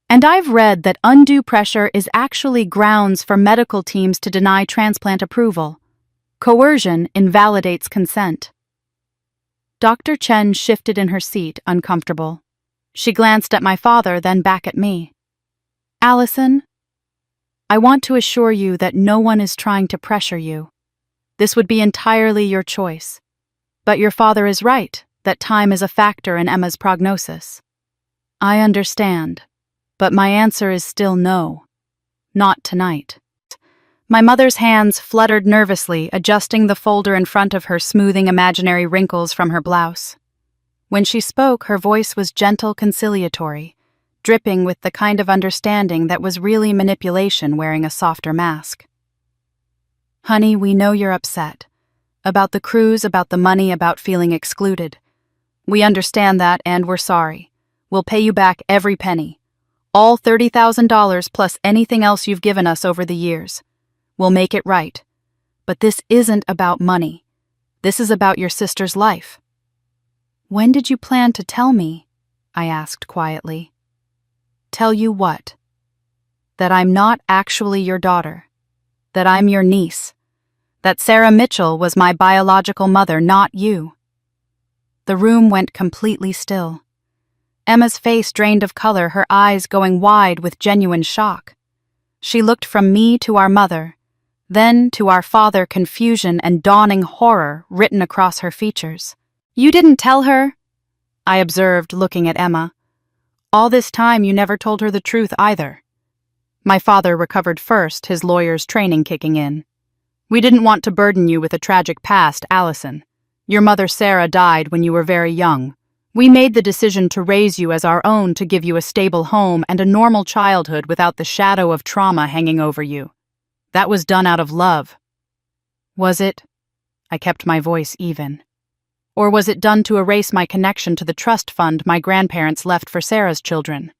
And I've read that undue pressure is actually grounds for medical teams to deny transplant approval. Coercion invalidates consent. Dr. Chen shifted in her seat, uncomfortable. She glanced at my father, then back at me. Allison, I want to assure you that no one is trying to pressure you. This would be entirely your choice. But your father is right, that time is a factor in Emma's prognosis. I understand, but my answer is still no. Not tonight. My mother's hands fluttered nervously, adjusting the folder in front of her, smoothing imaginary wrinkles from her blouse. When she spoke, her voice was gentle, conciliatory, dripping with the kind of understanding that was really manipulation wearing a softer mask. Honey, we know you're upset. About the cruise, about the money, about feeling excluded. We understand that, and we're sorry. We'll pay you back every penny. All $30,000 plus anything else you've given us over the years. We'll make it right. But this isn't about money. This is about your sister's life. "When did you plan to tell me?" I asked quietly. "Tell you what?" "That I'm not actually your daughter. That I'm your niece. That Sarah Mitchell was my biological mother, not you." The room went completely still. Emma's face drained of color, her eyes going wide with genuine shock. She looked from me to our mother, then to our father, confusion and dawning horror written across her features. "You didn't tell her?" I observed, looking at Emma. "All this time you never told her the truth either." My father recovered first, his lawyer's training kicking in. "We didn't want to burden you with a tragic past, Allison. Your mother Sarah died when you were very young. We made the decision to raise you as our own, to give you a stable home and a normal childhood without the shadow of trauma hanging over you. That was done out of love." "Was it?" I kept my voice even. "Or was it done to erase my connection to the trust fund my grandparents left for Sarah's children?"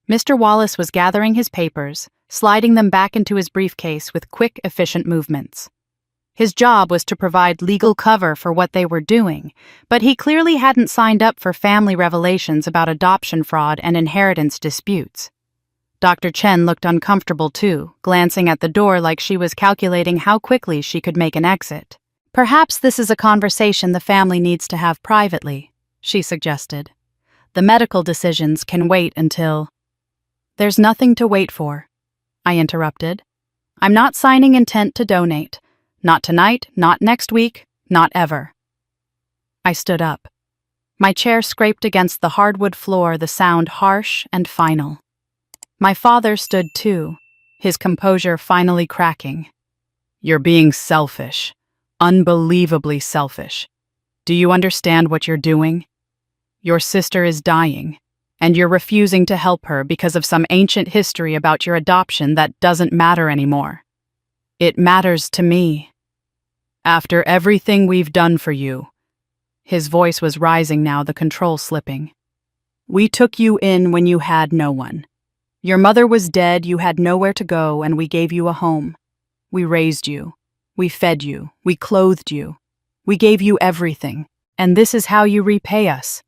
Mr. Wallace was gathering his papers, sliding them back into his briefcase with quick, efficient movements. His job was to provide legal cover for what they were doing, but he clearly hadn't signed up for family revelations about adoption fraud and inheritance disputes. Dr. Chen looked uncomfortable too, glancing at the door like she was calculating how quickly she could make an exit. "Perhaps this is a conversation the family needs to have privately," she suggested. "The medical decisions can wait until—" "There's nothing to wait for," I interrupted. "I'm not signing intent to donate. Not tonight, not next week, not ever." I stood up. My chair scraped against the hardwood floor, the sound harsh and final. My father stood too, his composure finally cracking. "You're being selfish. Unbelievably selfish. Do you understand what you're doing? Your sister is dying, and you're refusing to help her because of some ancient history about your adoption that doesn't matter anymore. It matters to me. After everything we've done for you." His voice was rising now, the control slipping. "We took you in when you had no one. Your mother was dead, you had nowhere to go, and we gave you a home. We raised you. We fed you. We clothed you. We gave you everything. And this is how you repay us.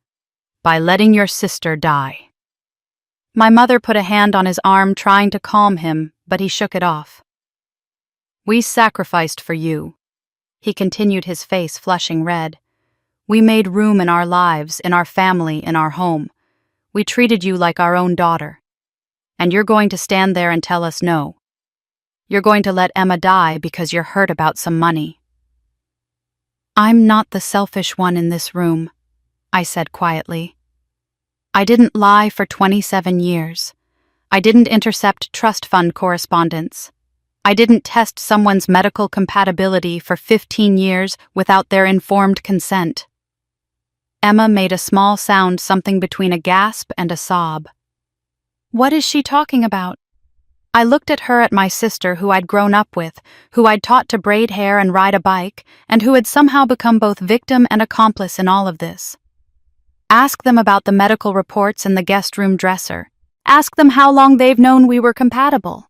By letting your sister die." My mother put a hand on his arm, trying to calm him, but he shook it off. "We sacrificed for you." He continued, his face flushing red. "We made room in our lives, in our family, in our home. We treated you like our own daughter. And you're going to stand there and tell us no. You're going to let Emma die because you're hurt about some money." "I'm not the selfish one in this room," I said quietly. "I didn't lie for 27 years. I didn't intercept trust fund correspondence. I didn't test someone's medical compatibility for 15 years without their informed consent." Emma made a small sound, something between a gasp and a sob. "What is she talking about?" I looked at her, at my sister who I'd grown up with, who I'd taught to braid hair and ride a bike, and who had somehow become both victim and accomplice in all of this. "Ask them about the medical reports in the guest room dresser. Ask them how long they've known we were compatible.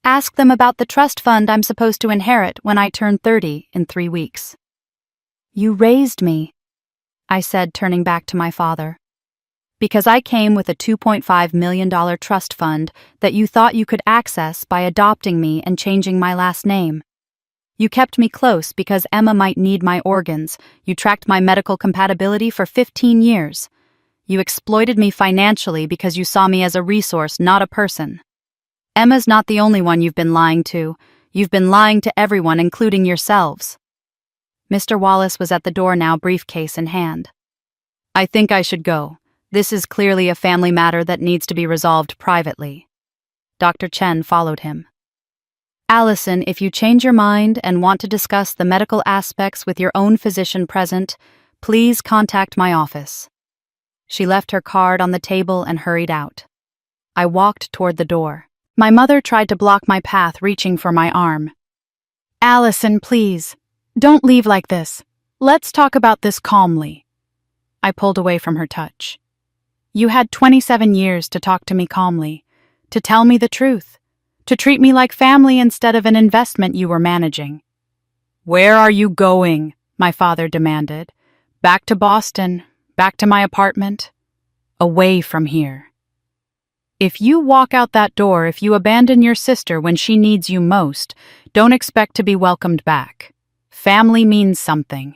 Ask them about the trust fund I'm supposed to inherit when I turn 30 in 3 weeks. You raised me," I said, turning back to my father. "Because I came with a $2.5 million trust fund that you thought you could access by adopting me and changing my last name. You kept me close because Emma might need my organs. You tracked my medical compatibility for 15 years. You exploited me financially because you saw me as a resource, not a person. Emma's not the only one you've been lying to. You've been lying to everyone, including yourselves." Mr. Wallace was at the door now, briefcase in hand. "I think I should go. This is clearly a family matter that needs to be resolved privately." Dr. Chen followed him. "Allison, if you change your mind and want to discuss the medical aspects with your own physician present, please contact my office." She left her card on the table and hurried out. I walked toward the door. My mother tried to block my path, reaching for my arm. "Allison, please. Don't leave like this. Let's talk about this calmly." I pulled away from her touch. "You had 27 years to talk to me calmly, to tell me the truth, to treat me like family instead of an investment you were managing." "Where are you going?" my father demanded. Back to Boston, back to my apartment, away from here. If you walk out that door, if you abandon your sister when she needs you most, don't expect to be welcomed back. Family means something.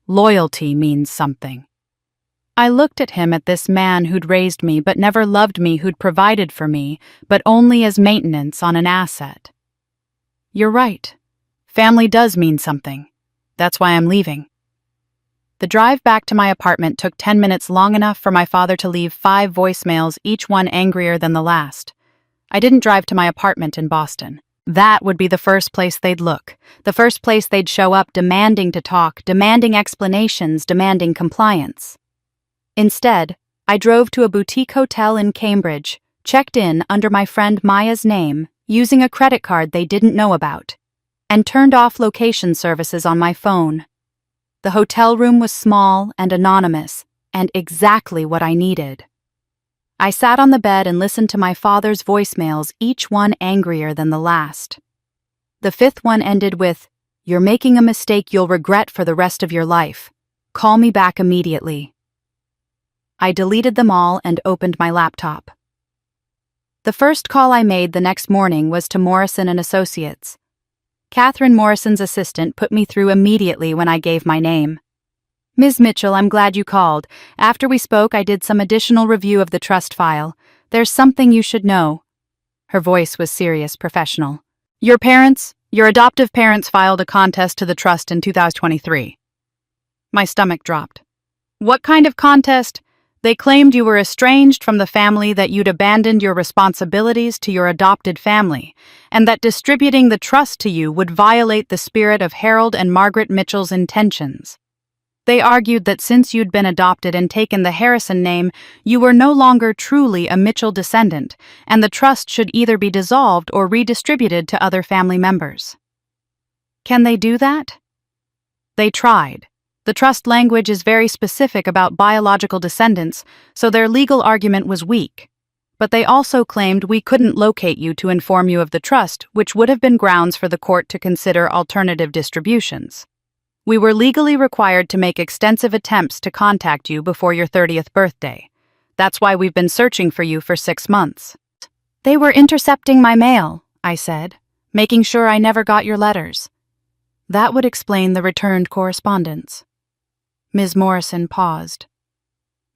Loyalty means something. I looked at him, at this man who'd raised me but never loved me, who'd provided for me, but only as maintenance on an asset. You're right. Family does mean something. That's why I'm leaving. The drive back to my apartment took 10 minutes, long enough for my father to leave 5 voicemails, each one angrier than the last. I didn't drive to my apartment in Boston. That would be the first place they'd look, the first place they'd show up, demanding to talk, demanding explanations, demanding compliance. Instead, I drove to a boutique hotel in Cambridge, checked in under my friend Maya's name, using a credit card they didn't know about, and turned off location services on my phone. The hotel room was small and anonymous, and exactly what I needed. I sat on the bed and listened to my father's voicemails, each one angrier than the last. The 5th one ended with, "You're making a mistake you'll regret for the rest of your life. Call me back immediately." I deleted them all and opened my laptop. The first call I made the next morning was to Morrison and Associates. Catherine, Morrison's assistant, put me through immediately when I gave my name. "Ms. Mitchell, I'm glad you called. After we spoke, I did some additional review of the trust file. There's something you should know." Her voice was serious, professional. Your adoptive parents filed a contest to the trust in 2023. My stomach dropped. "What kind of contest?" "They claimed you were estranged from the family, that you'd abandoned your responsibilities to your adopted family, and that distributing the trust to you would violate the spirit of Harold and Margaret Mitchell's intentions. They argued that since you'd been adopted and taken the Harrison name, you were no longer truly a Mitchell descendant, and the trust should either be dissolved or redistributed to other family members." Can they do that? They tried. The trust language is very specific about biological descendants, so their legal argument was weak. But they also claimed we couldn't locate you to inform you of the trust, which would have been grounds for the court to consider alternative distributions. We were legally required to make extensive attempts to contact you before your 30th birthday. That's why we've been searching for you for 6 months. They were intercepting my mail, I said, making sure I never got your letters. That would explain the returned correspondence. Ms. Morrison paused.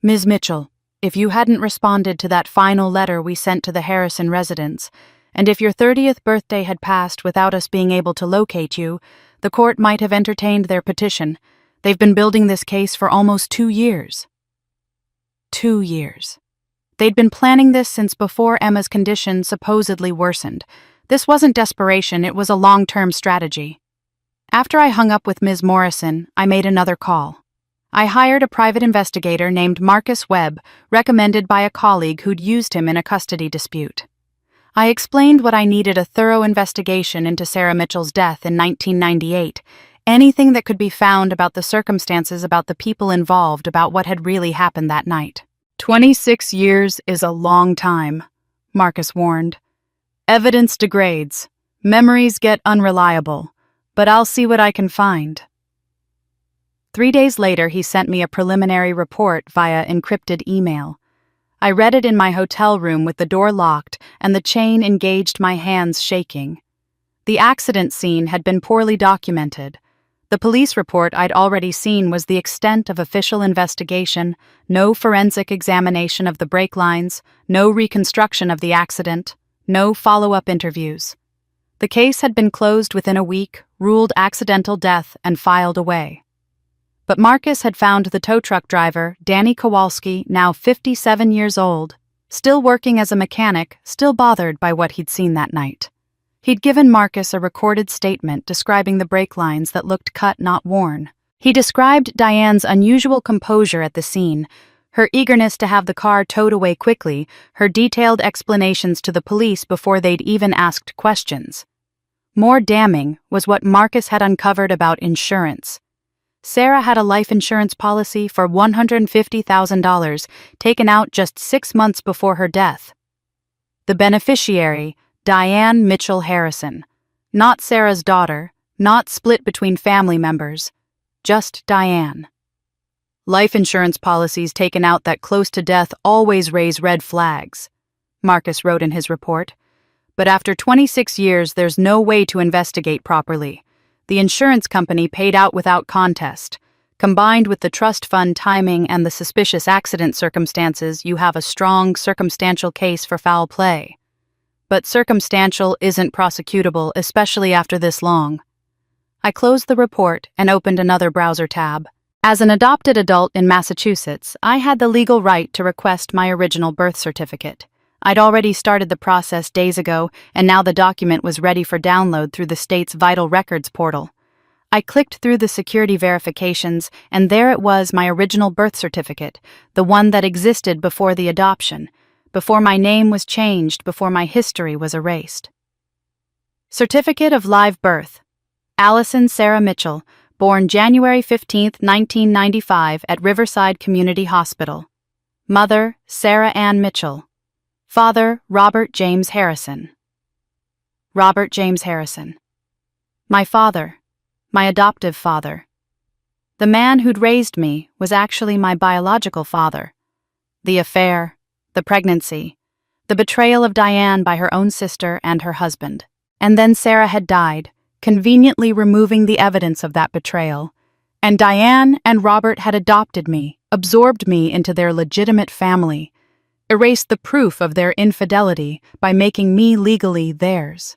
"Ms. Mitchell, if you hadn't responded to that final letter we sent to the Harrison residence, and if your 30th birthday had passed without us being able to locate you, the court might have entertained their petition. They've been building this case for almost 2 years. 2 years. They'd been planning this since before Emma's condition supposedly worsened. This wasn't desperation, it was a long-term strategy. After I hung up with Ms. Morrison, I made another call. I hired a private investigator named Marcus Webb, recommended by a colleague who'd used him in a custody dispute. I explained what I needed: a thorough investigation into Sarah Mitchell's death in 1998, anything that could be found about the circumstances, about the people involved, about what had really happened that night. 26 years is a long time, Marcus warned. Evidence degrades, memories get unreliable, but I'll see what I can find. 3 days later, he sent me a preliminary report via encrypted email. I read it in my hotel room with the door locked and the chain engaged, my hands shaking. The accident scene had been poorly documented. The police report I'd already seen was the extent of official investigation, no forensic examination of the brake lines, no reconstruction of the accident, no follow-up interviews. The case had been closed within a week, ruled accidental death, and filed away. But Marcus had found the tow truck driver, Danny Kowalski, now 57 years old, still working as a mechanic, still bothered by what he'd seen that night. He'd given Marcus a recorded statement describing the brake lines that looked cut, not worn. He described Diane's unusual composure at the scene, her eagerness to have the car towed away quickly, her detailed explanations to the police before they'd even asked questions. More damning was what Marcus had uncovered about insurance. Sarah had a life insurance policy for $150,000 taken out just 6 months before her death. The beneficiary, Diane Mitchell Harrison. Not Sarah's daughter, not split between family members, just Diane. Life insurance policies taken out that close to death always raise red flags, Marcus wrote in his report. But after 26 years, there's no way to investigate properly. The insurance company paid out without contest. Combined with the trust fund timing and the suspicious accident circumstances, you have a strong circumstantial case for foul play. But circumstantial isn't prosecutable, especially after this long. I closed the report and opened another browser tab. As an adopted adult in Massachusetts, I had the legal right to request my original birth certificate. I'd already started the process days ago, and now the document was ready for download through the state's Vital Records portal. I clicked through the security verifications, and there it was, my original birth certificate, the one that existed before the adoption, before my name was changed, before my history was erased. Certificate of Live Birth. Allison Sarah Mitchell, born January 15, 1995, at Riverside Community Hospital. Mother, Sarah Ann Mitchell. Father, Robert James Harrison. Robert James Harrison. My father. My adoptive father. The man who'd raised me was actually my biological father. The affair, the pregnancy, the betrayal of Diane by her own sister and her husband. And then Sarah had died, conveniently removing the evidence of that betrayal. And Diane and Robert had adopted me, absorbed me into their legitimate family, erased the proof of their infidelity by making me legally theirs.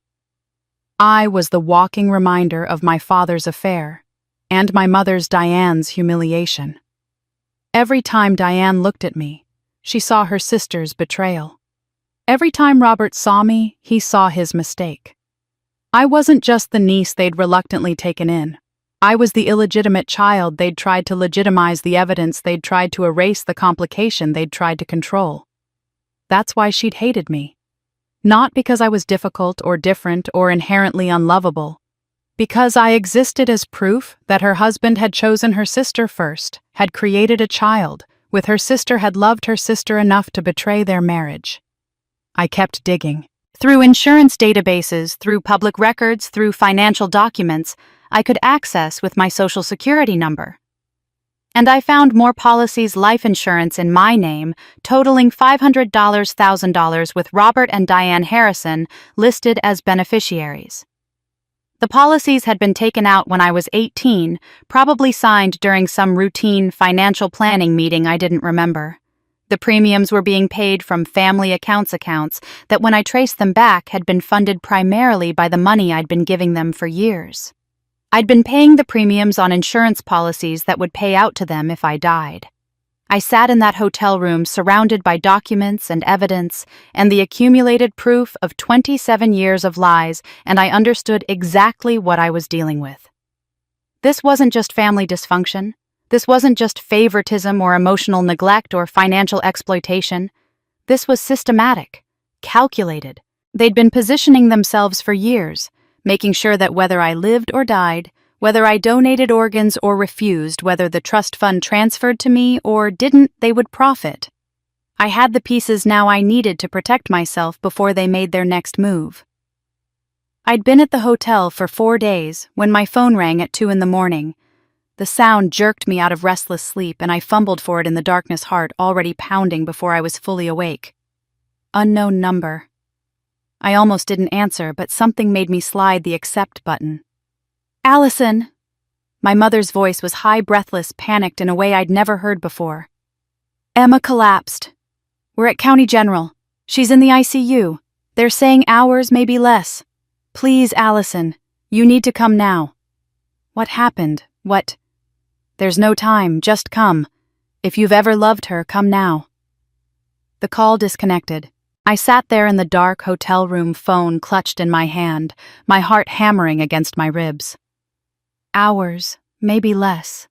I was the walking reminder of my father's affair, and my mother's Diane's humiliation. Every time Diane looked at me, she saw her sister's betrayal. Every time Robert saw me, he saw his mistake. I wasn't just the niece they'd reluctantly taken in. I was the illegitimate child they'd tried to legitimize the evidence, they'd tried to erase the complication, they'd tried to control. That's why she'd hated me. Not because I was difficult or different or inherently unlovable. Because I existed as proof that her husband had chosen her sister first, had created a child, with her sister had loved her sister enough to betray their marriage. I kept digging. Through insurance databases, through public records, through financial documents, I could access with my social security number. And I found more policies, life insurance in my name, totaling $500,000 with Robert and Diane Harrison listed as beneficiaries. The policies had been taken out when I was 18, probably signed during some routine financial planning meeting I didn't remember. The premiums were being paid from family accounts that, when I traced them back, had been funded primarily by the money I'd been giving them for years. I'd been paying the premiums on insurance policies that would pay out to them if I died. I sat in that hotel room surrounded by documents and evidence and the accumulated proof of 27 years of lies, and I understood exactly what I was dealing with. This wasn't just family dysfunction. This wasn't just favoritism or emotional neglect or financial exploitation. This was systematic, calculated. They'd been positioning themselves for years, making sure that whether I lived or died, whether I donated organs or refused, whether the trust fund transferred to me or didn't, they would profit. I had the pieces now I needed to protect myself before they made their next move. I'd been at the hotel for 4 days when my phone rang at 2 a.m. The sound jerked me out of restless sleep, and I fumbled for it in the darkness, heart already pounding before I was fully awake. Unknown number. I almost didn't answer, but something made me slide the accept button. Allison! My mother's voice was high, breathless, panicked in a way I'd never heard before. Emma collapsed. We're at County General. She's in the ICU. They're saying hours, maybe less. Please, Allison, you need to come now. What happened? What? There's no time, just come. If you've ever loved her, come now. The call disconnected. I sat there in the dark hotel room, phone clutched in my hand, my heart hammering against my ribs. Hours, maybe less.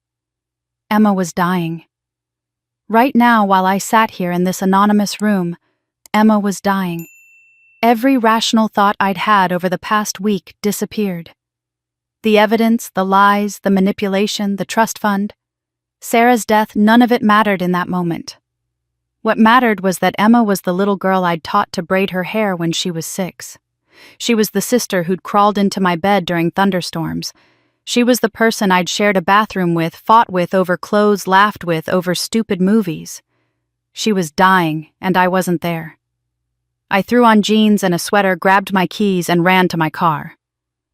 Emma was dying. Right now, while I sat here in this anonymous room, Emma was dying. Every rational thought I'd had over the past week disappeared. The evidence, the lies, the manipulation, the trust fund. Sarah's death, none of it mattered in that moment. What mattered was that Emma was the little girl I'd taught to braid her hair when she was 6. She was the sister who'd crawled into my bed during thunderstorms. She was the person I'd shared a bathroom with, fought with over clothes, laughed with over stupid movies. She was dying, and I wasn't there. I threw on jeans and a sweater, grabbed my keys, and ran to my car.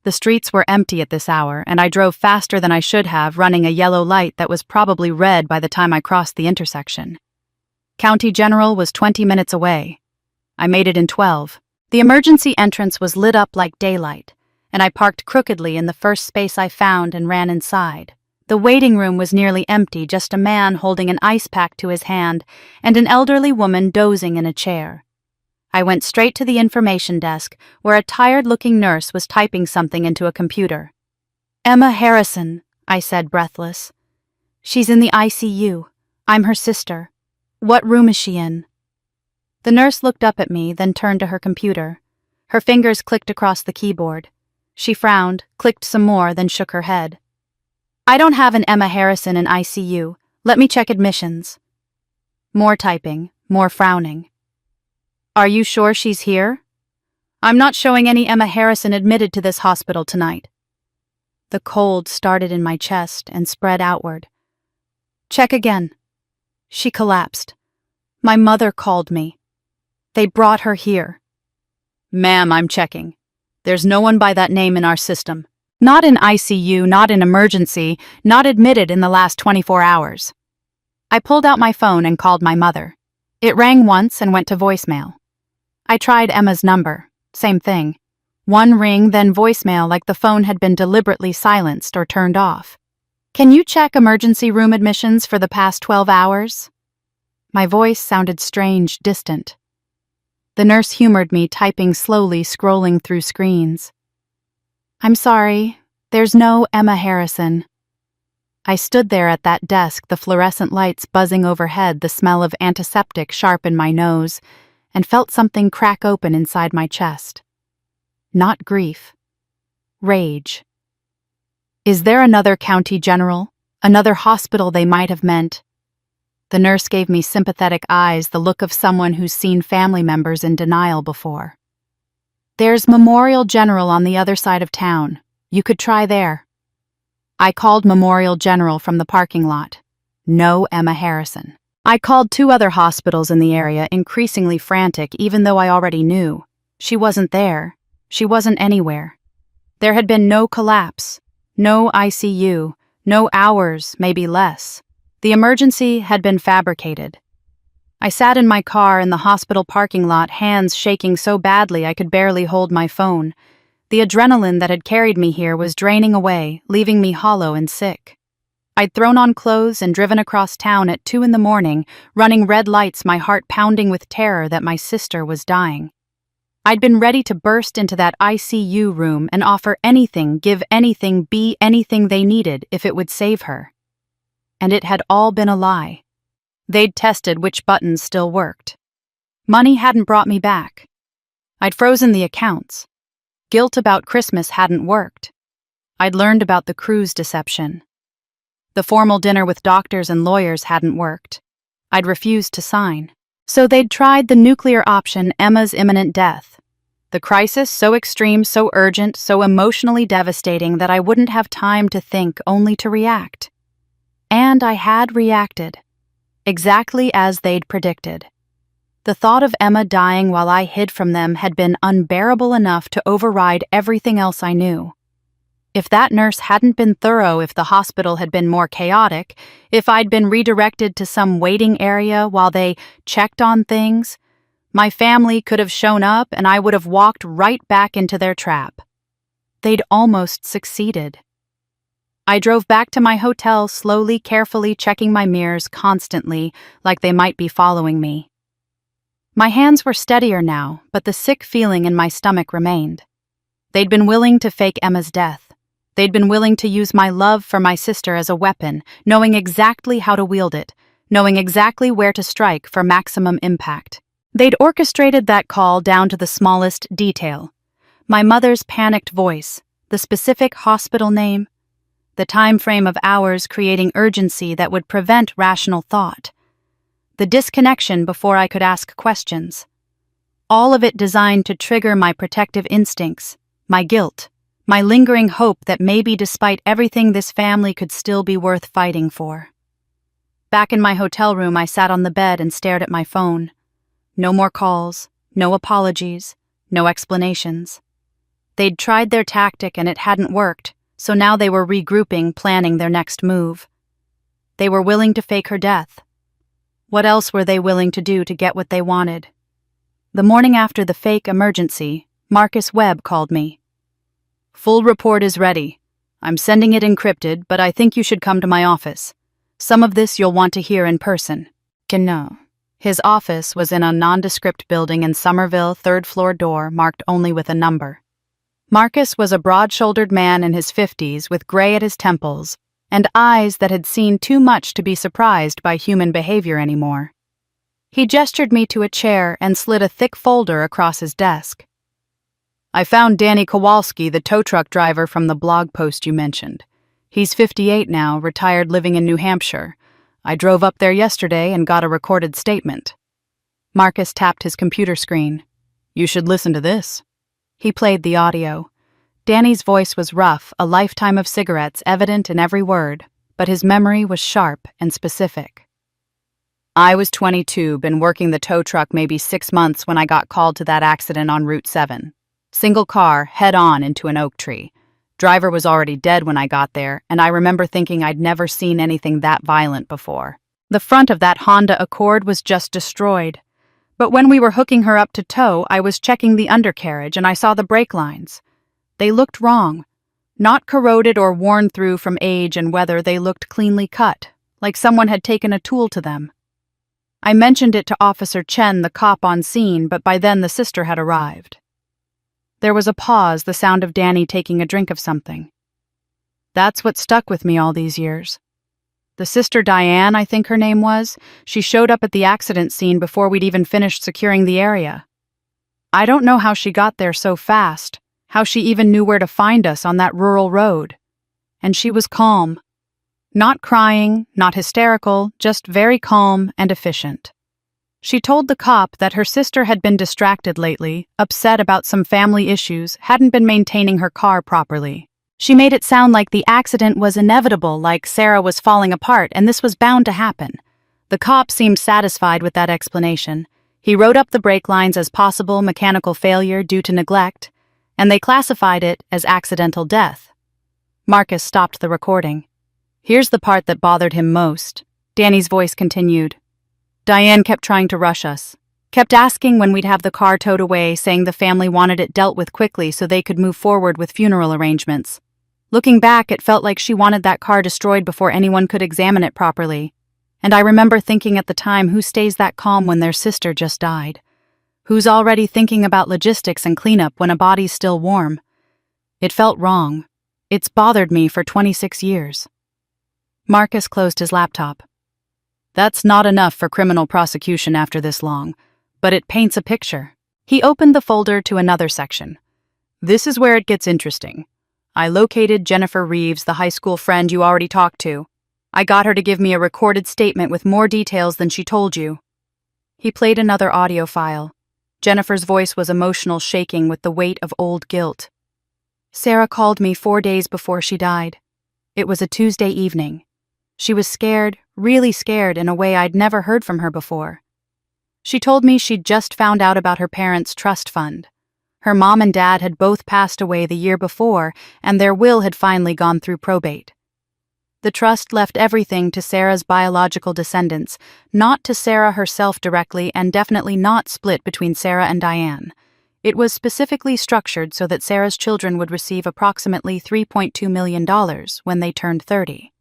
The streets were empty at this hour, and I drove faster than I should have, running a yellow light that was probably red by the time I crossed the intersection. County General was 20 minutes away. I made it in 12. The emergency entrance was lit up like daylight, and I parked crookedly in the first space I found and ran inside. The waiting room was nearly empty, just a man holding an ice pack to his hand and an elderly woman dozing in a chair. I went straight to the information desk, where a tired-looking nurse was typing something into a computer. "Emma Harrison," I said, breathless. "She's in the ICU. I'm her sister. What room is she in?" The nurse looked up at me, then turned to her computer. Her fingers clicked across the keyboard. She frowned, clicked some more, then shook her head. "I don't have an Emma Harrison in ICU. Let me check admissions." More typing, more frowning. "Are you sure she's here? I'm not showing any Emma Harrison admitted to this hospital tonight." The cold started in my chest and spread outward. "Check again." She collapsed. "My mother called me. They brought her here." "Ma'am, I'm checking. There's no one by that name in our system. Not in ICU, not in emergency, not admitted in the last 24 hours. I pulled out my phone and called my mother. It rang once and went to voicemail. I tried Emma's number. Same thing. One ring, then voicemail, like the phone had been deliberately silenced or turned off. "Can you check emergency room admissions for the past 12 hours? My voice sounded strange, distant. The nurse humored me, typing slowly, scrolling through screens. "I'm sorry, there's no Emma Harrison." I stood there at that desk, the fluorescent lights buzzing overhead, the smell of antiseptic sharp in my nose, and felt something crack open inside my chest. Not grief. Rage. Is there another county general? Another hospital they might have meant? The nurse gave me sympathetic eyes, the look of someone who's seen family members in denial before. "There's Memorial General on the other side of town. You could try there." I called Memorial General from the parking lot. No Emma Harrison. I called 2 other hospitals in the area, increasingly frantic, even though I already knew. She wasn't there. She wasn't anywhere. There had been no collapse, no ICU, no hours, maybe less. The emergency had been fabricated. I sat in my car in the hospital parking lot, hands shaking so badly I could barely hold my phone. The adrenaline that had carried me here was draining away, leaving me hollow and sick. I'd thrown on clothes and driven across town at 2 a.m, running red lights, my heart pounding with terror that my sister was dying. I'd been ready to burst into that ICU room and offer anything, give anything, be anything they needed if it would save her. And it had all been a lie. They'd tested which buttons still worked. Money hadn't brought me back. I'd frozen the accounts. Guilt about Christmas hadn't worked. I'd learned about the cruise deception. The formal dinner with doctors and lawyers hadn't worked. I'd refused to sign. So they'd tried the nuclear option, Emma's imminent death. The crisis so extreme, so urgent, so emotionally devastating that I wouldn't have time to think, only to react. And I had reacted. Exactly as they'd predicted. The thought of Emma dying while I hid from them had been unbearable enough to override everything else I knew. If that nurse hadn't been thorough, if the hospital had been more chaotic, if I'd been redirected to some waiting area while they checked on things, my family could have shown up and I would have walked right back into their trap. They'd almost succeeded. I drove back to my hotel, slowly, carefully checking my mirrors constantly, like they might be following me. My hands were steadier now, but the sick feeling in my stomach remained. They'd been willing to fake Emma's death. They'd been willing to use my love for my sister as a weapon, knowing exactly how to wield it, knowing exactly where to strike for maximum impact. They'd orchestrated that call down to the smallest detail. My mother's panicked voice, the specific hospital name, the time frame of hours creating urgency that would prevent rational thought, the disconnection before I could ask questions. All of it designed to trigger my protective instincts, my guilt, My lingering hope that maybe despite everything this family could still be worth fighting for. Back in my hotel room, I sat on the bed and stared at my phone. No more calls, no apologies, no explanations. They'd tried their tactic and it hadn't worked, so now they were regrouping, planning their next move. They were willing to fake her death. What else were they willing to do to get what they wanted? The morning after the fake emergency, Marcus Webb called me. "Full report is ready. I'm sending it encrypted, but I think you should come to my office. Some of this you'll want to hear in person." No. His office was in a nondescript building in Somerville, third-floor door marked only with a number. Marcus was a broad-shouldered man in his 50s with gray at his temples and eyes that had seen too much to be surprised by human behavior anymore. He gestured me to a chair and slid a thick folder across his desk. "I found Danny Kowalski, the tow truck driver from the blog post you mentioned. He's 58 now, retired, living in New Hampshire. I drove up there yesterday and got a recorded statement." Marcus tapped his computer screen. "You should listen to this." He played the audio. Danny's voice was rough, a lifetime of cigarettes evident in every word, but his memory was sharp and specific. "I was 22, been working the tow truck maybe 6 months when I got called to that accident on Route 7. Single car, head-on into an oak tree. Driver was already dead when I got there, and I remember thinking I'd never seen anything that violent before. The front of that Honda Accord was just destroyed. But when we were hooking her up to tow, I was checking the undercarriage and I saw the brake lines. They looked wrong. Not corroded or worn through from age and weather, they looked cleanly cut, like someone had taken a tool to them. I mentioned it to Officer Chen, the cop on scene, but by then the sister had arrived." There was a pause, the sound of Danny taking a drink of something. "That's what stuck with me all these years. The sister Diane, I think her name was, she showed up at the accident scene before we'd even finished securing the area. I don't know how she got there so fast, how she even knew where to find us on that rural road. And she was calm. Not crying, not hysterical, just very calm and efficient. She told the cop that her sister had been distracted lately, upset about some family issues, hadn't been maintaining her car properly. She made it sound like the accident was inevitable, like Sarah was falling apart, and this was bound to happen. The cop seemed satisfied with that explanation. He wrote up the brake lines as possible mechanical failure due to neglect, and they classified it as accidental death. Marcus stopped the recording. "Here's the part that bothered him most." Danny's voice continued. "Diane kept trying to rush us. Kept asking when we'd have the car towed away, saying the family wanted it dealt with quickly so they could move forward with funeral arrangements. Looking back, it felt like she wanted that car destroyed before anyone could examine it properly. And I remember thinking at the time, who stays that calm when their sister just died? Who's already thinking about logistics and cleanup when a body's still warm? It felt wrong. It's bothered me for 26 years. Marcus closed his laptop. "That's not enough for criminal prosecution after this long, but it paints a picture." He opened the folder to another section. "This is where it gets interesting. I located Jennifer Reeves, the high school friend you already talked to. I got her to give me a recorded statement with more details than she told you." He played another audio file. Jennifer's voice was emotional, shaking with the weight of old guilt. "Sarah called me 4 days before she died. It was a Tuesday evening. She was scared, really scared in a way I'd never heard from her before. She told me she'd just found out about her parents' trust fund. Her mom and dad had both passed away the year before, and their will had finally gone through probate. The trust left everything to Sarah's biological descendants, not to Sarah herself directly, and definitely not split between Sarah and Diane. It was specifically structured so that Sarah's children would receive approximately $3.2 million when they turned 30.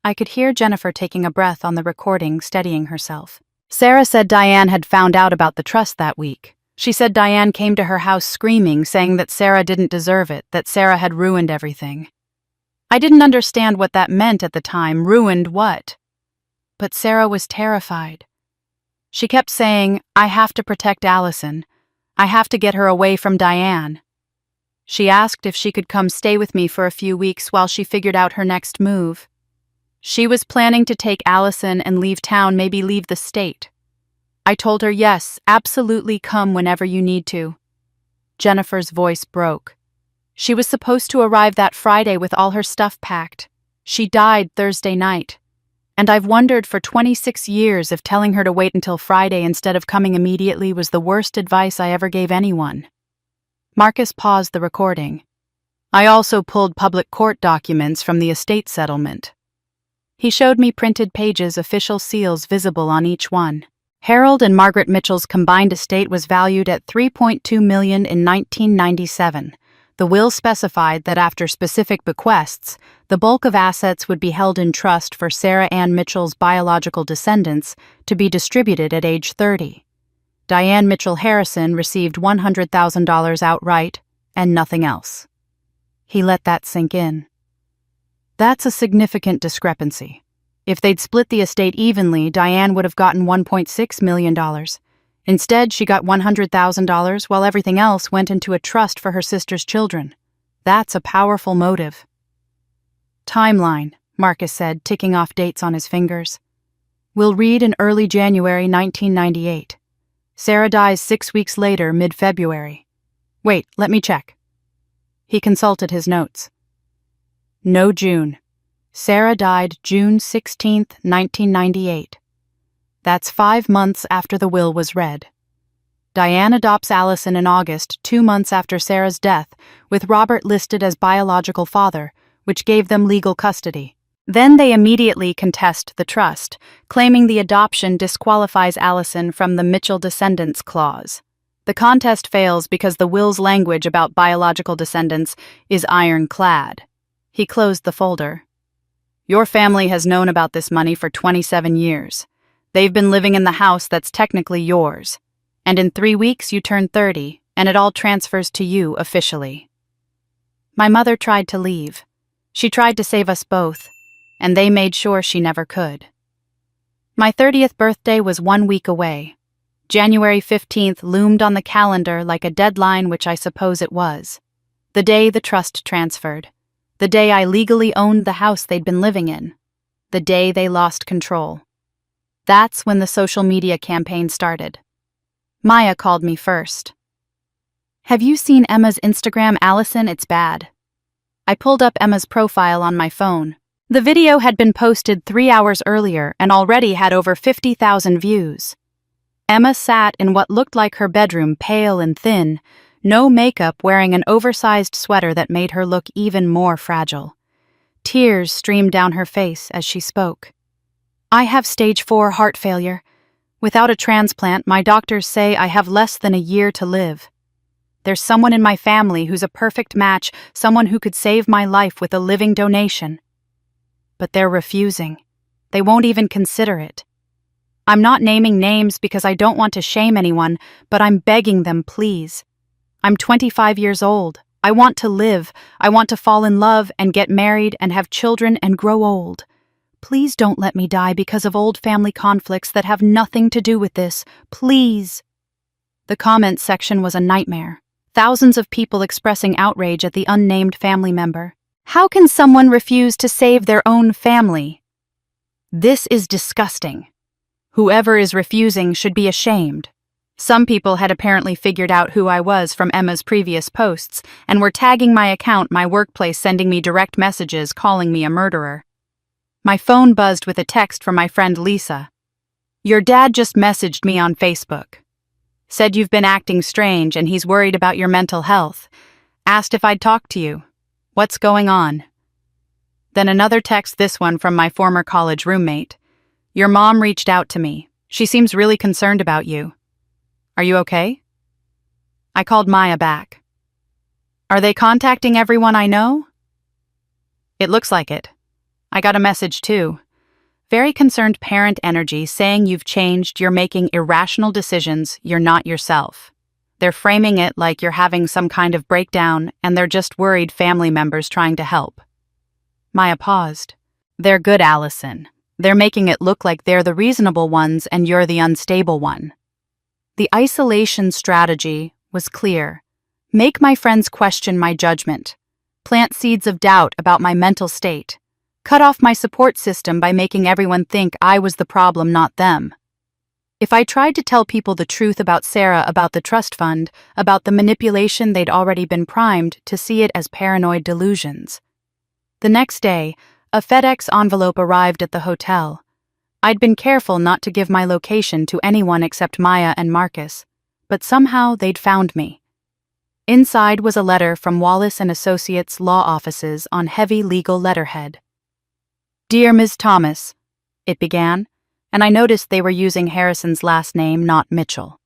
I could hear Jennifer taking a breath on the recording, steadying herself. Sarah said Diane had found out about the trust that week. She said Diane came to her house screaming, saying that Sarah didn't deserve it, that Sarah had ruined everything. I didn't understand what that meant at the time. Ruined what? But Sarah was terrified. She kept saying, "I have to protect Allison. I have to get her away from Diane." She asked if she could come stay with me for a few weeks while she figured out her next move. She was planning to take Allison and leave town, maybe leave the state. I told her, "Yes, absolutely, come whenever you need to." Jennifer's voice broke. She was supposed to arrive that Friday with all her stuff packed. She died Thursday night. And I've wondered for 26 years if telling her to wait until Friday instead of coming immediately was the worst advice I ever gave anyone. Marcus paused the recording. I also pulled public court documents from the estate settlement. He showed me printed pages, official seals visible on each one. Harold and Margaret Mitchell's combined estate was valued at $3.2 million in 1997. The will specified that after specific bequests, the bulk of assets would be held in trust for Sarah Ann Mitchell's biological descendants to be distributed at age 30. Diane Mitchell Harrison received $100,000 outright and nothing else. He let that sink in. That's a significant discrepancy. If they'd split the estate evenly, Diane would have gotten $1.6 million. Instead, she got $100,000 while everything else went into a trust for her sister's children. That's a powerful motive. Timeline, Marcus said, ticking off dates on his fingers. We'll read in early January 1998. Sarah dies 6 weeks later, mid-February. Wait, let me check. He consulted his notes. No June. Sarah died June 16, 1998. That's 5 months after the will was read. Diane adopts Allison in August, 2 months after Sarah's death, with Robert listed as biological father, which gave them legal custody. Then they immediately contest the trust, claiming the adoption disqualifies Allison from the Mitchell descendants clause. The contest fails because the will's language about biological descendants is ironclad. He closed the folder. Your family has known about this money for 27 years. They've been living in the house that's technically yours. And in 3 weeks you turn 30, and it all transfers to you officially. My mother tried to leave. She tried to save us both, and they made sure she never could. My 30th birthday was 1 week away. January 15th loomed on the calendar like a deadline, which I suppose it was. The day the trust transferred. The day I legally owned the house they'd been living in. The day they lost control. That's when the social media campaign started. Maya called me first. Have you seen Emma's Instagram, Allison? It's bad. I pulled up Emma's profile on my phone. The video had been posted 3 hours earlier and already had over 50,000 views. Emma sat in what looked like her bedroom, pale and thin, no makeup, wearing an oversized sweater that made her look even more fragile. Tears streamed down her face as she spoke. I have stage 4 heart failure. Without a transplant, my doctors say I have less than a year to live. There's someone in my family who's a perfect match, someone who could save my life with a living donation. But they're refusing. They won't even consider it. I'm not naming names because I don't want to shame anyone, but I'm begging them, please. I'm 25 years old. I want to live. I want to fall in love and get married and have children and grow old. Please don't let me die because of old family conflicts that have nothing to do with this. Please. The comments section was a nightmare. Thousands of people expressing outrage at the unnamed family member. How can someone refuse to save their own family? This is disgusting. Whoever is refusing should be ashamed. Some people had apparently figured out who I was from Emma's previous posts and were tagging my account, my workplace, sending me direct messages calling me a murderer. My phone buzzed with a text from my friend Lisa. Your dad just messaged me on Facebook. Said you've been acting strange and he's worried about your mental health. Asked if I'd talk to you. What's going on? Then another text, this one from my former college roommate. Your mom reached out to me. She seems really concerned about you. Are you okay? I called Maya back. Are they contacting everyone I know? It looks like it. I got a message too. Very concerned parent energy saying you've changed, you're making irrational decisions, you're not yourself. They're framing it like you're having some kind of breakdown and they're just worried family members trying to help. Maya paused. They're good, Allison. They're making it look like they're the reasonable ones and you're the unstable one. The isolation strategy was clear. Make my friends question my judgment. Plant seeds of doubt about my mental state. Cut off my support system by making everyone think I was the problem, not them. If I tried to tell people the truth about Sarah, about the trust fund, about the manipulation, they'd already been primed to see it as paranoid delusions. The next day, a FedEx envelope arrived at the hotel. I'd been careful not to give my location to anyone except Maya and Marcus, but somehow they'd found me. Inside was a letter from Wallace & Associates law offices on heavy legal letterhead. "Dear Ms. Thomas," it began, and I noticed they were using Harrison's last name, not Mitchell.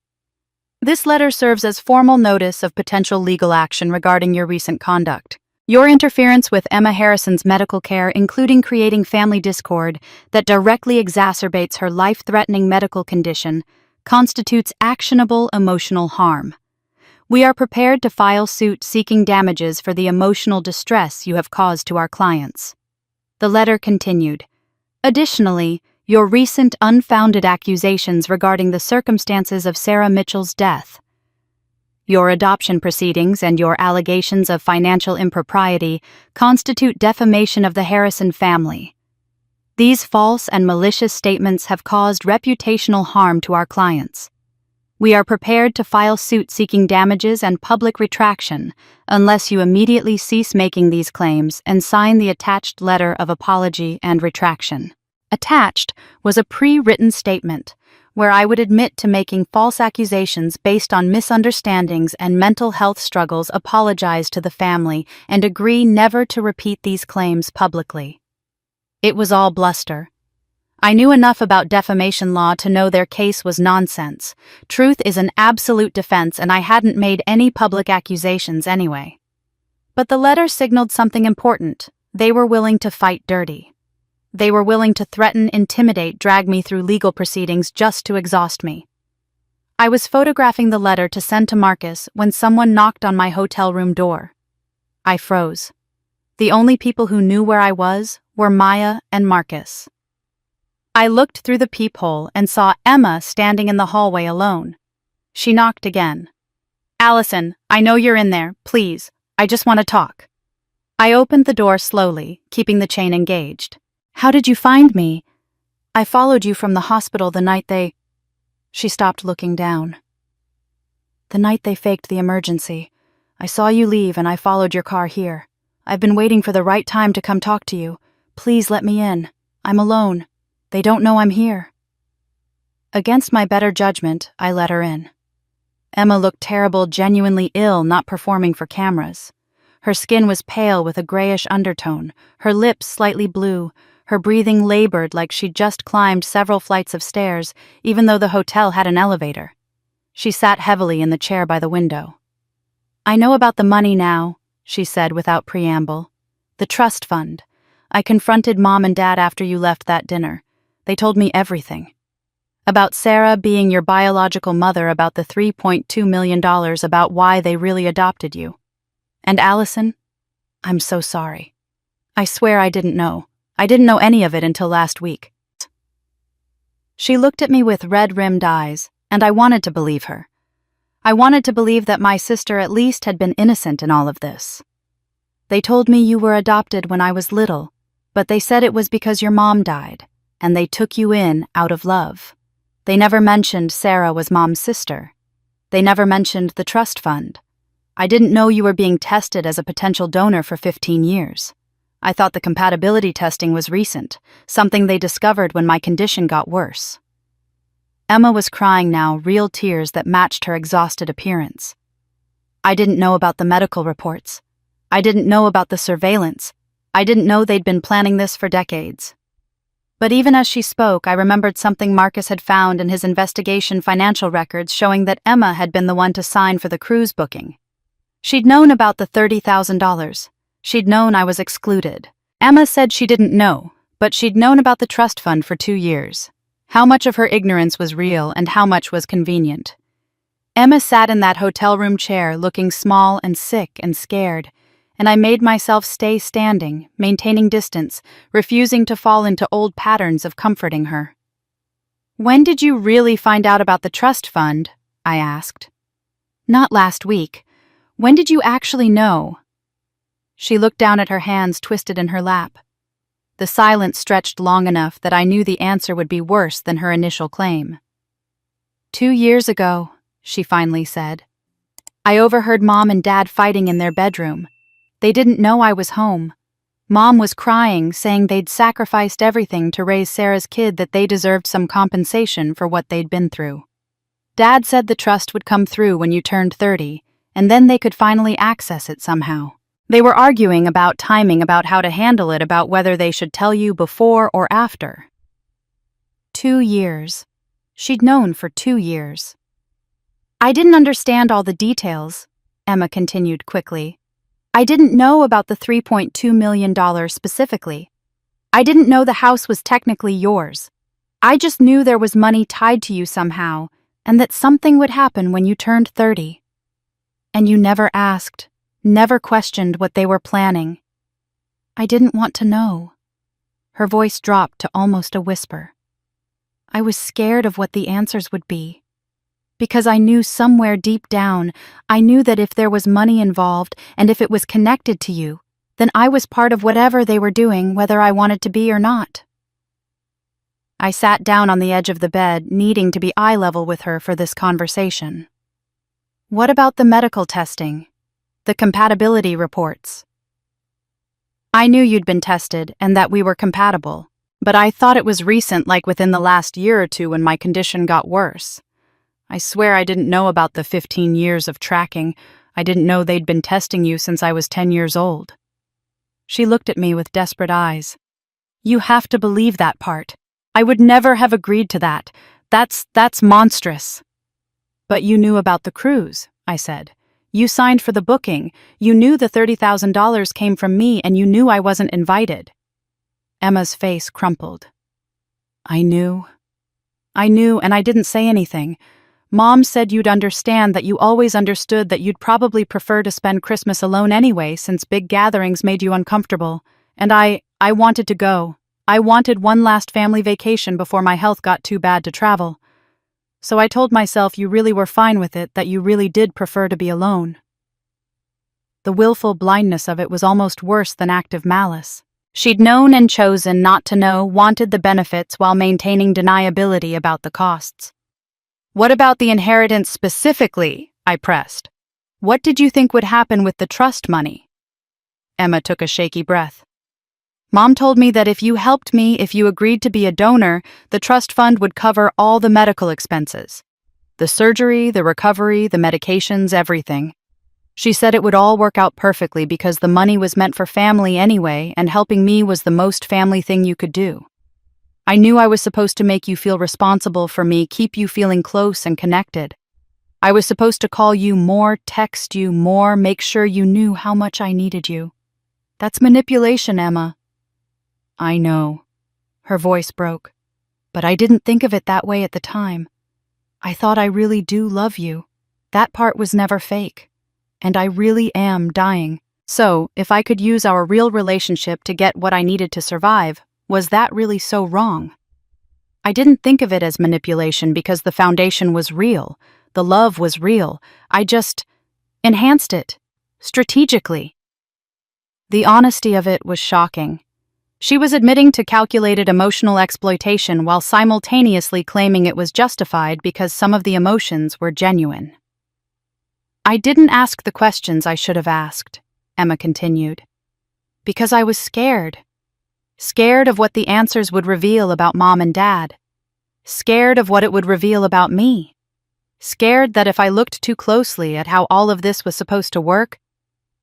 "This letter serves as formal notice of potential legal action regarding your recent conduct. Your interference with Emma Harrison's medical care, including creating family discord that directly exacerbates her life-threatening medical condition, constitutes actionable emotional harm. We are prepared to file suit seeking damages for the emotional distress you have caused to our clients." The letter continued, "Additionally, your recent unfounded accusations regarding the circumstances of Sarah Mitchell's death, your adoption proceedings, and your allegations of financial impropriety constitute defamation of the Harrison family. These false and malicious statements have caused reputational harm to our clients. We are prepared to file suit seeking damages and public retraction unless you immediately cease making these claims and sign the attached letter of apology and retraction." Attached was a pre-written statement where I would admit to making false accusations based on misunderstandings and mental health struggles, apologize to the family, and agree never to repeat these claims publicly. It was all bluster. I knew enough about defamation law to know their case was nonsense. Truth is an absolute defense, and I hadn't made any public accusations anyway. But the letter signaled something important. They were willing to fight dirty. They were willing to threaten, intimidate, drag me through legal proceedings just to exhaust me. I was photographing the letter to send to Marcus when someone knocked on my hotel room door. I froze. The only people who knew where I was were Maya and Marcus. I looked through the peephole and saw Emma standing in the hallway alone. She knocked again. "Allison, I know you're in there. Please, I just want to talk." I opened the door slowly, keeping the chain engaged. "How did you find me?" "I followed you from the hospital the night they—" She stopped, looking down. "The night they faked the emergency. I saw you leave and I followed your car here. I've been waiting for the right time to come talk to you. Please let me in. I'm alone. They don't know I'm here." Against my better judgment, I let her in. Emma looked terrible, genuinely ill, not performing for cameras. Her skin was pale with a grayish undertone, her lips slightly blue, her breathing labored like she'd just climbed several flights of stairs, even though the hotel had an elevator. She sat heavily in the chair by the window. "I know about the money now," she said without preamble. "The trust fund. I confronted Mom and Dad after you left that dinner. They told me everything. About Sarah being your biological mother, about the $3.2 million, about why they really adopted you. And Allison, I'm so sorry. I swear I didn't know. I didn't know any of it until last week." She looked at me with red-rimmed eyes, and I wanted to believe her. I wanted to believe that my sister at least had been innocent in all of this. "They told me you were adopted when I was little, but they said it was because your mom died, and they took you in out of love. They never mentioned Sarah was Mom's sister. They never mentioned the trust fund. I didn't know you were being tested as a potential donor for 15 years. I thought the compatibility testing was recent, something they discovered when my condition got worse." Emma was crying now, real tears that matched her exhausted appearance. "I didn't know about the medical reports. I didn't know about the surveillance. I didn't know they'd been planning this for decades." But even as she spoke, I remembered something Marcus had found in his investigation financial records showing that Emma had been the one to sign for the cruise booking. She'd known about the $30,000. She'd known I was excluded. Emma said she didn't know, but she'd known about the trust fund for 2 years. How much of her ignorance was real and how much was convenient? Emma sat in that hotel room chair looking small and sick and scared, and I made myself stay standing, maintaining distance, refusing to fall into old patterns of comforting her. "When did you really find out about the trust fund?" I asked. "Not last week. When did you actually know?" She looked down at her hands twisted in her lap. The silence stretched long enough that I knew the answer would be worse than her initial claim. 2 years ago, she finally said. I overheard Mom and Dad fighting in their bedroom. They didn't know I was home. Mom was crying, saying they'd sacrificed everything to raise Sarah's kid, that they deserved some compensation for what they'd been through. Dad said the trust would come through when you turned 30, and then they could finally access it somehow. They were arguing about timing, about how to handle it, about whether they should tell you before or after. 2 years. She'd known for 2 years. I didn't understand all the details, Emma continued quickly. I didn't know about the $3.2 million specifically. I didn't know the house was technically yours. I just knew there was money tied to you somehow, and that something would happen when you turned 30. And you never asked, never questioned what they were planning. I didn't want to know. Her voice dropped to almost a whisper. I was scared of what the answers would be. Because I knew somewhere deep down, I knew that if there was money involved and if it was connected to you, then I was part of whatever they were doing, whether I wanted to be or not. I sat down on the edge of the bed, needing to be eye level with her for this conversation. What about the medical testing? The compatibility reports? I knew you'd been tested and that we were compatible, but I thought it was recent, like within the last year or two, when my condition got worse. I swear I didn't know about the 15 years of tracking. I didn't know they'd been testing you since I was 10 years old. She looked at me with desperate eyes. You have to believe that part. I would never have agreed to that. That's monstrous. But you knew about the cruise, I said. You signed for the booking. You knew the $30,000 came from me, and you knew I wasn't invited. Emma's face crumpled. I knew, and I didn't say anything. Mom said you'd understand, that you always understood, that you'd probably prefer to spend Christmas alone anyway, since big gatherings made you uncomfortable. And I wanted to go. I wanted one last family vacation before my health got too bad to travel. So I told myself you really were fine with it, that you really did prefer to be alone. The willful blindness of it was almost worse than active malice. She'd known and chosen not to know, wanted the benefits while maintaining deniability about the costs. What about the inheritance specifically? I pressed. What did you think would happen with the trust money? Emma took a shaky breath. Mom told me that if you helped me, if you agreed to be a donor, the trust fund would cover all the medical expenses. The surgery, the recovery, the medications, everything. She said it would all work out perfectly because the money was meant for family anyway, and helping me was the most family thing you could do. I knew I was supposed to make you feel responsible for me, keep you feeling close and connected. I was supposed to call you more, text you more, make sure you knew how much I needed you. That's manipulation, Emma. I know. Her voice broke. But I didn't think of it that way at the time. I thought I really do love you. That part was never fake. And I really am dying. So, if I could use our real relationship to get what I needed to survive, was that really so wrong? I didn't think of it as manipulation because the foundation was real. The love was real. I just enhanced it. Strategically. The honesty of it was shocking. She was admitting to calculated emotional exploitation while simultaneously claiming it was justified because some of the emotions were genuine. I didn't ask the questions I should have asked, Emma continued. Because I was scared. Scared of what the answers would reveal about Mom and Dad. Scared of what it would reveal about me. Scared that if I looked too closely at how all of this was supposed to work,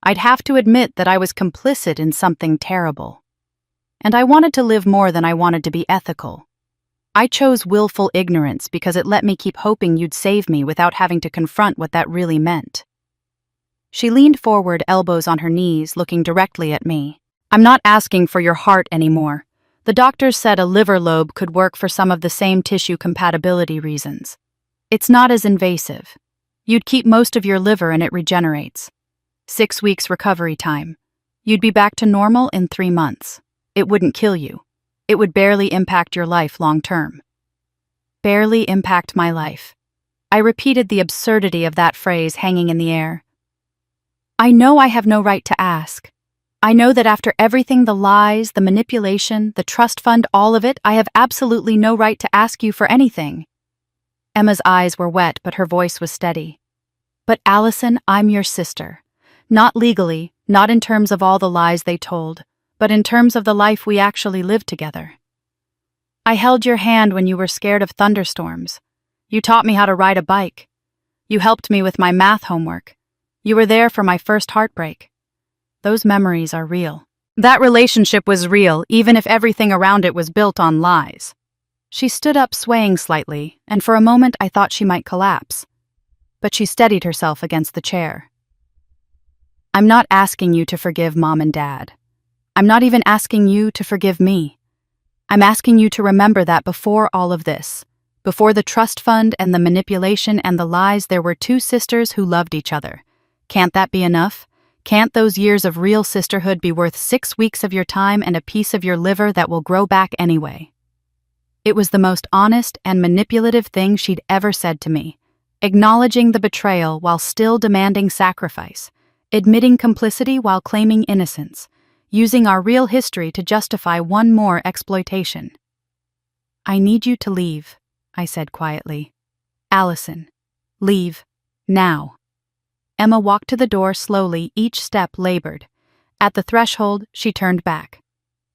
I'd have to admit that I was complicit in something terrible. And I wanted to live more than I wanted to be ethical. I chose willful ignorance because it let me keep hoping you'd save me without having to confront what that really meant. She leaned forward, elbows on her knees, looking directly at me. I'm not asking for your heart anymore. The doctors said a liver lobe could work for some of the same tissue compatibility reasons. It's not as invasive. You'd keep most of your liver and it regenerates. 6 weeks recovery time. You'd be back to normal in 3 months. It wouldn't kill you. It would barely impact your life long term. Barely impact my life. I repeated the absurdity of that phrase hanging in the air. I know I have no right to ask. I know that after everything, the lies, the manipulation, the trust fund, all of it, I have absolutely no right to ask you for anything. Emma's eyes were wet, but her voice was steady. "But Allison, I'm your sister. Not legally, not in terms of all the lies they told, but in terms of the life we actually lived together. I held your hand when you were scared of thunderstorms. You taught me how to ride a bike. You helped me with my math homework. You were there for my first heartbreak. Those memories are real." That relationship was real, even if everything around it was built on lies. She stood up, swaying slightly, and for a moment I thought she might collapse. But she steadied herself against the chair. "I'm not asking you to forgive Mom and Dad. I'm not even asking you to forgive me. I'm asking you to remember that before all of this, before the trust fund and the manipulation and the lies, there were two sisters who loved each other. Can't that be enough? Can't those years of real sisterhood be worth 6 weeks of your time and a piece of your liver that will grow back anyway?" It was the most honest and manipulative thing she'd ever said to me, acknowledging the betrayal while still demanding sacrifice, admitting complicity while claiming innocence, using our real history to justify one more exploitation. "I need you to leave," I said quietly. "Allison, leave, now." Emma walked to the door slowly, each step labored. At the threshold, she turned back.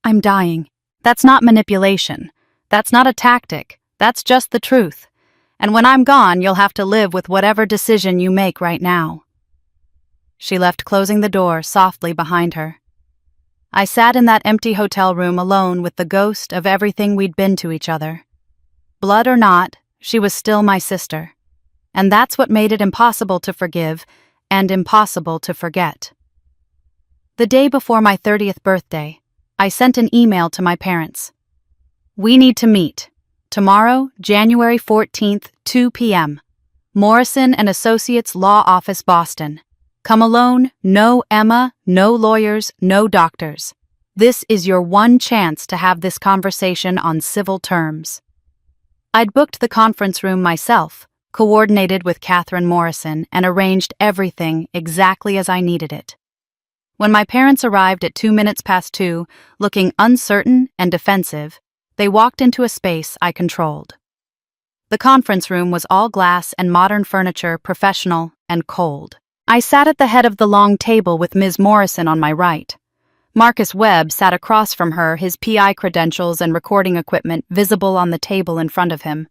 "I'm dying. That's not manipulation. That's not a tactic. That's just the truth. And when I'm gone, you'll have to live with whatever decision you make right now." She left, closing the door softly behind her. I sat in that empty hotel room alone with the ghost of everything we'd been to each other. Blood or not, she was still my sister. And that's what made it impossible to forgive and impossible to forget. The day before my 30th birthday, I sent an email to my parents. "We need to meet. Tomorrow, January 14th, 2 p.m. Morrison and Associates Law Office, Boston. Come alone, no Emma, no lawyers, no doctors. This is your one chance to have this conversation on civil terms." I'd booked the conference room myself, coordinated with Catherine Morrison, and arranged everything exactly as I needed it. When my parents arrived at 2 minutes past 2, looking uncertain and defensive, they walked into a space I controlled. The conference room was all glass and modern furniture, professional and cold. I sat at the head of the long table with Ms. Morrison on my right. Marcus Webb sat across from her, his PI credentials and recording equipment visible on the table in front of him.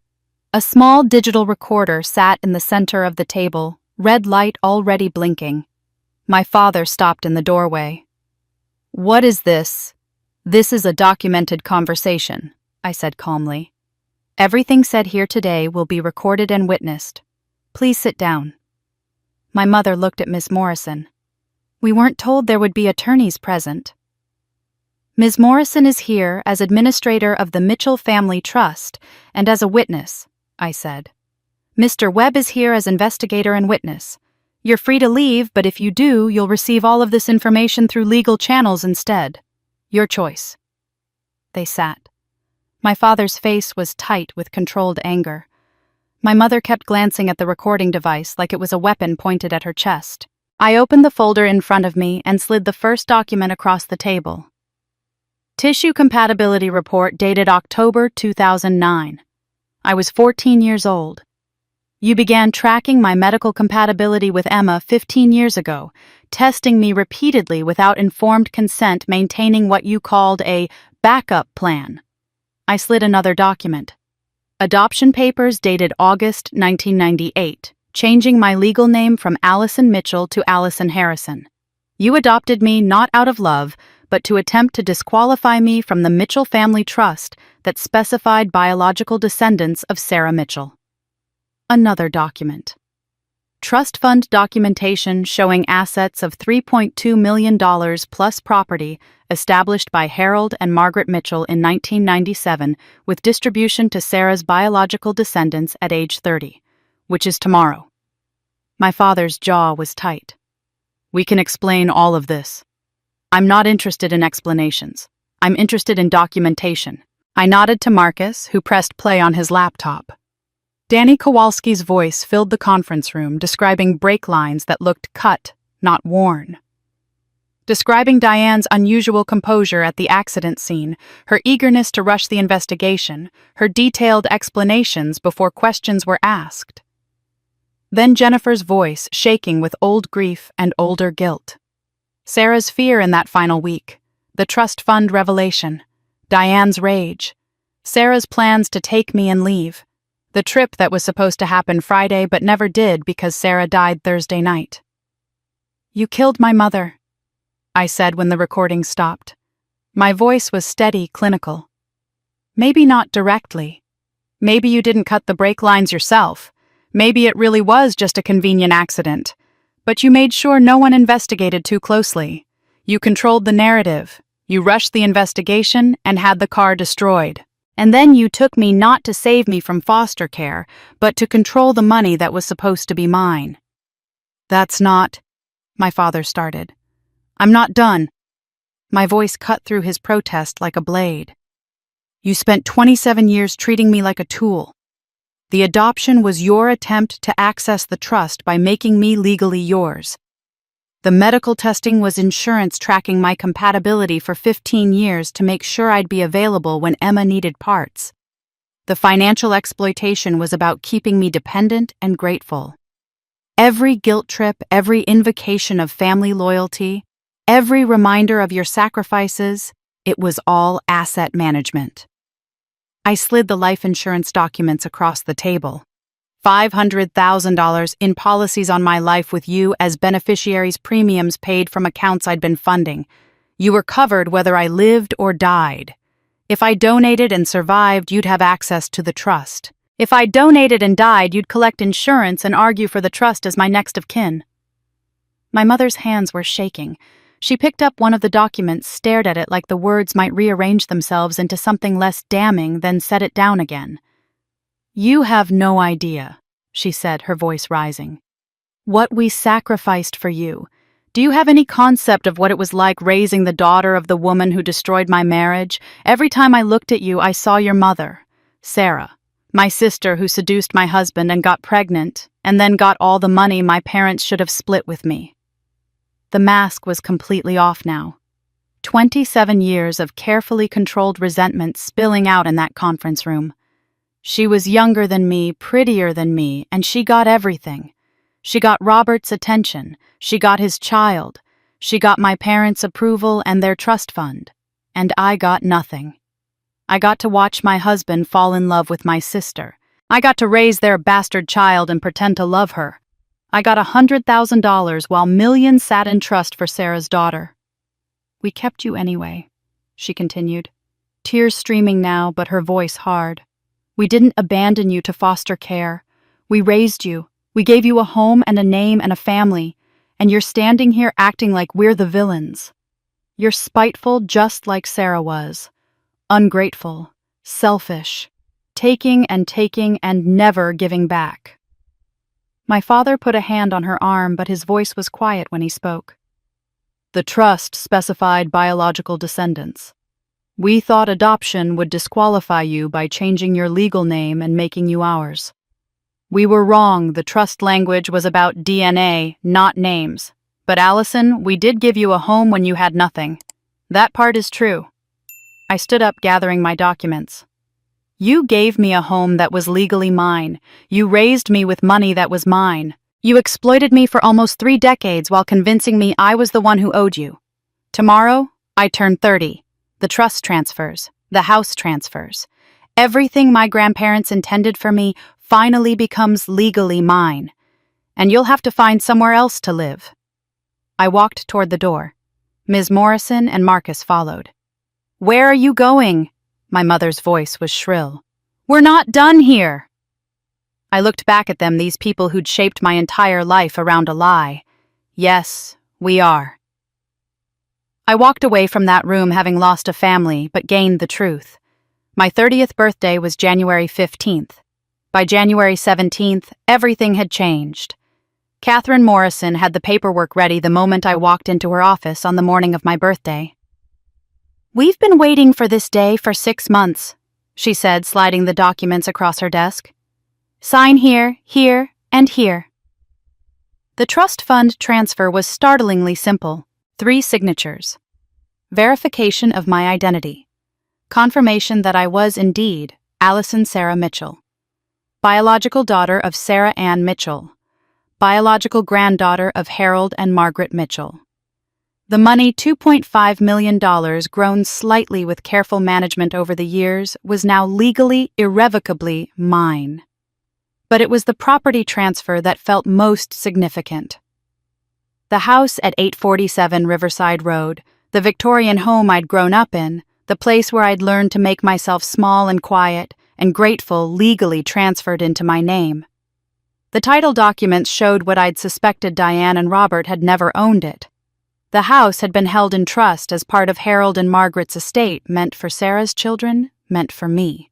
A small digital recorder sat in the center of the table, red light already blinking. My father stopped in the doorway. "What is this?" "This is a documented conversation," I said calmly. "Everything said here today will be recorded and witnessed. Please sit down." My mother looked at Miss Morrison. "We weren't told there would be attorneys present." "Ms. Morrison is here as administrator of the Mitchell Family Trust and as a witness," I said. "Mr. Webb is here as investigator and witness. You're free to leave, but if you do, you'll receive all of this information through legal channels instead. Your choice." They sat. My father's face was tight with controlled anger. My mother kept glancing at the recording device like it was a weapon pointed at her chest. I opened the folder in front of me and slid the first document across the table. Tissue Compatibility Report dated October 2009. I was 14 years old. You began tracking my medical compatibility with Emma 15 years ago, testing me repeatedly without informed consent, maintaining what you called a backup plan. I slid another document. Adoption papers dated August 1998, changing my legal name from Allison Mitchell to Allison Harrison. You adopted me not out of love, but to attempt to disqualify me from the Mitchell Family Trust that specified biological descendants of Sarah Mitchell. Another document. Trust fund documentation showing assets of $3.2 million plus property established by Harold and Margaret Mitchell in 1997 with distribution to Sarah's biological descendants at age 30, which is tomorrow. My father's jaw was tight. "We can explain all of this." "I'm not interested in explanations. I'm interested in documentation." I nodded to Marcus, who pressed play on his laptop. Danny Kowalski's voice filled the conference room, describing brake lines that looked cut, not worn. describing Diane's unusual composure at the accident scene, her eagerness to rush the investigation, her detailed explanations before questions were asked. Then Jennifer's voice, shaking with old grief and older guilt. Sarah's fear in that final week, the trust fund revelation, Diane's rage, Sarah's plans to take me and leave, the trip that was supposed to happen Friday but never did because Sarah died Thursday night. "You killed my mother," I said when the recording stopped. My voice was steady, clinical. "Maybe not directly. Maybe you didn't cut the brake lines yourself. Maybe it really was just a convenient accident. But you made sure no one investigated too closely. You controlled the narrative. You rushed the investigation and had the car destroyed. And then you took me not to save me from foster care, but to control the money that was supposed to be mine." "That's not," my father started. "I'm not done." My voice cut through his protest like a blade. "You spent 27 years treating me like a tool. The adoption was your attempt to access the trust by making me legally yours. The medical testing was insurance tracking my compatibility for 15 years to make sure I'd be available when Emma needed parts. The financial exploitation was about keeping me dependent and grateful. Every guilt trip, every invocation of family loyalty, every reminder of your sacrifices, it was all asset management." I slid the life insurance documents across the table. $500,000 in policies on my life with you as beneficiaries, premiums paid from accounts I'd been funding. You were covered whether I lived or died. If I donated and survived, you'd have access to the trust. If I donated and died, you'd collect insurance and argue for the trust as my next of kin. My mother's hands were shaking. She picked up one of the documents, stared at it like the words might rearrange themselves into something less damning, then set it down again. "You have no idea," she said, her voice rising. "What we sacrificed for you. Do you have any concept of what it was like raising the daughter of the woman who destroyed my marriage? Every time I looked at you, I saw your mother, Sarah, my sister who seduced my husband and got pregnant, and then got all the money my parents should have split with me." The mask was completely off now. 27 years of carefully controlled resentment spilling out in that conference room. She was younger than me, prettier than me, and she got everything. She got Robert's attention. She got his child. She got my parents' approval and their trust fund. And I got nothing. I got to watch my husband fall in love with my sister. I got to raise their bastard child and pretend to love her. I got $100,000 while millions sat in trust for Sarah's daughter. "We kept you anyway," she continued, tears streaming now, but her voice hard. "We didn't abandon you to foster care. We raised you. We gave you a home and a name and a family, and you're standing here acting like we're the villains. You're spiteful just like Sarah was. Ungrateful, selfish, taking and never giving back." My father put a hand on her arm, but his voice was quiet when he spoke. "The trust specified biological descendants. We thought adoption would disqualify you by changing your legal name and making you ours. We were wrong. The trust language was about DNA, not names. But Allison, we did give you a home when you had nothing. That part is true." I stood up, gathering my documents. "You gave me a home that was legally mine. You raised me with money that was mine. You exploited me for almost 3 decades while convincing me I was the one who owed you. Tomorrow, I turn 30. The trust transfers. The house transfers. Everything my grandparents intended for me finally becomes legally mine. And you'll have to find somewhere else to live." I walked toward the door. Ms. Morrison and Marcus followed. "Where are you going?" My mother's voice was shrill. "We're not done here." I looked back at them, these people who'd shaped my entire life around a lie. "Yes, we are." I walked away from that room having lost a family, but gained the truth. My 30th birthday was January 15th. By January 17th, everything had changed. Catherine Morrison had the paperwork ready the moment I walked into her office on the morning of my birthday. "We've been waiting for this day for 6 months," she said, sliding the documents across her desk. "Sign here, here, and here." The trust fund transfer was startlingly simple. 3 signatures. Verification of my identity. Confirmation that I was indeed Allison Sarah Mitchell. Biological daughter of Sarah Ann Mitchell. Biological granddaughter of Harold and Margaret Mitchell. The money, $2.5 million, grown slightly with careful management over the years, was now legally, irrevocably mine. But it was the property transfer that felt most significant. The house at 847 Riverside Road, the Victorian home I'd grown up in, the place where I'd learned to make myself small and quiet and grateful, legally transferred into my name. The title documents showed what I'd suspected Diane and Robert had never owned it. The house had been held in trust as part of Harold and Margaret's estate, meant for Sarah's children, meant for me.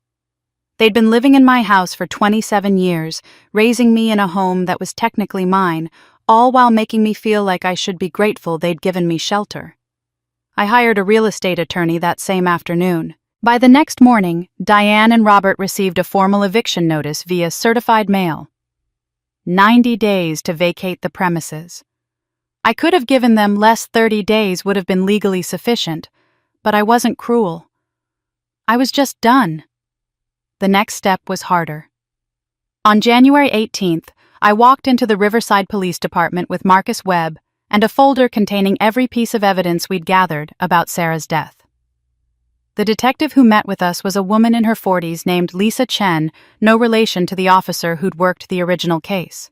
They'd been living in my house for 27 years, raising me in a home that was technically mine, all while making me feel like I should be grateful they'd given me shelter. I hired a real estate attorney that same afternoon. By the next morning, Diane and Robert received a formal eviction notice via certified mail. 90 days to vacate the premises. I could have given them less. 30 days would have been legally sufficient, but I wasn't cruel. I was just done. The next step was harder. On January 18th, I walked into the Riverside Police Department with Marcus Webb and a folder containing every piece of evidence we'd gathered about Sarah's death. The detective who met with us was a woman in her 40s named Lisa Chen, no relation to the officer who'd worked the original case.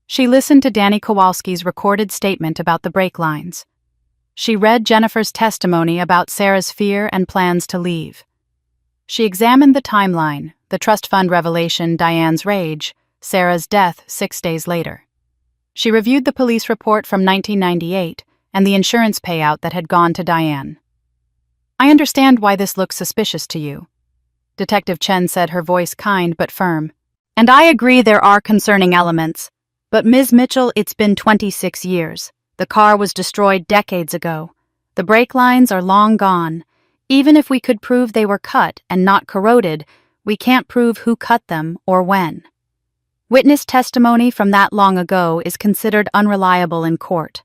She listened to Danny Kowalski's recorded statement about the brake lines. She read Jennifer's testimony about Sarah's fear and plans to leave. She examined the timeline, the trust fund revelation, Diane's rage, Sarah's death 6 days later. She reviewed the police report from 1998 and the insurance payout that had gone to Diane. "I understand why this looks suspicious to you," Detective Chen said, her voice kind but firm. "And I agree there are concerning elements. But Ms. Mitchell, it's been 26 years. The car was destroyed decades ago. The brake lines are long gone. Even if we could prove they were cut and not corroded, we can't prove who cut them or when. Witness testimony from that long ago is considered unreliable in court.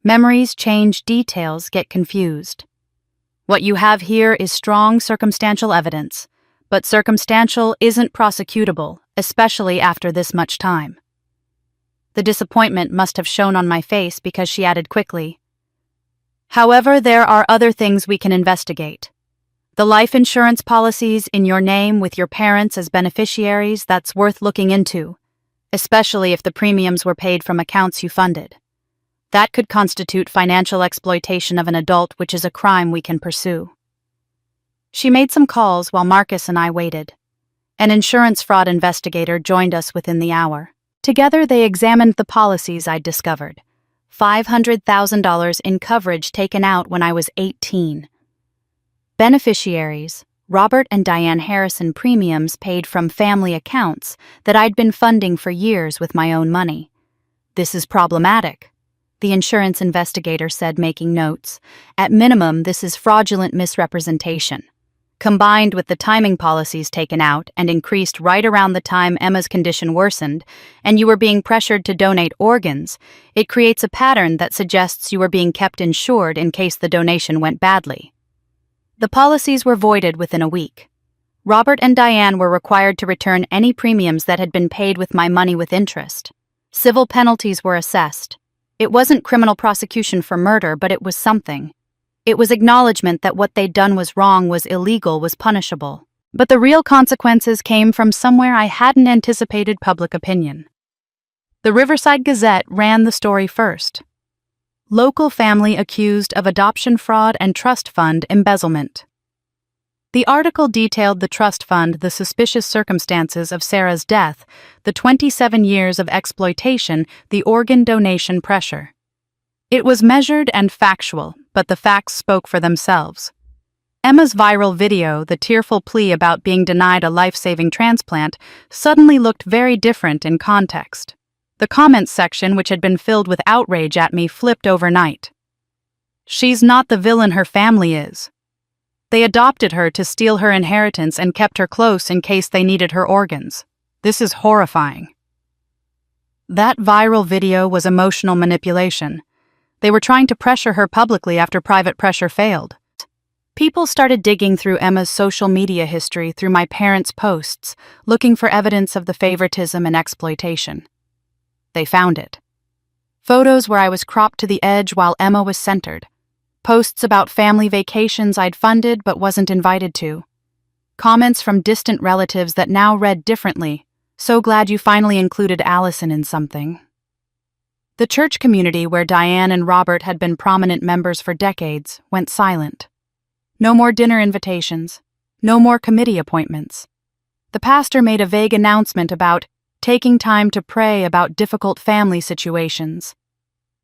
Memories change, details get confused. What you have here is strong circumstantial evidence, but circumstantial isn't prosecutable, especially after this much time." The disappointment must have shown on my face because she added quickly, "However, there are other things we can investigate. The life insurance policies in your name with your parents as beneficiaries, that's worth looking into, especially if the premiums were paid from accounts you funded. That could constitute financial exploitation of an adult, which is a crime we can pursue." She made some calls while Marcus and I waited. An insurance fraud investigator joined us within the hour. Together they examined the policies I'd discovered. $500,000 in coverage taken out when I was 18. Beneficiaries, Robert and Diane Harrison, premiums paid from family accounts that I'd been funding for years with my own money. "This is problematic," the insurance investigator said, making notes. "At minimum, this is fraudulent misrepresentation. Combined with the timing policies taken out and increased right around the time Emma's condition worsened, and you were being pressured to donate organs, it creates a pattern that suggests you were being kept insured in case the donation went badly." The policies were voided within a week. Robert and Diane were required to return any premiums that had been paid with my money with interest. Civil penalties were assessed. It wasn't criminal prosecution for murder, but it was something. It was acknowledgement that what they'd done was wrong, was illegal, was punishable. But the real consequences came from somewhere I hadn't anticipated: public opinion. The Riverside Gazette ran the story first. Local family accused of adoption fraud and trust fund embezzlement. The article detailed the trust fund, the suspicious circumstances of Sarah's death, the 27 years of exploitation, the organ donation pressure. It was measured and factual, but the facts spoke for themselves. Emma's viral video, the tearful plea about being denied a life-saving transplant, suddenly looked very different in context. The comments section, which had been filled with outrage at me, flipped overnight. "She's not the villain her family is. They adopted her to steal her inheritance and kept her close in case they needed her organs. This is horrifying." That viral video was emotional manipulation. They were trying to pressure her publicly after private pressure failed. People started digging through Emma's social media history through my parents' posts, looking for evidence of the favoritism and exploitation. They found it. Photos where I was cropped to the edge while Emma was centered. Posts about family vacations I'd funded but wasn't invited to. Comments from distant relatives that now read differently. So glad you finally included Allison in something. The church community where Diane and Robert had been prominent members for decades went silent. No more dinner invitations. No more committee appointments. The pastor made a vague announcement about taking time to pray about difficult family situations.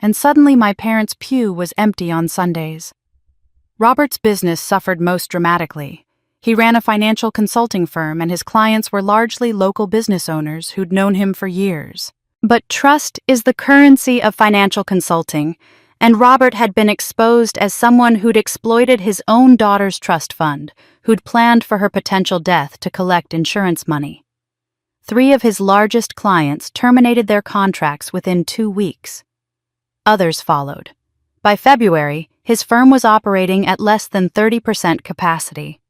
And suddenly my parents' pew was empty on Sundays. Robert's business suffered most dramatically. He ran a financial consulting firm and his clients were largely local business owners who'd known him for years. But trust is the currency of financial consulting, and Robert had been exposed as someone who'd exploited his own daughter's trust fund, who'd planned for her potential death to collect insurance money. 3 of his largest clients terminated their contracts within 2 weeks. Others followed. By February, his firm was operating at less than 30% capacity.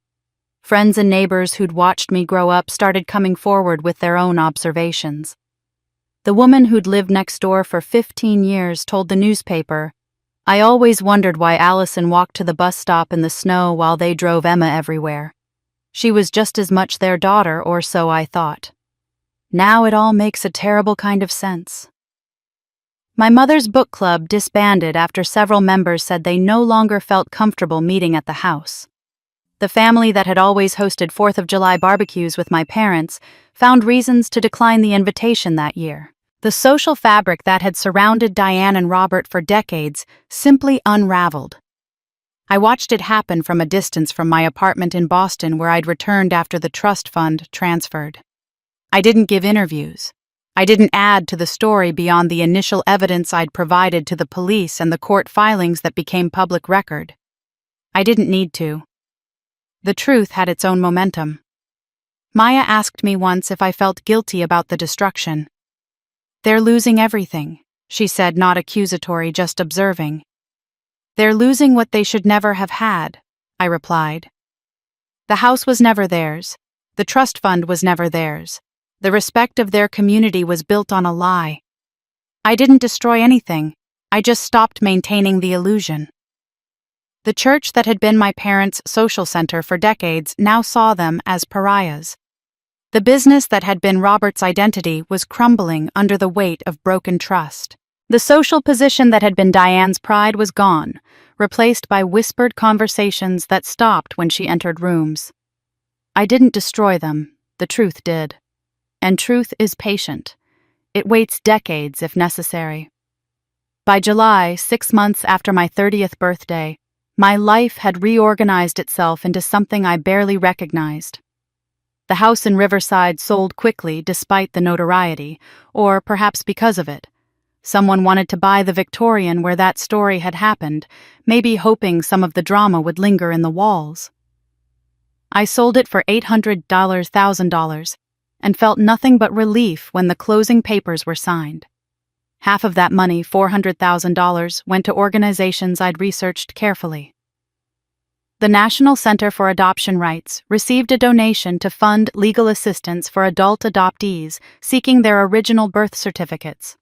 Friends and neighbors who'd watched me grow up started coming forward with their own observations. The woman who'd lived next door for 15 years told the newspaper, "I always wondered why Allison walked to the bus stop in the snow while they drove Emma everywhere. She was just as much their daughter, or so I thought. Now it all makes a terrible kind of sense." My mother's book club disbanded after several members said they no longer felt comfortable meeting at the house. The family that had always hosted 4th of July barbecues with my parents found reasons to decline the invitation that year. The social fabric that had surrounded Diane and Robert for decades simply unraveled. I watched it happen from a distance from my apartment in Boston where I'd returned after the trust fund transferred. I didn't give interviews. I didn't add to the story beyond the initial evidence I'd provided to the police and the court filings that became public record. I didn't need to. The truth had its own momentum. Maya asked me once if I felt guilty about the destruction. "They're losing everything," she said, not accusatory, just observing. "They're losing what they should never have had," I replied. The house was never theirs. The trust fund was never theirs. The respect of their community was built on a lie. I didn't destroy anything. I just stopped maintaining the illusion. The church that had been my parents' social center for decades now saw them as pariahs. The business that had been Robert's identity was crumbling under the weight of broken trust. The social position that had been Diane's pride was gone, replaced by whispered conversations that stopped when she entered rooms. I didn't destroy them, the truth did. And truth is patient. It waits decades if necessary. By July, 6 months after my 30th birthday, my life had reorganized itself into something I barely recognized. The house in Riverside sold quickly despite the notoriety, or perhaps because of it. Someone wanted to buy the Victorian where that story had happened, maybe hoping some of the drama would linger in the walls. I sold it for $800,000, and felt nothing but relief when the closing papers were signed. Half of that money, $400,000, went to organizations I'd researched carefully. The National Center for Adoption Rights received a donation to fund legal assistance for adult adoptees seeking their original birth certificates.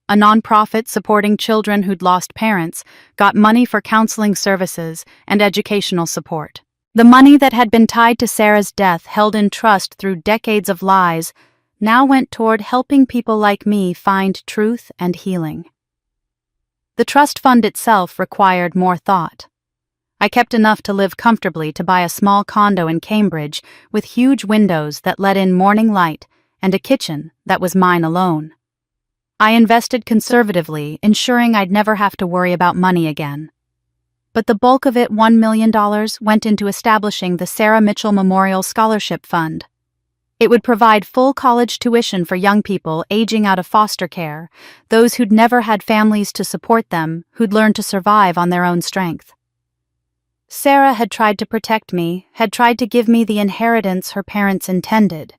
A nonprofit supporting children who'd lost parents got money for counseling services and educational support. The money that had been tied to Sarah's death, held in trust through decades of lies, now went toward helping people like me find truth and healing. The trust fund itself required more thought. I kept enough to live comfortably to buy a small condo in Cambridge with huge windows that let in morning light and a kitchen that was mine alone. I invested conservatively, ensuring I'd never have to worry about money again. But the bulk of it, $1 million, went into establishing the Sarah Mitchell Memorial Scholarship Fund. It would provide full college tuition for young people aging out of foster care, those who'd never had families to support them, who'd learned to survive on their own strength. Sarah had tried to protect me, had tried to give me the inheritance her parents intended.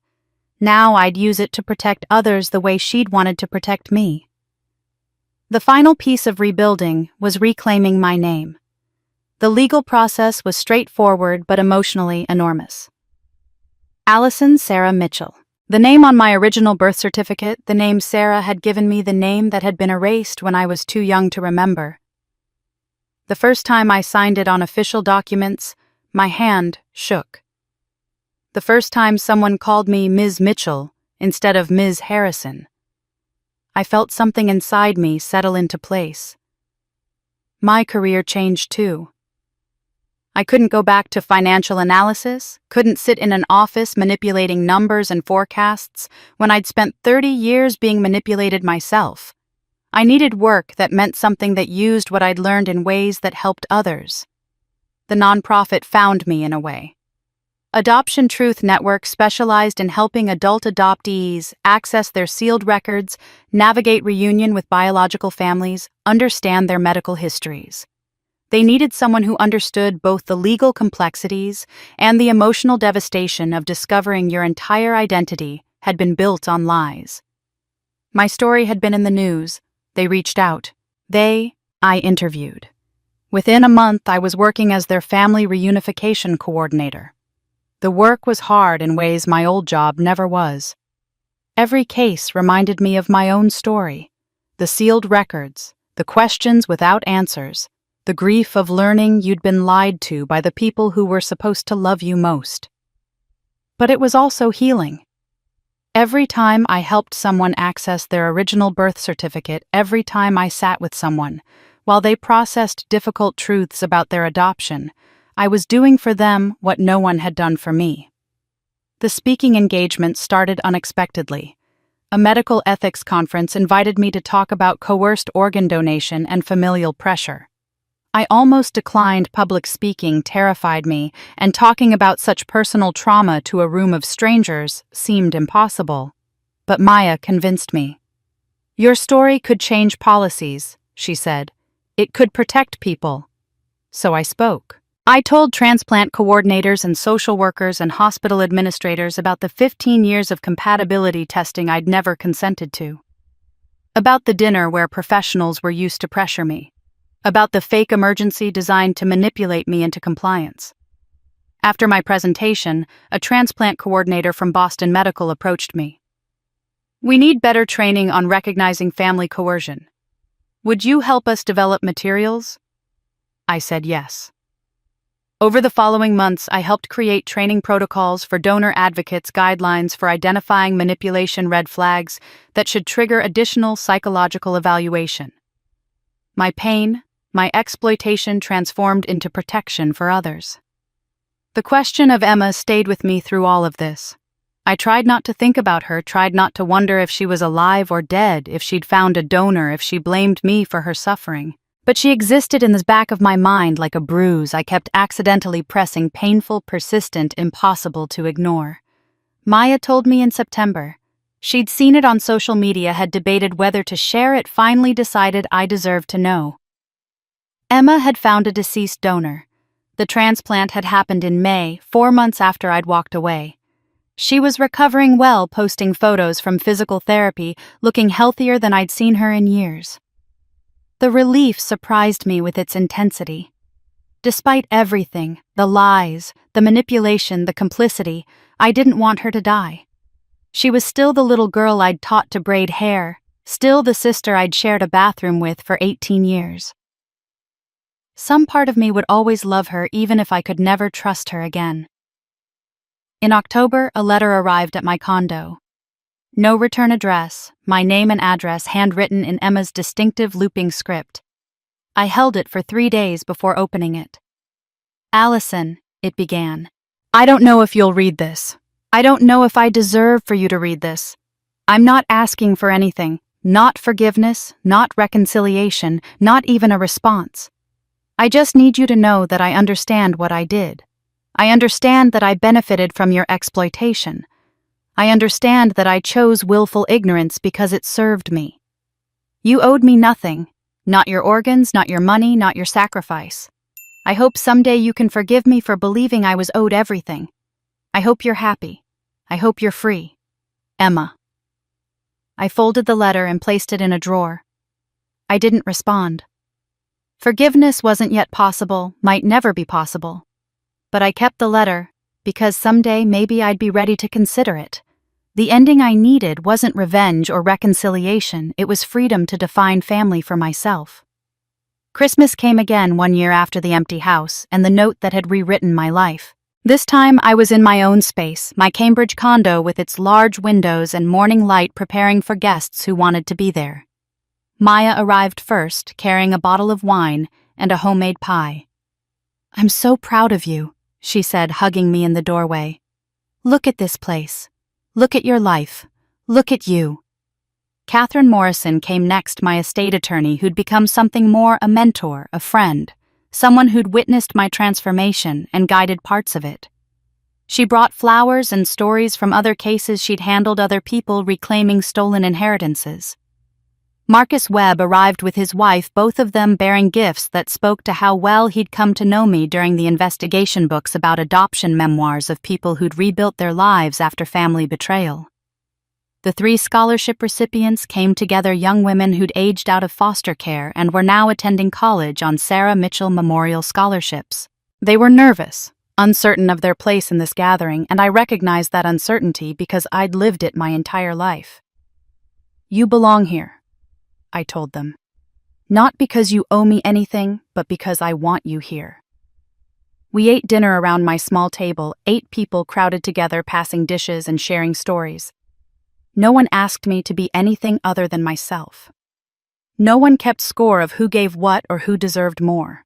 Now I'd use it to protect others the way she'd wanted to protect me. The final piece of rebuilding was reclaiming my name. The legal process was straightforward but emotionally enormous. Allison Sarah Mitchell. The name on my original birth certificate, the name Sarah, had given me the name that had been erased when I was too young to remember. The first time I signed it on official documents, my hand shook. The first time someone called me Ms. Mitchell instead of Ms. Harrison, I felt something inside me settle into place. My career changed too. I couldn't go back to financial analysis, couldn't sit in an office manipulating numbers and forecasts when I'd spent 30 years being manipulated myself. I needed work that meant something that used what I'd learned in ways that helped others. The nonprofit found me in a way. Adoption Truth Network specialized in helping adult adoptees access their sealed records, navigate reunion with biological families, understand their medical histories. They needed someone who understood both the legal complexities and the emotional devastation of discovering your entire identity had been built on lies. My story had been in the news. They reached out. I interviewed. Within a month, I was working as their family reunification coordinator. The work was hard in ways my old job never was. Every case reminded me of my own story, the sealed records, the questions without answers, the grief of learning you'd been lied to by the people who were supposed to love you most. But it was also healing. Every time I helped someone access their original birth certificate, every time I sat with someone, while they processed difficult truths about their adoption, I was doing for them what no one had done for me. The speaking engagement started unexpectedly. A medical ethics conference invited me to talk about coerced organ donation and familial pressure. I almost declined. Public speaking terrified me, and talking about such personal trauma to a room of strangers seemed impossible. But Maya convinced me. "Your story could change policies," she said. "It could protect people." So I spoke. I told transplant coordinators and social workers and hospital administrators about the 15 years of compatibility testing I'd never consented to. About the dinner where professionals were used to pressure me. About the fake emergency designed to manipulate me into compliance. After my presentation, a transplant coordinator from Boston Medical approached me. "We need better training on recognizing family coercion. Would you help us develop materials?" I said yes. Over the following months, I helped create training protocols for donor advocates, guidelines for identifying manipulation red flags that should trigger additional psychological evaluation. My pain, my exploitation transformed into protection for others. The question of Emma stayed with me through all of this. I tried not to think about her, tried not to wonder if she was alive or dead, if she'd found a donor, if she blamed me for her suffering. But she existed in the back of my mind like a bruise I kept accidentally pressing, painful, persistent, impossible to ignore. Maya told me in September. She'd seen it on social media, had debated whether to share it, finally decided I deserved to know. Emma had found a deceased donor. The transplant had happened in May, 4 months after I'd walked away. She was recovering well, posting photos from physical therapy, looking healthier than I'd seen her in years. The relief surprised me with its intensity. Despite everything, the lies, the manipulation, the complicity, I didn't want her to die. She was still the little girl I'd taught to braid hair, still the sister I'd shared a bathroom with for 18 years. Some part of me would always love her even if I could never trust her again. In October, a letter arrived at my condo. No return address, my name and address handwritten in Emma's distinctive looping script. I held it for 3 days before opening it. "Allison," it began, "I don't know if you'll read this. I don't know if I deserve for you to read this. I'm not asking for anything, not forgiveness, not reconciliation, not even a response. I just need you to know that I understand what I did. I understand that I benefited from your exploitation. I understand that I chose willful ignorance because it served me. You owed me nothing, not your organs, not your money, not your sacrifice. I hope someday you can forgive me for believing I was owed everything. I hope you're happy. I hope you're free. Emma." I folded the letter and placed it in a drawer. I didn't respond. Forgiveness wasn't yet possible, might never be possible. But I kept the letter, because someday maybe I'd be ready to consider it. The ending I needed wasn't revenge or reconciliation, it was freedom to define family for myself. Christmas came again 1 year after the empty house and the note that had rewritten my life. This time I was in my own space, my Cambridge condo with its large windows and morning light preparing for guests who wanted to be there. Maya arrived first, carrying a bottle of wine and a homemade pie. "I'm so proud of you," she said, hugging me in the doorway. "Look at this place. Look at your life. Look at you." Catherine Morrison came next, my estate attorney who'd become something more, a mentor, a friend, someone who'd witnessed my transformation and guided parts of it. She brought flowers and stories from other cases she'd handled, other people reclaiming stolen inheritances. Marcus Webb arrived with his wife, both of them bearing gifts that spoke to how well he'd come to know me during the investigation books about adoption memoirs of people who'd rebuilt their lives after family betrayal. The 3 scholarship recipients came together, young women who'd aged out of foster care and were now attending college on Sarah Mitchell Memorial Scholarships. They were nervous, uncertain of their place in this gathering, and I recognized that uncertainty because I'd lived it my entire life. "You belong here," I told them. "Not because you owe me anything, but because I want you here." We ate dinner around my small table, 8 people crowded together, passing dishes and sharing stories. No one asked me to be anything other than myself. No one kept score of who gave what or who deserved more.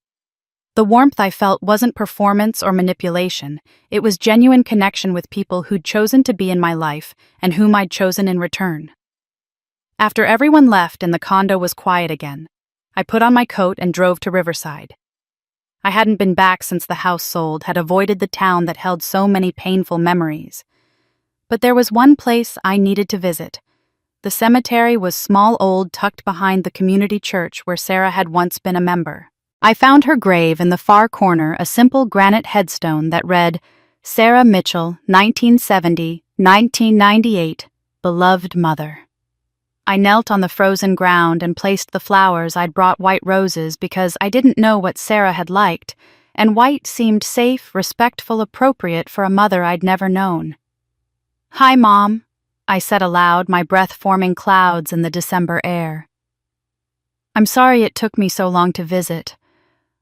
The warmth I felt wasn't performance or manipulation, it was genuine connection with people who'd chosen to be in my life and whom I'd chosen in return. After everyone left and the condo was quiet again, I put on my coat and drove to Riverside. I hadn't been back since the house sold, had avoided the town that held so many painful memories. But there was one place I needed to visit. The cemetery was small, old, tucked behind the community church where Sarah had once been a member. I found her grave in the far corner, a simple granite headstone that read, "Sarah Mitchell, 1970-1998, beloved mother." I knelt on the frozen ground and placed the flowers. I'd brought white roses because I didn't know what Sarah had liked, and white seemed safe, respectful, appropriate for a mother I'd never known. "Hi, Mom," I said aloud, my breath forming clouds in the December air. "I'm sorry it took me so long to visit.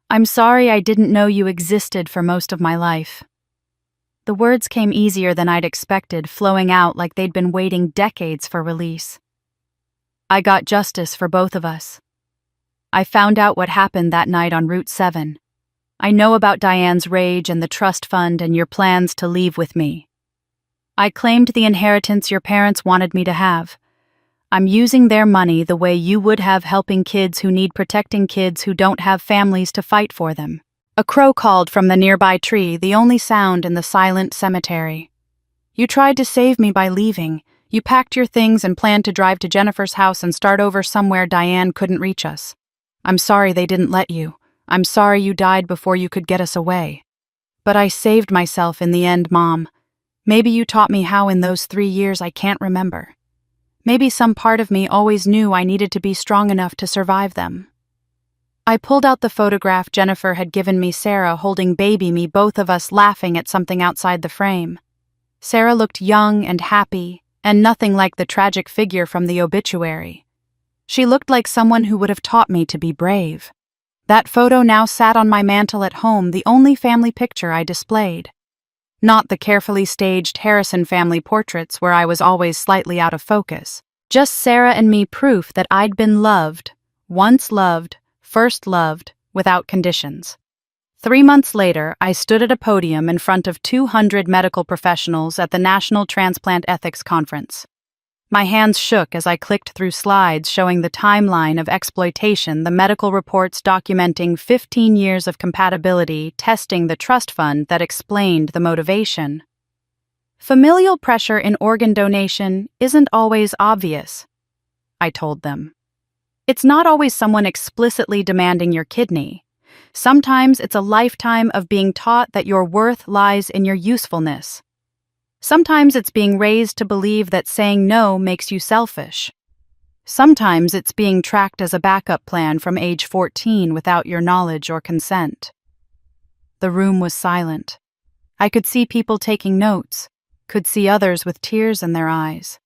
I'm sorry I didn't know you existed for most of my life." The words came easier than I'd expected, flowing out like they'd been waiting decades for release. I got justice for both of us. I found out what happened that night on Route 7. I know about Diane's rage and the trust fund and your plans to leave with me. I claimed the inheritance your parents wanted me to have. I'm using their money the way you would have, helping kids who need protecting, kids who don't have families to fight for them. A crow called from the nearby tree, the only sound in the silent cemetery. You tried to save me by leaving. You packed your things and planned to drive to Jennifer's house and start over somewhere Diane couldn't reach us. I'm sorry they didn't let you. I'm sorry you died before you could get us away. But I saved myself in the end, Mom. Maybe you taught me how in those 3 years I can't remember. Maybe some part of me always knew I needed to be strong enough to survive them." I pulled out the photograph Jennifer had given me, Sarah holding baby me, both of us laughing at something outside the frame. Sarah looked young and happy, and nothing like the tragic figure from the obituary. She looked like someone who would have taught me to be brave. That photo now sat on my mantel at home, the only family picture I displayed. Not the carefully staged Harrison family portraits where I was always slightly out of focus. Just Sarah and me, proof that I'd been loved, once loved, first loved, without conditions. 3 months later, I stood at a podium in front of 200 medical professionals at the National Transplant Ethics Conference. My hands shook as I clicked through slides showing the timeline of exploitation, the medical reports documenting 15 years of compatibility, testing the trust fund that explained the motivation. Familial pressure in organ donation isn't always obvious, I told them. It's not always someone explicitly demanding your kidney. Sometimes it's a lifetime of being taught that your worth lies in your usefulness. Sometimes it's being raised to believe that saying no makes you selfish. Sometimes it's being tracked as a backup plan from age 14 without your knowledge or consent. The room was silent. I could see people taking notes, could see others with tears in their eyes.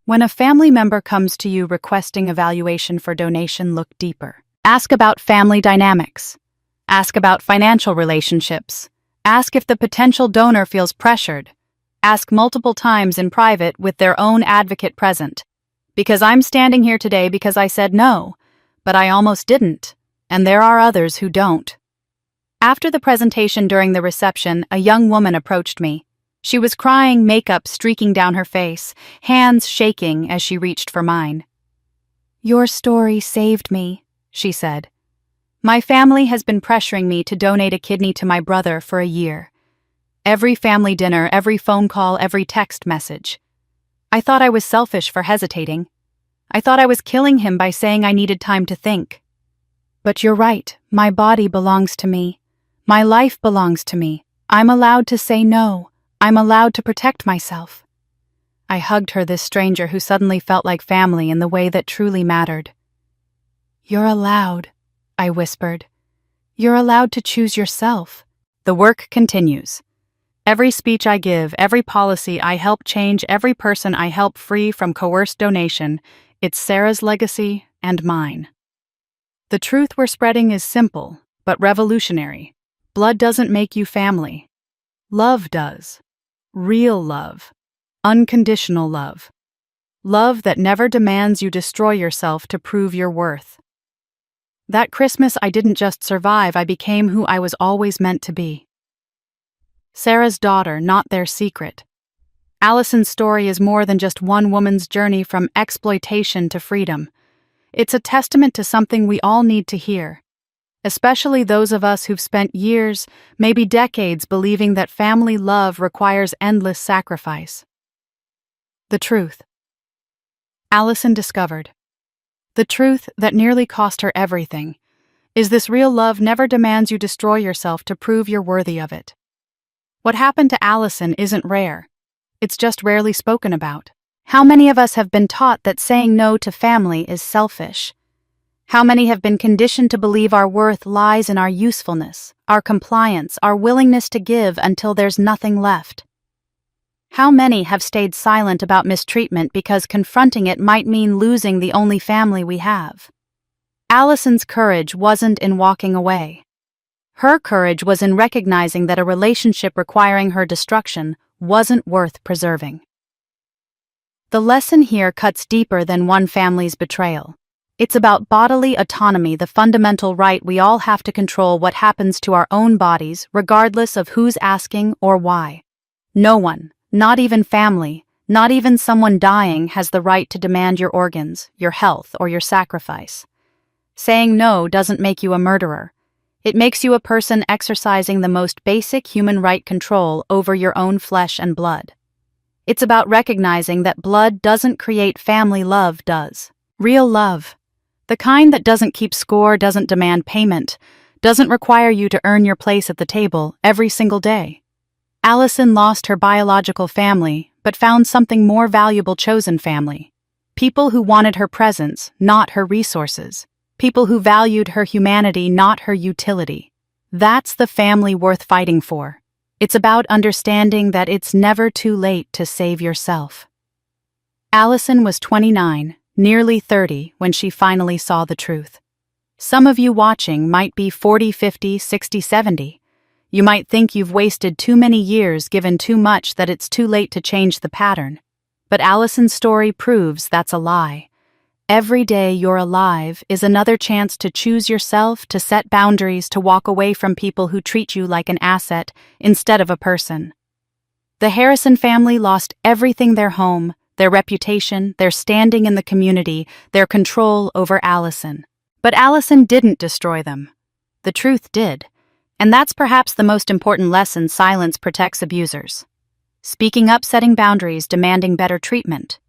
When a family member comes to you requesting evaluation for donation, look deeper. Ask about family dynamics. Ask about financial relationships. Ask if the potential donor feels pressured. Ask multiple times in private with their own advocate present. Because I'm standing here today because I said no, but I almost didn't, and there are others who don't. After the presentation during the reception, a young woman approached me. She was crying, makeup streaking down her face, hands shaking as she reached for mine. "Your story saved me," she said. "My family has been pressuring me to donate a kidney to my brother for a year. Every family dinner, every phone call, every text message. I thought I was selfish for hesitating. I thought I was killing him by saying I needed time to think. But you're right, my body belongs to me. My life belongs to me. I'm allowed to say no. I'm allowed to protect myself." I hugged her, this stranger who suddenly felt like family in the way that truly mattered. "You're allowed," I whispered. "You're allowed to choose yourself." The work continues. Every speech I give, every policy I help change, every person I help free from coerced donation, it's Sarah's legacy and mine. The truth we're spreading is simple, but revolutionary. Blood doesn't make you family. Love does. Real love. Unconditional love. Love that never demands you destroy yourself to prove your worth. That Christmas, I didn't just survive, I became who I was always meant to be. Sarah's daughter, not their secret. Allison's story is more than just one woman's journey from exploitation to freedom. It's a testament to something we all need to hear, especially those of us who've spent years, maybe decades, believing that family love requires endless sacrifice. The truth. Allison discovered. The truth that nearly cost her everything is this: real love never demands you destroy yourself to prove you're worthy of it. What happened to Allison isn't rare. It's just rarely spoken about. How many of us have been taught that saying no to family is selfish? How many have been conditioned to believe our worth lies in our usefulness, our compliance, our willingness to give until there's nothing left? How many have stayed silent about mistreatment because confronting it might mean losing the only family we have? Allison's courage wasn't in walking away. Her courage was in recognizing that a relationship requiring her destruction wasn't worth preserving. The lesson here cuts deeper than one family's betrayal. It's about bodily autonomy, the fundamental right we all have to control what happens to our own bodies, regardless of who's asking or why. No one, not even family, not even someone dying, has the right to demand your organs, your health, or your sacrifice. Saying no doesn't make you a murderer. It makes you a person exercising the most basic human right, control over your own flesh and blood. It's about recognizing that blood doesn't create family, love does. Real love. The kind that doesn't keep score, doesn't demand payment, doesn't require you to earn your place at the table every single day. Allison lost her biological family, but found something more valuable: chosen family. People who wanted her presence, not her resources. People who valued her humanity, not her utility. That's the family worth fighting for. It's about understanding that it's never too late to save yourself. Allison was 29, nearly 30, when she finally saw the truth. Some of you watching might be 40, 50, 60, 70. You might think you've wasted too many years, given too much, that it's too late to change the pattern. But Allison's story proves that's a lie. Every day you're alive is another chance to choose yourself, to set boundaries, to walk away from people who treat you like an asset instead of a person. The Harrison family lost everything: their home, their reputation, their standing in the community, their control over Allison. But Allison didn't destroy them. The truth did. And that's perhaps the most important lesson: silence protects abusers. Speaking up, setting boundaries, demanding better treatment.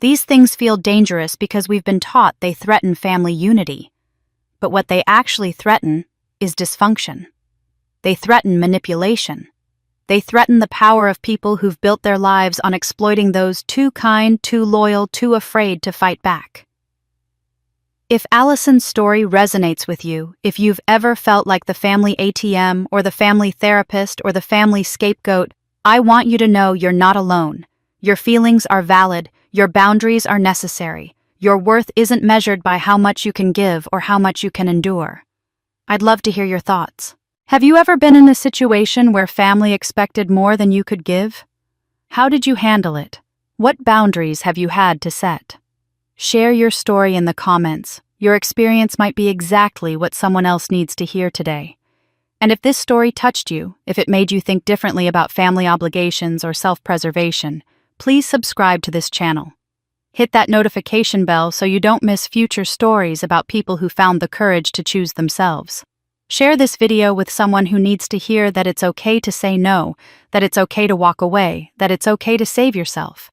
These things feel dangerous because we've been taught they threaten family unity. But what they actually threaten is dysfunction. They threaten manipulation. They threaten the power of people who've built their lives on exploiting those too kind, too loyal, too afraid to fight back. If Allison's story resonates with you, if you've ever felt like the family ATM or the family therapist or the family scapegoat, I want you to know you're not alone. Your feelings are valid, your boundaries are necessary. Your worth isn't measured by how much you can give or how much you can endure. I'd love to hear your thoughts. Have you ever been in a situation where family expected more than you could give? How did you handle it? What boundaries have you had to set? Share your story in the comments. Your experience might be exactly what someone else needs to hear today. And if this story touched you, if it made you think differently about family obligations or self-preservation, please subscribe to this channel. Hit that notification bell so you don't miss future stories about people who found the courage to choose themselves. Share this video with someone who needs to hear that it's okay to say no, that it's okay to walk away, that it's okay to save yourself.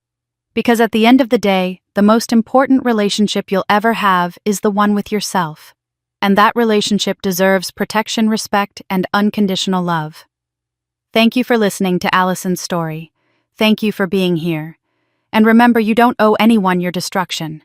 Because at the end of the day, the most important relationship you'll ever have is the one with yourself. And that relationship deserves protection, respect, and unconditional love. Thank you for listening to Allison's story. Thank you for being here. And remember, you don't owe anyone your destruction.